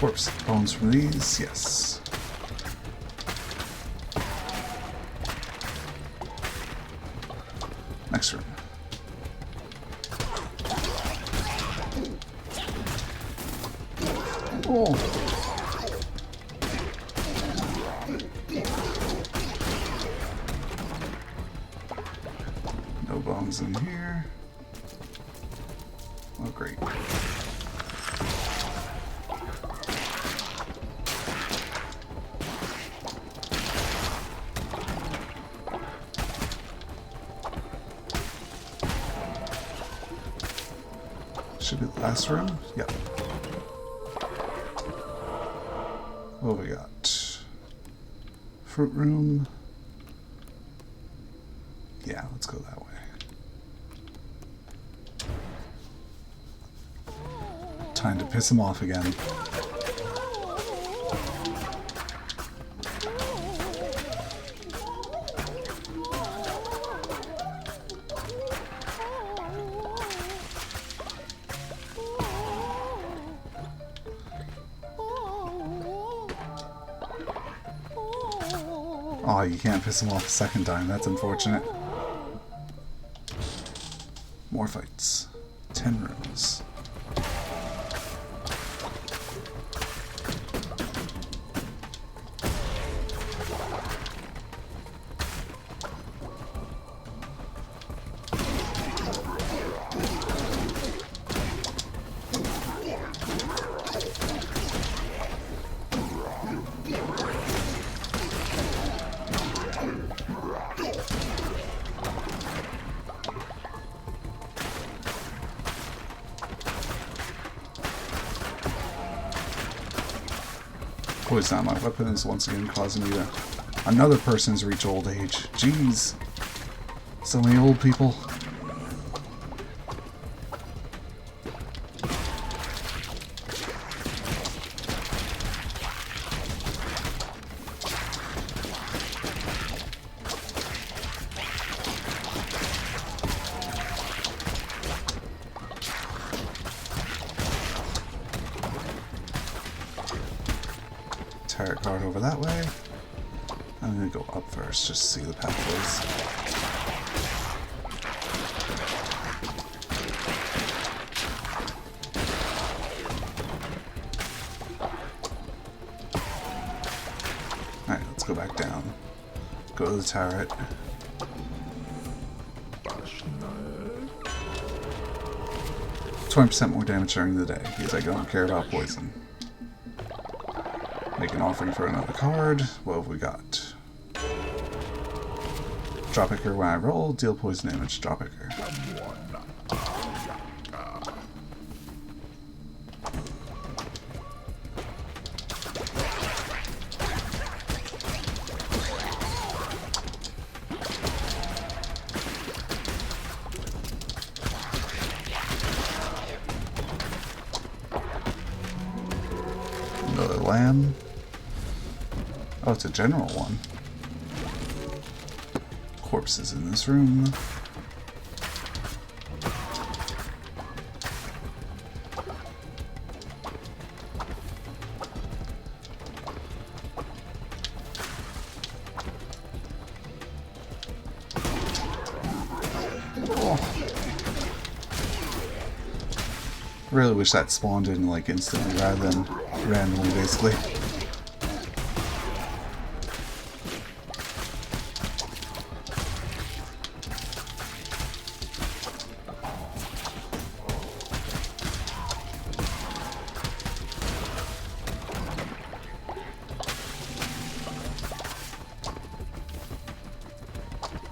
corpse bones from these? Yes. Next room. Oh. No bones in here. Oh, great. Should be the last room? Yep. What have we got? Fruit room. Yeah, let's go that way. Time to piss him off again. Oh, you can't piss him off a second time. That's unfortunate. More fights. 10 rooms. Poison on my weapon is once again causing me to another person's reach old age. Jeez. So many old people. Turret guard over that way. I'm gonna go up first just to see the pathways. Alright, let's go back down. Go to the turret. 20% more damage during the day because I don't care about poison. Make an offering for another card. What have we got? Dropkicker when I roll, deal poison damage. Dropkicker. Another lamb. Oh, it's a general one. Corpses in this room. Oh. Really wish that spawned in like instantly rather than randomly, basically.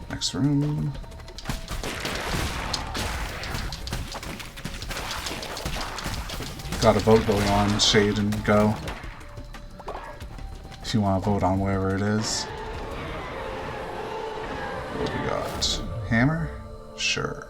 Next room. Got a vote going on, shade and go. If you want to vote on wherever it is. What we got? Hammer? Sure.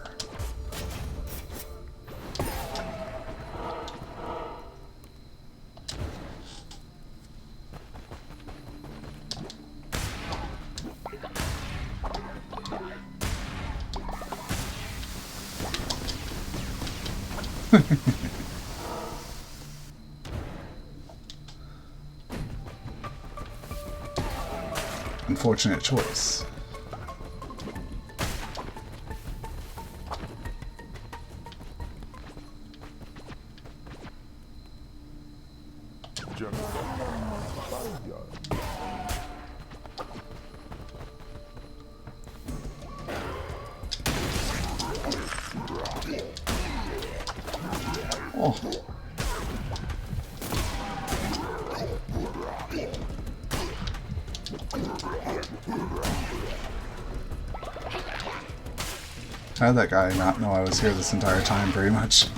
Unfortunate choice. Oh. How did that guy not know I was here this entire time, pretty much?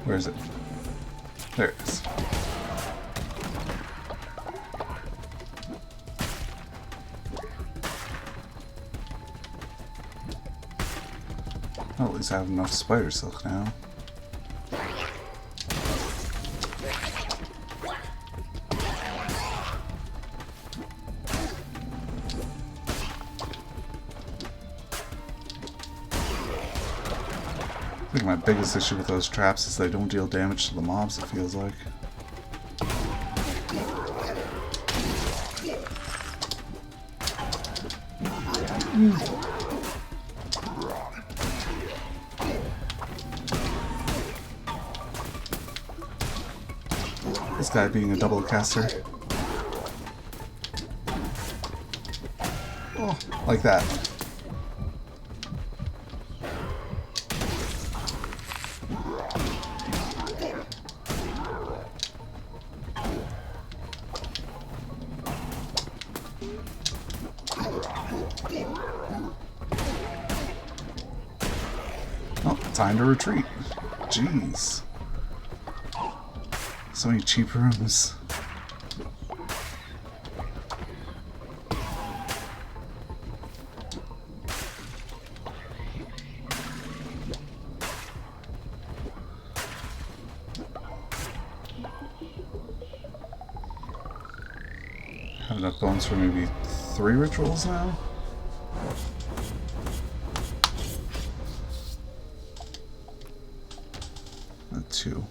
Where is it? There it is. Well, at least I have enough spider silk now. I think my biggest issue with those traps is they don't deal damage to the mobs, it feels like. This guy being a double caster. Oh, like that. Oh, time to retreat. Jeez. So many cheap rooms. Have enough bones for maybe 3 rituals now? And 2.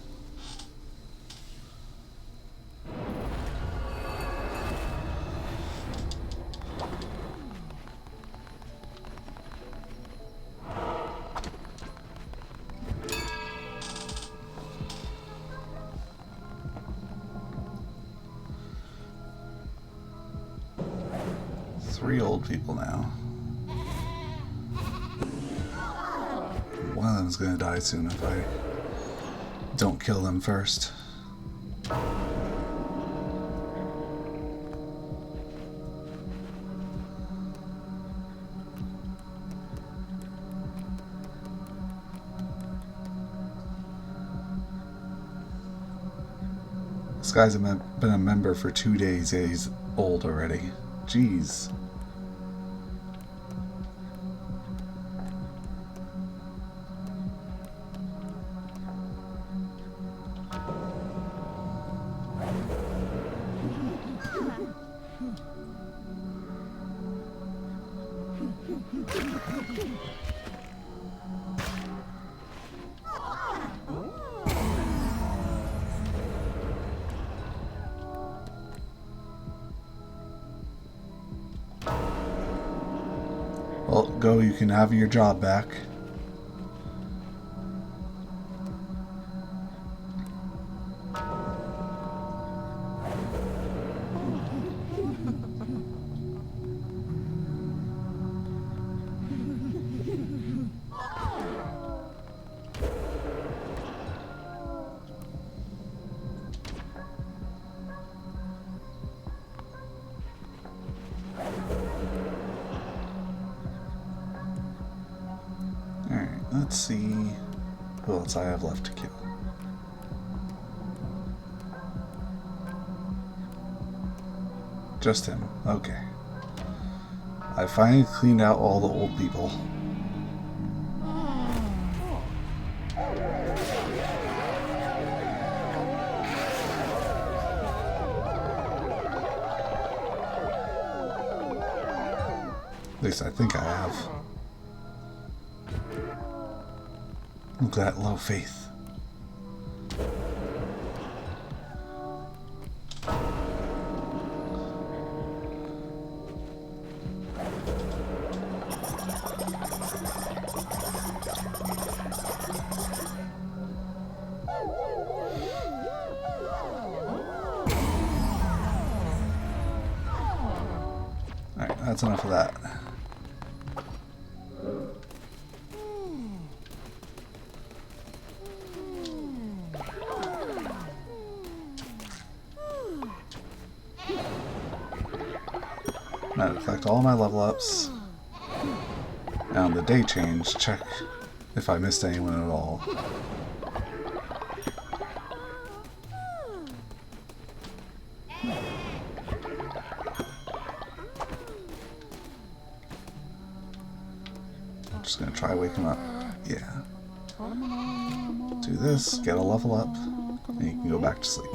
Three old people now. One of them's gonna die soon if I don't kill them first. This guy's been a member for 2 days, yeah, he's old already. Jeez. Well, go, you can have your job back. let's see who else I have left to kill. Just him. Okay. I finally cleaned out all the old people. At least I think I have. Look at that low faith. Alright, that's enough of that. Now to collect all my level ups. And on the day change, check if I missed anyone at all. Just gonna try wake him up. Yeah. Do this, get a level up, and you can go back to sleep.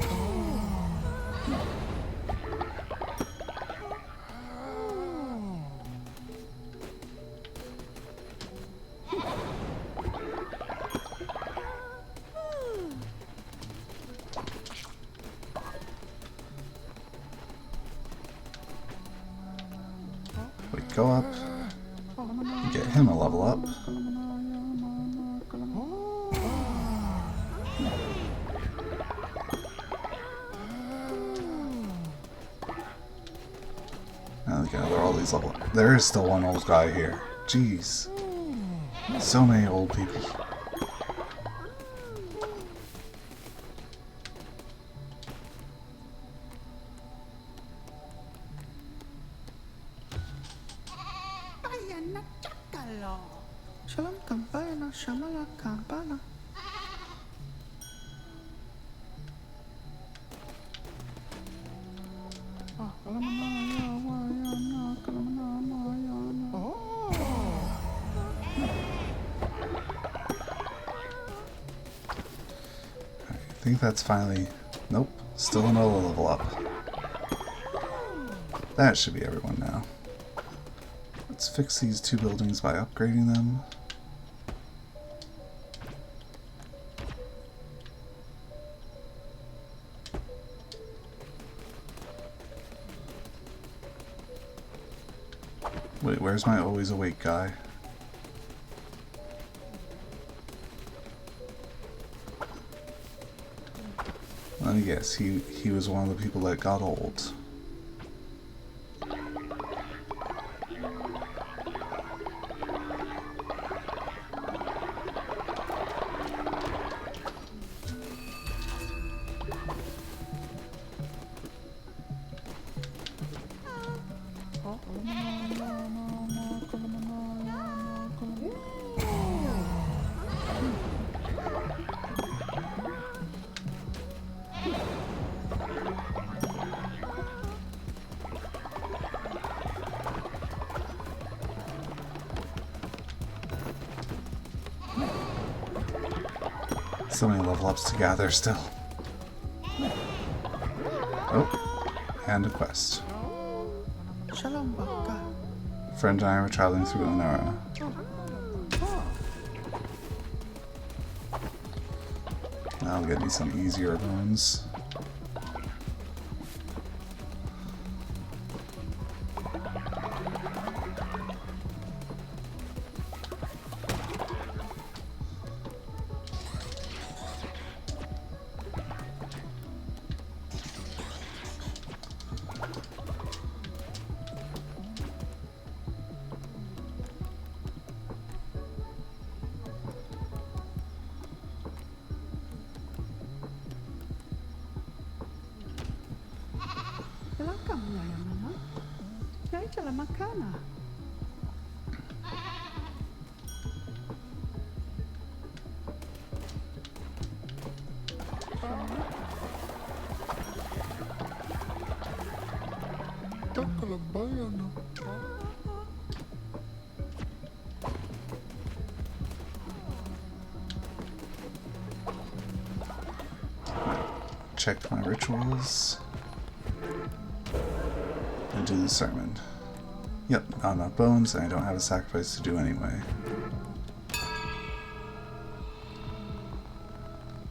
We go up, get him a level up. Now we gather all these level up. There is still one old guy here. Jeez. So many old people. Shalom kampana, shamala kampana. I think that's finally... Nope. Still another level up. That should be everyone now. Let's fix these two buildings by upgrading them. Wait, where's my always awake guy? Let me guess, he was one of the people that got old. So many level ups to gather still. Oh, and a quest. Shalom baka. Friend and I were traveling through Onara. Now I'll get me some easier runes. Welcome, Yayamana. Yaychala makana. Check my rituals and do the sermon. Yep, not enough bones, and I don't have a sacrifice to do anyway.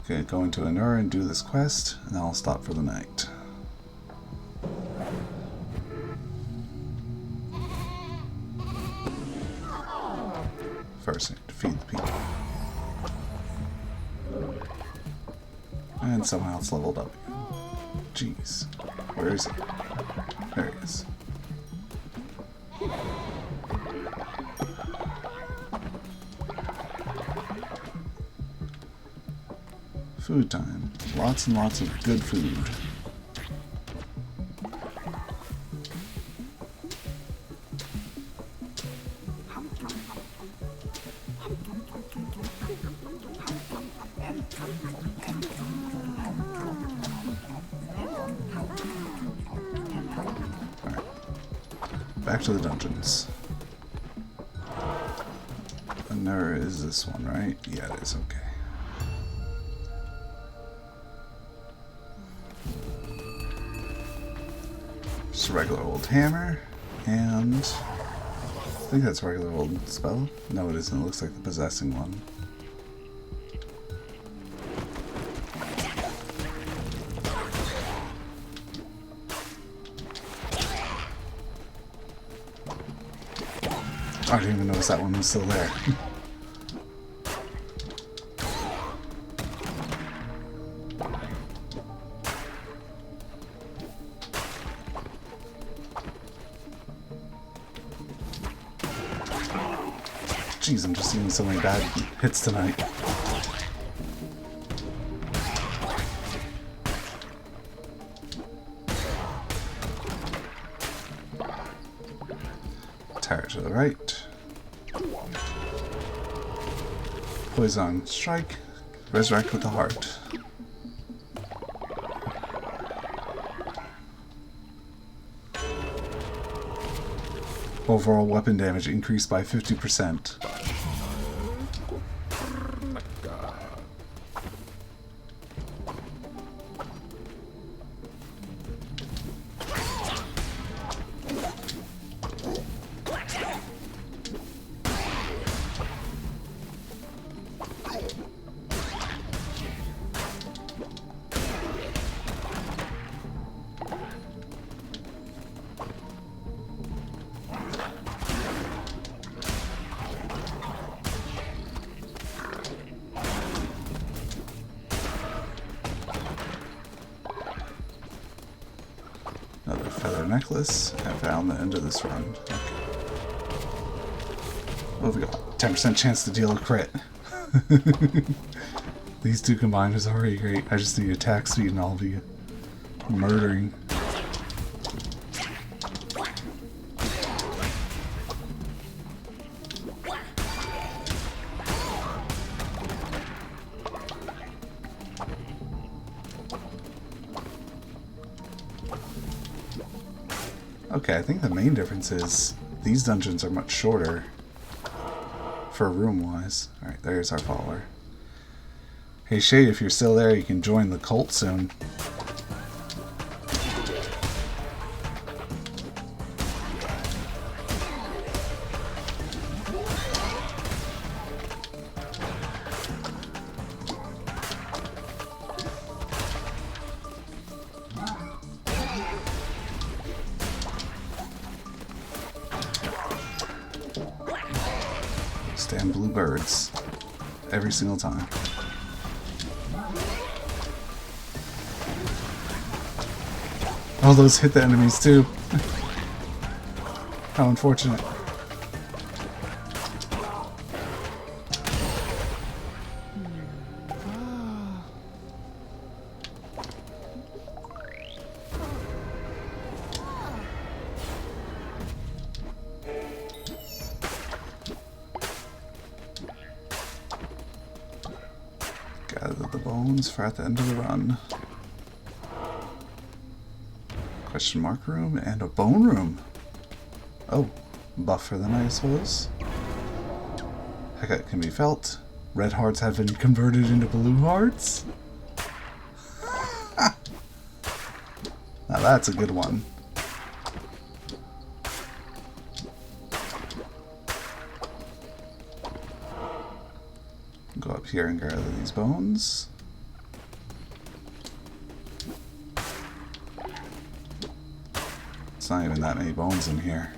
Okay, go into Anura and do this quest, and then I'll stop for the night. First, I need to feed the people. And someone else leveled up again. Jeez. Where is he? There he is. Food time. Lots and lots of good food. Back to the dungeons. Anura is this one, right? Yeah, it is. Okay. Just a regular old hammer, and I think that's a regular old spell. No, it isn't. It looks like the possessing one. I didn't even notice that one was still there. Jeez, I'm just seeing so many bad hits tonight. Tower to the right. Poison strike. Resurrect with the heart. Overall weapon damage increased by 50%. Another feather necklace. I found the end of this run. Okay. What have we got? 10% chance to deal a crit. These two combined is already great. I just need attack speed and I'll be murdering. Okay, I think the main difference is these dungeons are much shorter for room-wise. Alright, there's our follower. Hey Shade, if you're still there, you can join the cult soon. Stand blue birds every single time. Oh, those hit the enemies too. How unfortunate. Gather the bones for at the end of the run. Question mark room and a bone room. Oh, buff for them, I suppose. Heck, it can be felt. Red hearts have been converted into blue hearts. Now that's a good one. Go up here and gather these bones. It's not even that many bones in here.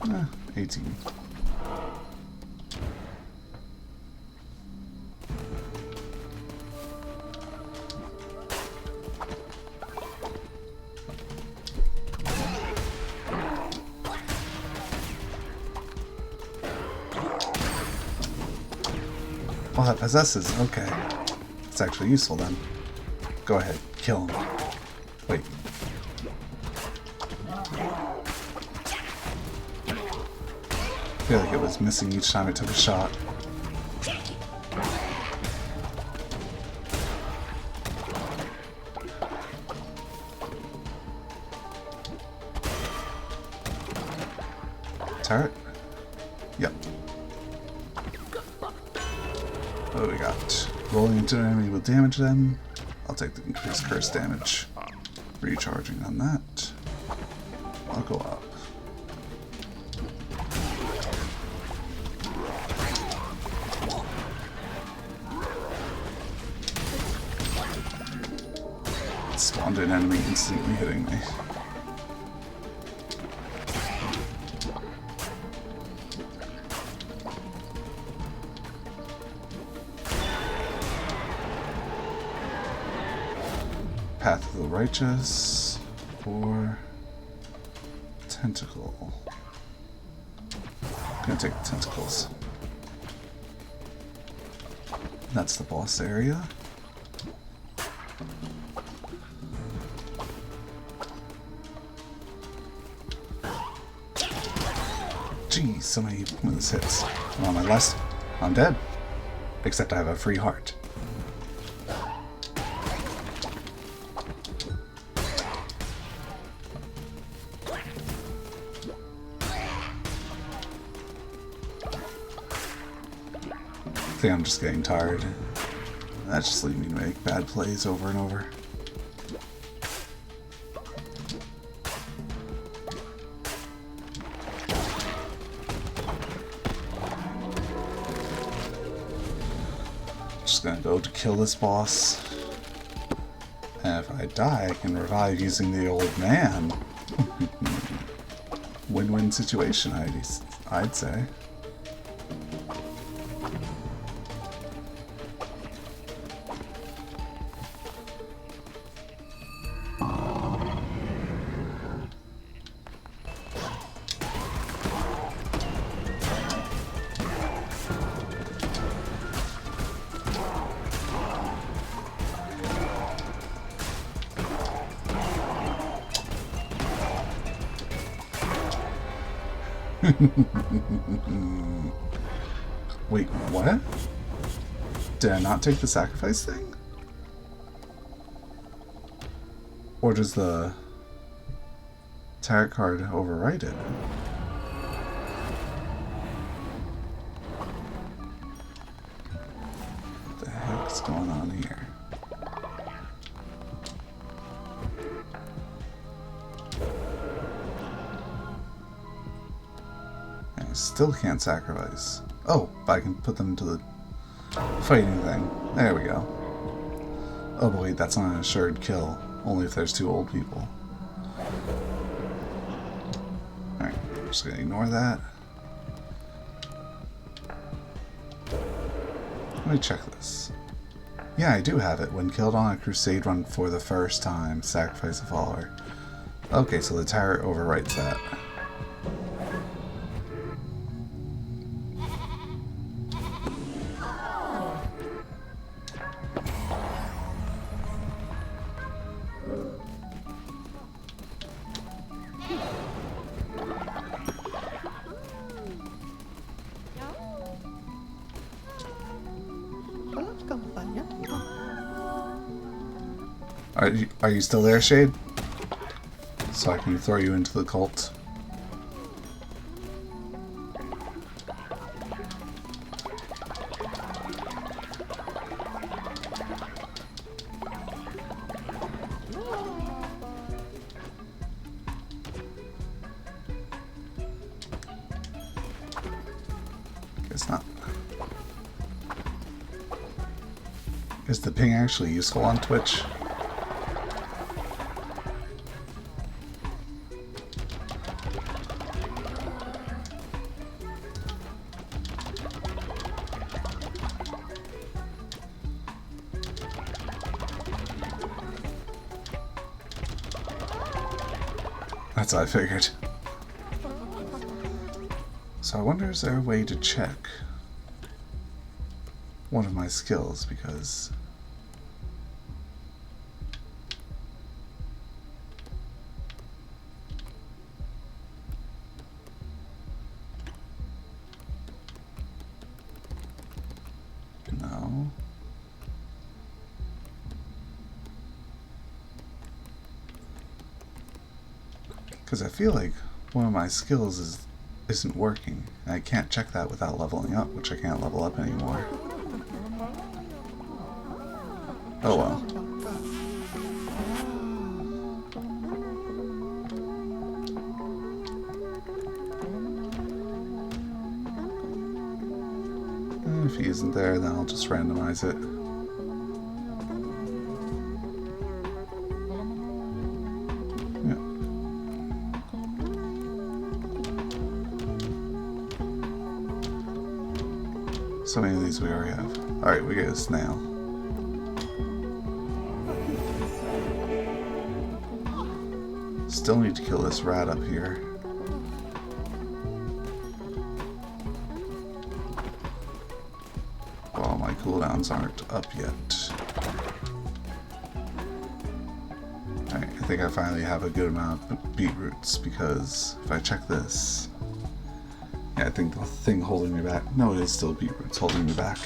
Eh, 18. Oh, that possesses. Okay. It's actually useful then. Go ahead. Kill him. Wait. I feel like it was missing each time it took a shot. Turret? Yep. What do we got? Rolling into an enemy will damage them. I'll take the increased curse damage. Recharging on that. I'll go up. Spawned an enemy instantly hitting me. Path of the Righteous or Tentacle. I'm gonna take the tentacles. That's the boss area. Geez, so many bonus hits. On my last, I'm dead. Except I have a free heart. I think I'm just getting tired. That's just leading me to make bad plays over and over. Just gonna go to kill this boss. And if I die, I can revive using the old man. Win-win situation, I'd say. Wait, what? Did I not take the sacrifice thing? Or does the tarot card overwrite it? What the heck's going on here? Still can't sacrifice. Oh, but I can put them to the fighting thing. There we go. Oh, but wait, that's not an assured kill. Only if there's two old people. Alright, I'm just gonna ignore that. Let me check this. Yeah, I do have it. When killed on a crusade run for the first time, sacrifice a follower. Okay, so the tarot overwrites that. Are you still there, Shade? So I can throw you into the cult. Guess not. Is the ping actually useful on Twitch? That's what I figured. So I wonder, is there a way to check one of my skills, because no. Because I feel like one of my skills isn't working. I can't check that without leveling up, which I can't level up anymore. Oh well. And if he isn't there, then I'll just randomize it. So many of these we already have. Alright, we get a snail. Still need to kill this rat up here. Well, my cooldowns aren't up yet. Alright, I think I finally have a good amount of beetroots, because if I check this... Yeah, I think the thing holding me back... No, it is still beetroots holding me back.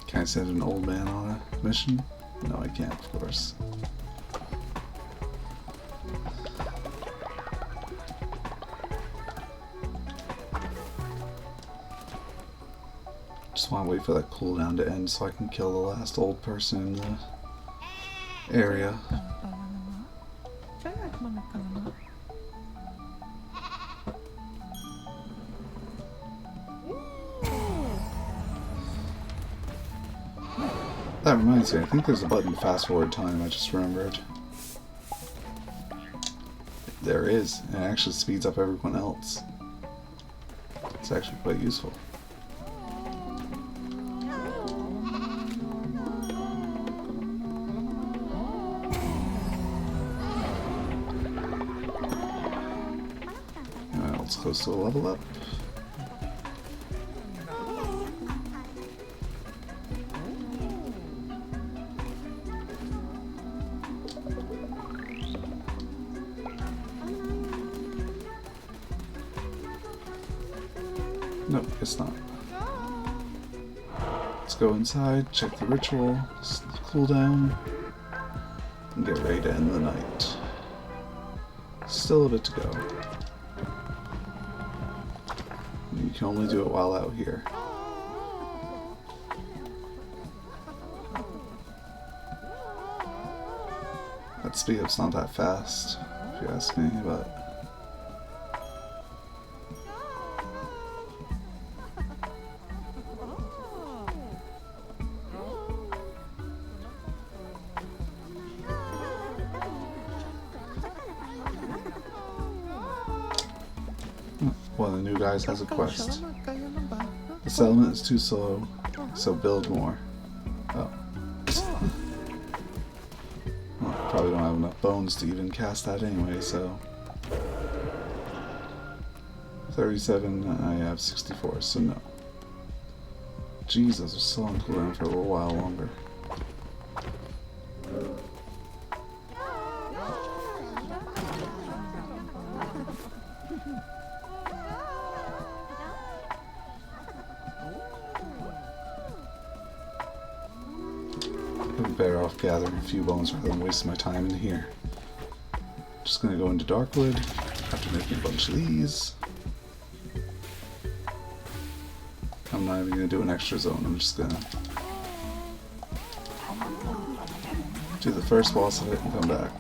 Can I send an old man on a mission? No, I can't, of course. Just want to wait for that cooldown to end so I can kill the last old person in the area. That reminds me, I think there's a button to fast forward time, I just remembered. There is, and it actually speeds up everyone else. It's actually quite useful. Well, it's close to a level up. Nope, it's not. Let's go inside, check the ritual, cooldown, and get ready to end the night. Still a bit to go. You can only do it while out here. That speed up's not that fast, if you ask me, but... One of the new guys has a quest. The settlement is too slow, so build more. Oh. Well, probably don't have enough bones to even cast that anyway, so... 37, I have 64, so no. Jesus, they're still on cooldown for a little while longer. I'm better off gathering a few bones rather than wasting my time in here. Just gonna go into Darkwood after making a bunch of these. I'm not even gonna do an extra zone, I'm just gonna do the first boss of it and come back.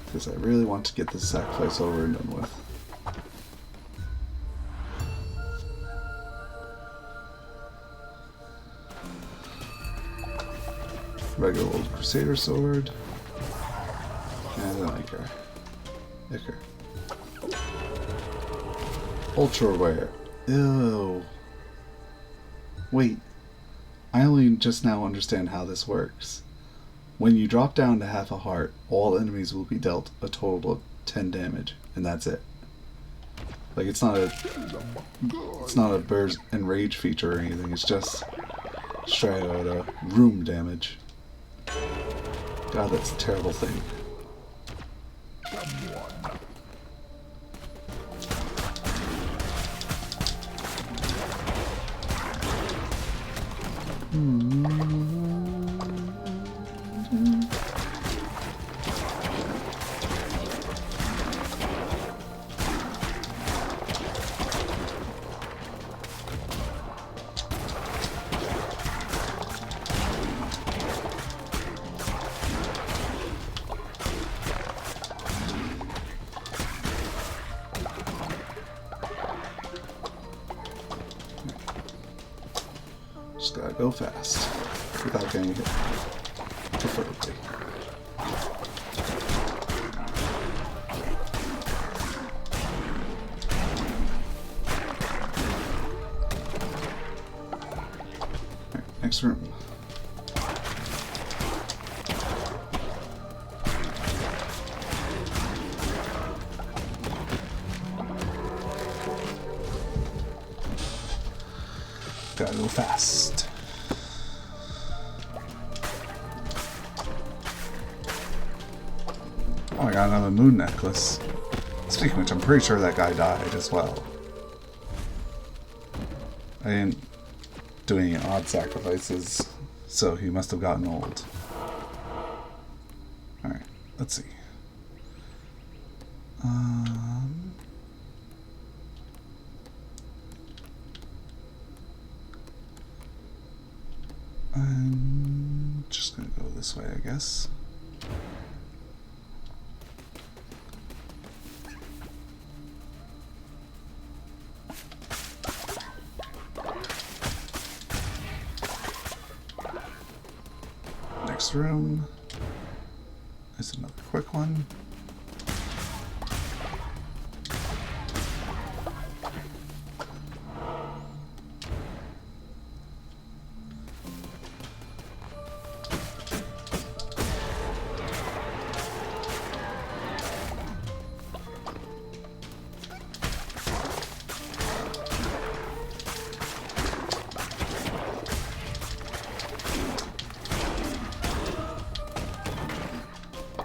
Because I really want to get this sacrifice over and done with. Regular old Crusader sword. And an Ichor. Ultra rare. Ew. Wait. I only just now understand how this works. When you drop down to half a heart, all enemies will be dealt a total of 10 damage, and that's it. Like it's not a burst and rage feature or anything, it's just straight out room damage. God, that's a terrible thing. Just gotta go fast without getting hit, preferably. Alright, next room. Gotta go fast. Oh, I got another moon necklace. Speaking of which, I'm pretty sure that guy died as well. I didn't do any odd sacrifices, so he must have gotten old. Alright, let's see. I'm just gonna go this way, I guess. Next room is another quick one.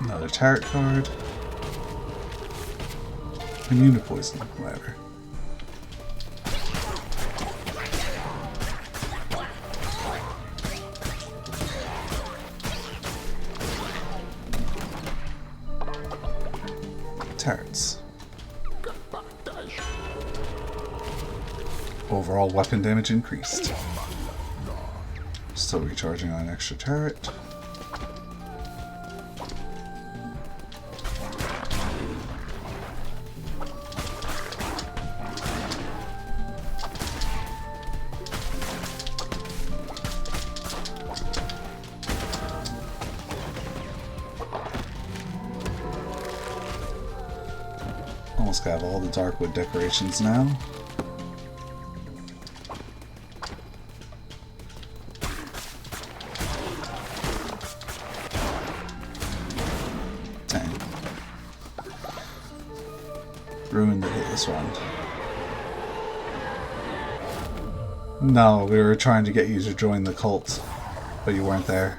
Another tarot card. Immune to poison, whatever. Tarots. Overall weapon damage increased. Still recharging on an extra turret. Almost got all the Darkwood decorations now. Dang. Ruined the hitless round. No, we were trying to get you to join the cult, but you weren't there.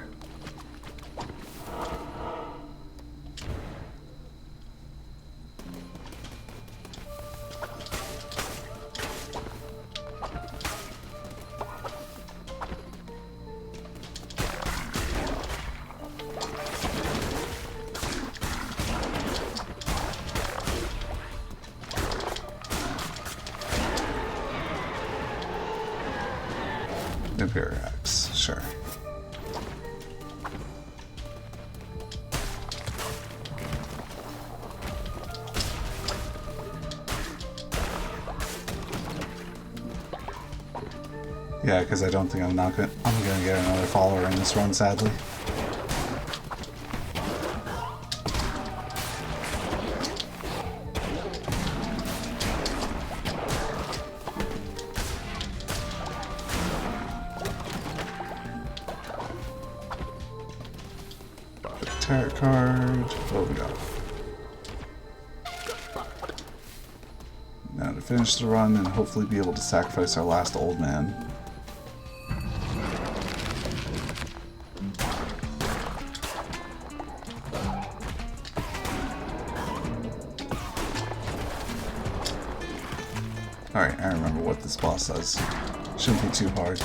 Imperiax, sure. Yeah, because I don't think I'm gonna get another follower in this run, sadly. Tarot card. What we got? Now to finish the run and hopefully be able to sacrifice our last old man. Alright, I remember what this boss does. Shouldn't be too hard.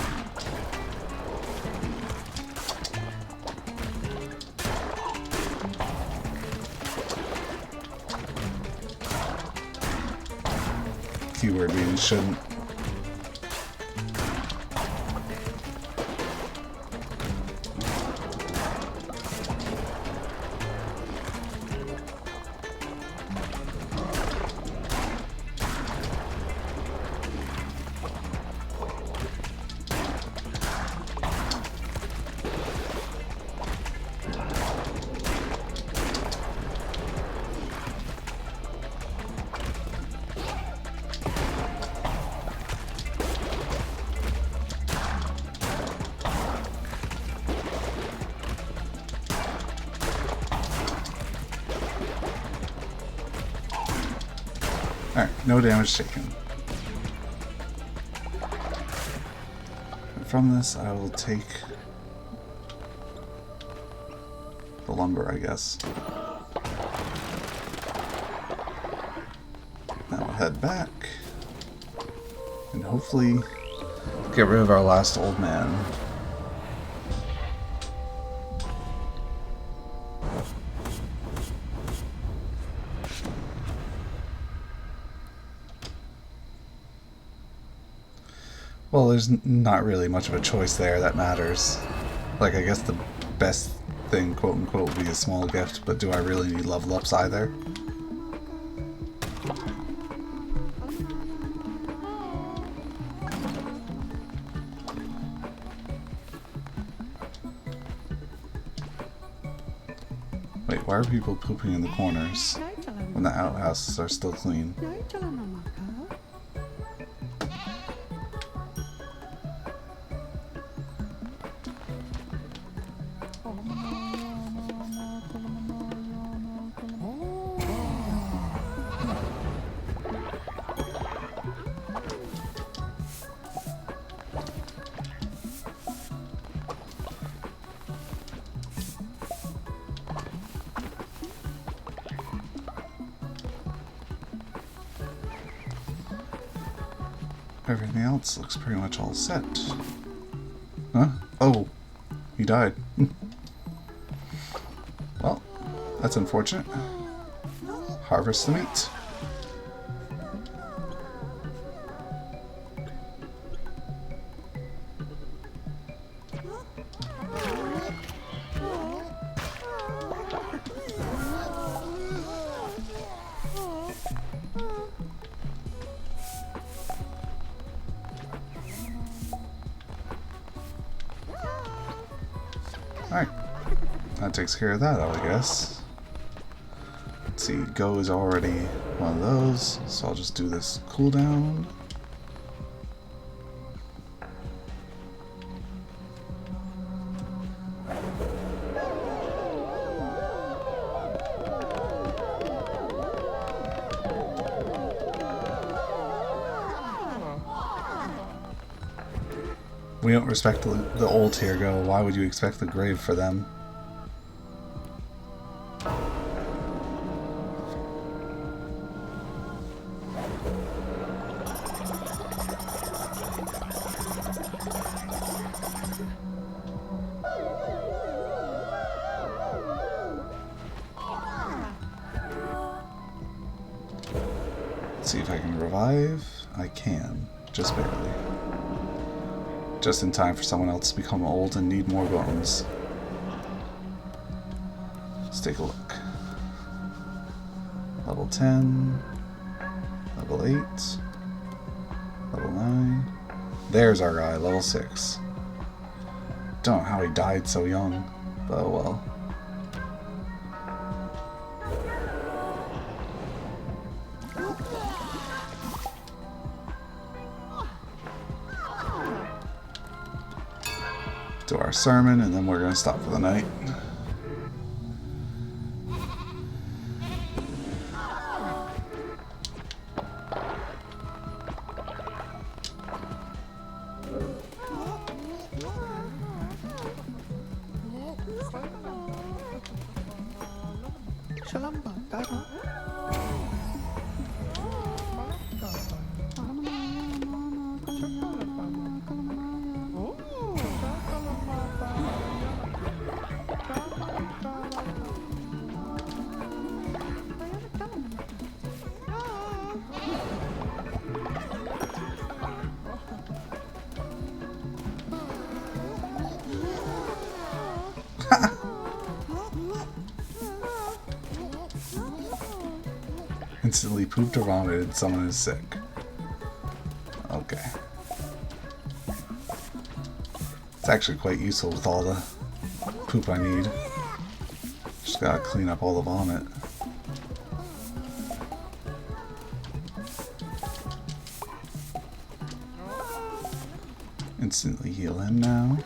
Keyword being shouldn't. Alright, no damage taken. And from this, I will take the lumber, I guess. Now we'll head back and hopefully get rid of our last old man. Well, there's not really much of a choice there that matters. Like, I guess the best thing, quote-unquote, would be a small gift, but do I really need level ups either? Wait, why are people pooping in the corners when the outhouses are still clean? Everything else looks pretty much all set. Huh? Oh, he died. Well, that's unfortunate. Harvest the meat. Alright, that takes care of that, I guess. Let's see, Go is already one of those, so I'll just do this cooldown. We don't respect the old tier Go. Why would you expect the grave for them? Let's see if I can revive. I can, just barely. just in time for someone else to become old and need more bones. Let's take a look. Level 10, level 8, level 9. There's our guy, level 6. Don't know how he died so young, but oh well. Do our sermon, and then we're going to stop for the night. Shalom Baka. Instantly pooped or vomited, someone is sick. Okay. It's actually quite useful with all the poop I need. Just gotta clean up all the vomit. Instantly heal him now.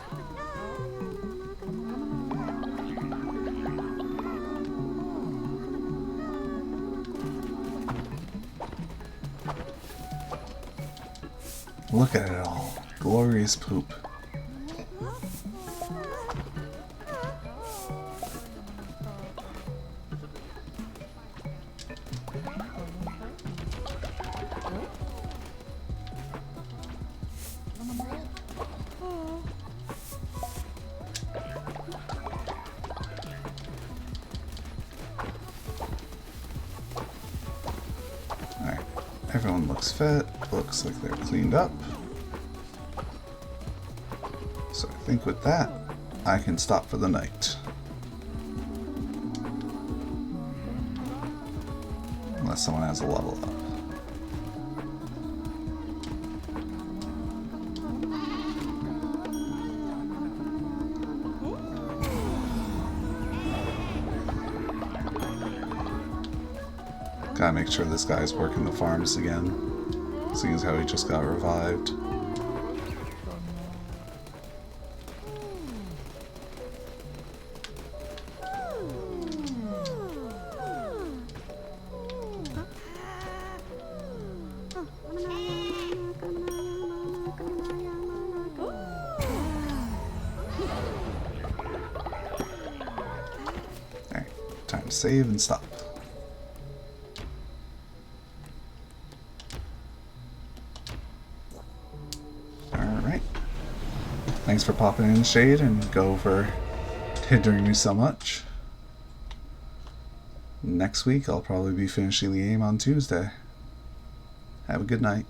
Look at it all. Glorious poop. Alright, everyone looks fit. Looks like they're cleaned up. So I think with that, I can stop for the night. Unless someone has a level up. Gotta make sure this guy's working the farms again, seeing as how he just got revived. Alright, time to save and stop. Alright. Thanks for popping in, Shade, and Go for hindering me so much. Next week I'll probably be finishing the game on Tuesday. Have a good night.